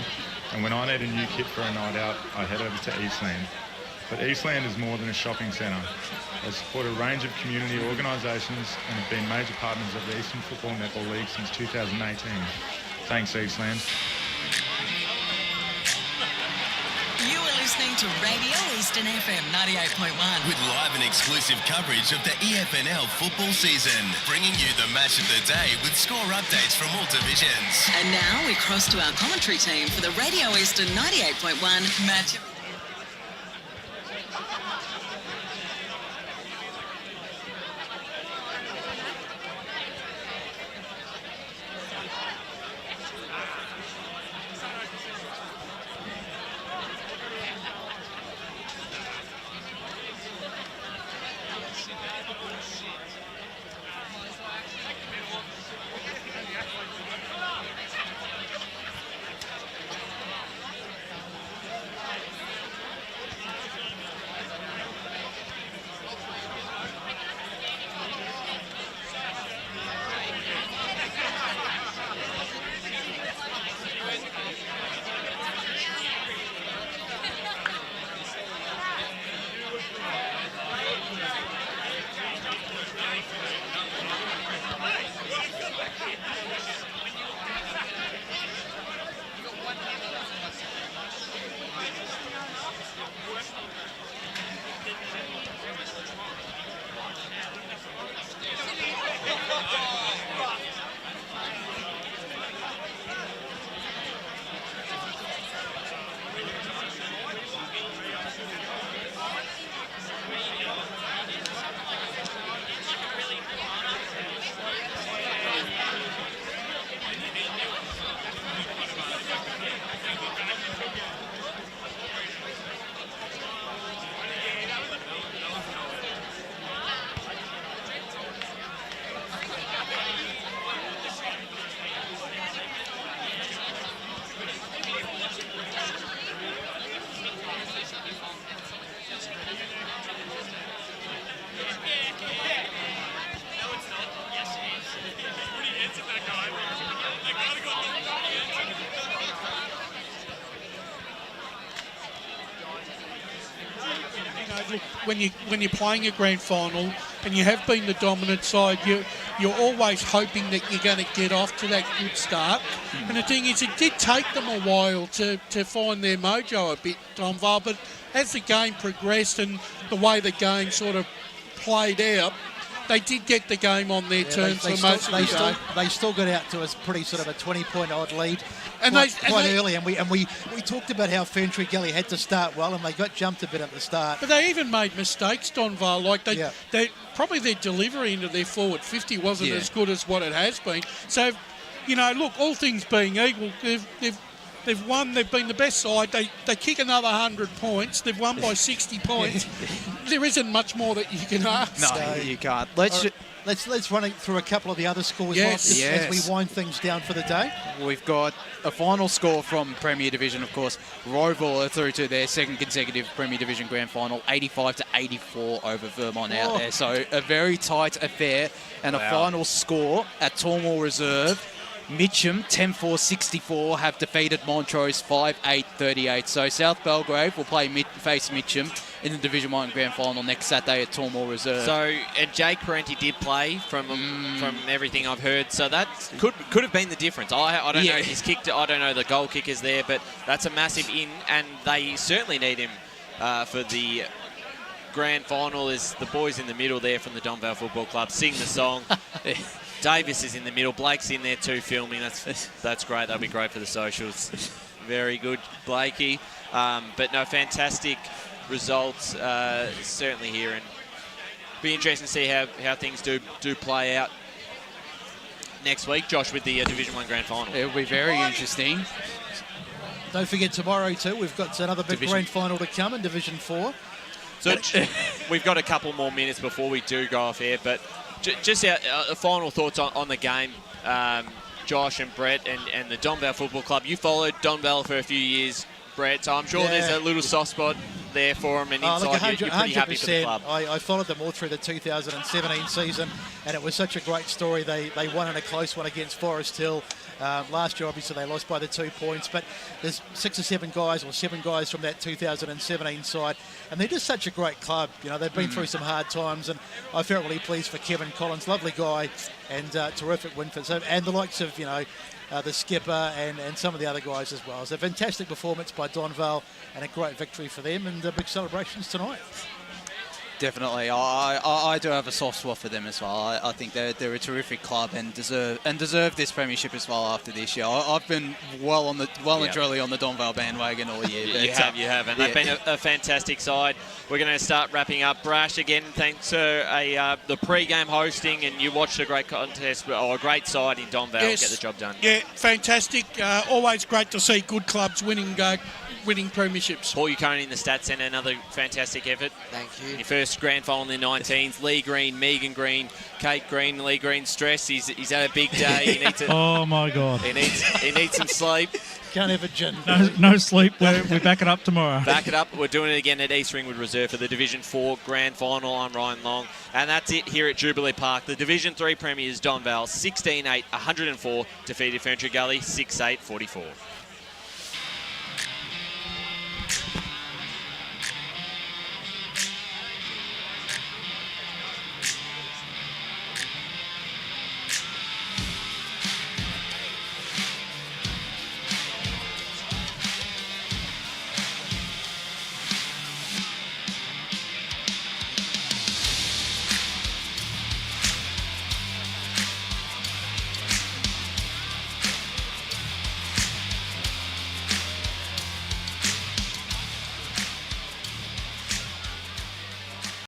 and when I need a new kit for a night out, I head over to Eastland. But Eastland is more than a shopping centre. They support a range of community organisations and have been major partners of the Eastern Football Netball League since 2018. Thanks, Eastland. You are listening to Radio Eastern FM 98.1. With live and exclusive coverage of the EFNL football season, bringing you the match of the day with score updates from all divisions. And now we cross to our commentary team for the Radio Eastern 98.1 match. When you're playing a grand final and you have been the dominant side, you're always hoping that you're going to get off to that good start. And the thing is, it did take them a while to find their mojo a bit, Donvale, but as the game progressed and the way the game sort of played out, they did get the game on their terms for most of the game. They still got out to a pretty sort of a 20-point odd lead and quite early. And we talked about how Ferntree Gully had to start well, and they got jumped a bit at the start. But they even made mistakes, Donvale. Like they probably their delivery into their forward 50 wasn't as good as what it has been. So, look, all things being equal, they've won. They've been the best side. They kick another 100 points. They've won by 60 points. There isn't much more that you can ask. No, you can't. Let's run through a couple of the other scores as we wind things down for the day. We've got a final score from Premier Division, of course. Roval are through to their second consecutive Premier Division Grand Final, 85-84 over Vermont out there. So a very tight affair. And a final score at Tormore Reserve. Mitcham, 10-4-64, have defeated Montrose 5-8-38. So South Belgrave will face Mitcham in the Division 1 Grand Final next Saturday at Tormore Reserve. So, and Jake Parenti did play from everything I've heard. So that could have been the difference. I don't know his kick. I don't know the goal kickers there, but that's a massive in, and they certainly need him for the Grand Final. Is the boys in the middle there from the Donvale Football Club sing the song. Davis is in the middle. Blake's in there too filming. That's great. That'll be great for the socials. Very good, Blakey. But no, fantastic results certainly here, and be interesting to see how things do play out next week, Josh, with the Division 1 Grand Final. It'll be very interesting. Don't forget tomorrow too, we've got another big grand final to come in Division 4. So we've got a couple more minutes before we do go off air, but just our final thoughts on the game, Josh and Brett and the Donvale Football Club. You followed Donvale for a few years, Brett, so I'm sure there's a little soft spot there for them, and inside you're pretty happy for the club. I followed them all through the 2017 season, and it was such a great story. They won in a close one against Forest Hill. Last year, obviously, they lost by the 2 points, but there's 6 or 7 guys from that 2017 side, and they're just such a great club. You know, they've been through some hard times, and I felt really pleased for Kevin Collins, lovely guy, and terrific win for him, and the likes of, the skipper and some of the other guys as well. It's a fantastic performance by Donvale and a great victory for them, and big celebrations tonight. Definitely, I do have a soft spot for them as well. I think they're a terrific club and deserve this premiership as well after this year. I've been well and truly on the Donvale bandwagon all year. But, you have, and they've been a fantastic side. We're going to start wrapping up. Brash, again, thanks to the pre-game hosting, and you watched a great contest, or a great side in Donvale get the job done. Yeah, fantastic. Always great to see good clubs winning premierships. Paul Uconi in the Stats Centre, another fantastic effort. Thank you. Your first grand final in the 19s. Lee Green, Megan Green, Kate Green. Lee Green stressed. He's had a big day. He needs oh my God. He needs some sleep. Can't have a gin. No sleep. We back it up tomorrow. Back it up. We're doing it again at East Ringwood Reserve for the Division 4 Grand Final. I'm Ryan Long. And that's it here at Jubilee Park. The Division 3 premiers Donvale 16-8, 104, defeated Ferntree Gully 6-8, 44.